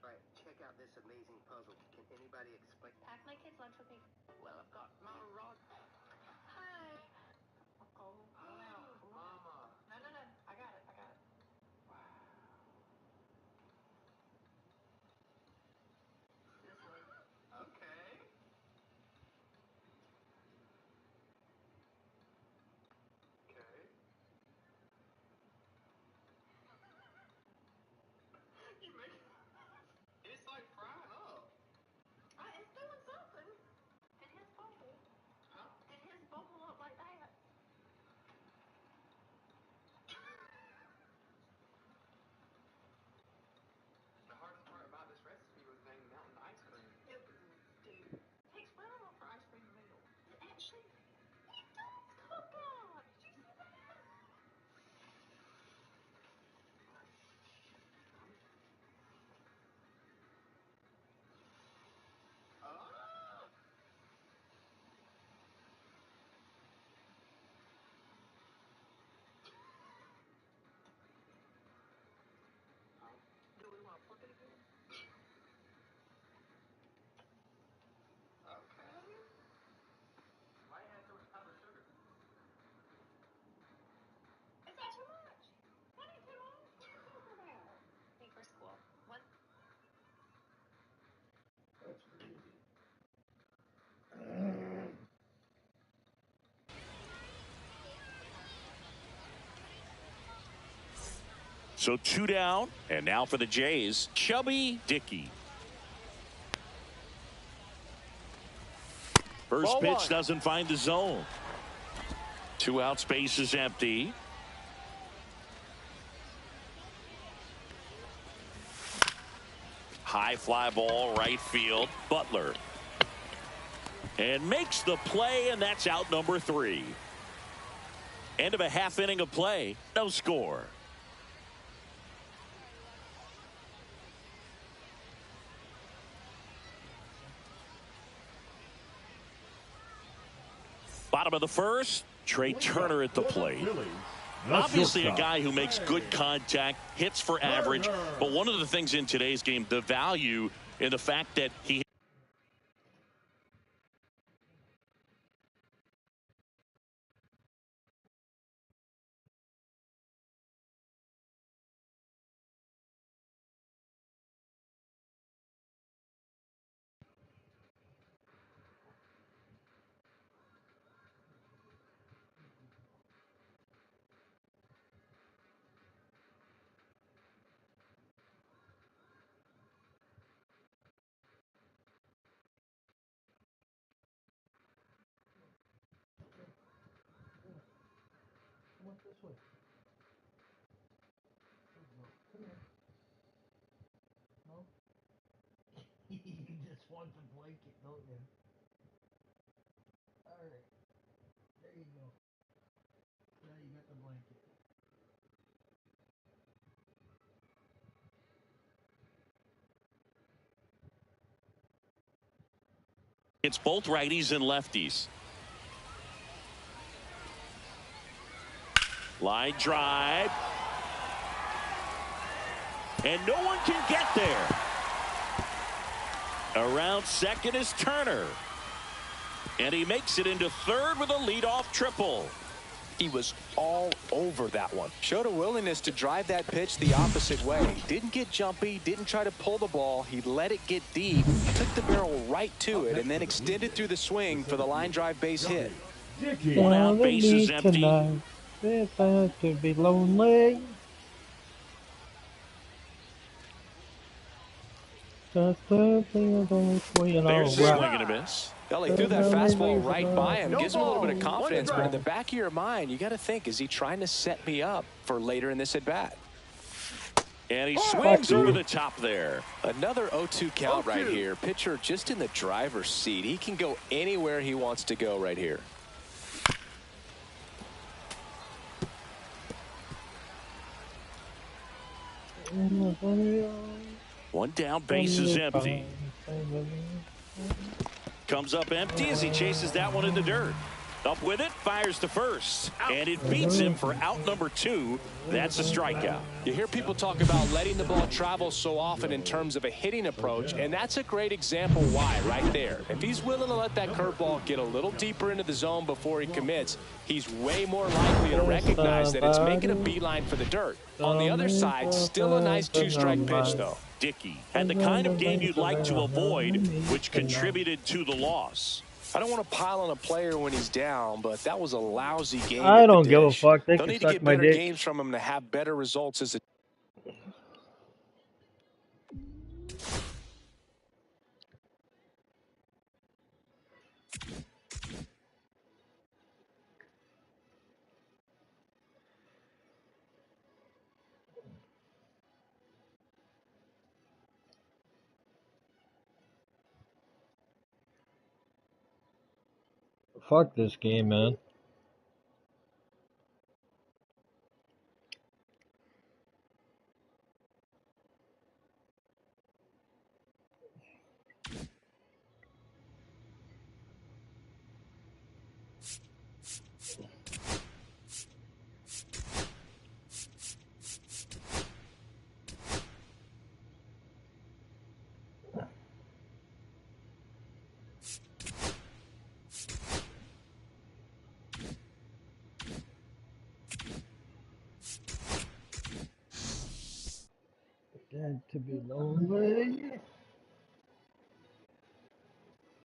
Right, check out this amazing puzzle. Can anybody explain? Pack my kids' lunch with me. Well, I've got my rod. Hi. Oh, Oh, Mama. no. I got it. This way. Okay. Okay. You make it's like frying up. It's doing something. In his body. Is that too much? That ain't too much. What are you talking about? Hey, for school. What? That's crazy. So 2 down, and now for the Jays, Chubby Dickey. First Ball pitch one. doesn't find the zone. 2 out, space is empty. High fly ball, right field. Butler. And makes the play, and that's out number 3. End of a half inning of play. No score. Bottom of the first, Trey Turner at the plate. Obviously a guy who makes good contact, hits for average, but one of the things in today's game, the value in the fact that he Come on this way. Come here. No? You just want the blanket, don't you? Alright. There you go. Now you got the blanket. it's both righties and lefties. Line drive. And no one can get there. Around second is Turner. And he makes it into third with a leadoff triple. He was all over that one. Showed a willingness to drive that pitch the opposite way. Didn't get jumpy, didn't try to pull the ball. He let it get deep, took the barrel right to it, and then extended through the swing for the line drive base hit. 1 out, bases empty. Tonight, if I could be lonely. Just to feel the swing There's a all swing right. and a miss. Well, he threw that fastball right by him. Gives him a little bit of confidence, but in the back of your mind, you got to think, is he trying to set me up for later in this at-bat? And he swings over the top there. Another 0-2 count right here. Pitcher just in the driver's seat. He can go anywhere he wants to go right here. One down, base is empty. Comes up empty as he chases that one in the dirt. Up with it, fires to first, and it beats him for out number 2. That's a strikeout. You hear people talk about letting the ball travel so often in terms of a hitting approach, and that's a great example why right there. If he's willing to let that curveball get a little deeper into the zone before he commits, he's way more likely to recognize that it's making a beeline for the dirt. On the other side, still a nice 2-strike pitch, though. Dickey had the kind of game you'd like to avoid, which contributed to the loss. I don't want to pile on a player when he's down, but that was a lousy game. I don't give a fuck. They They'll can need to suck get my better dick. games from him to have better results as a Fuck this game, man. Got to be lonely.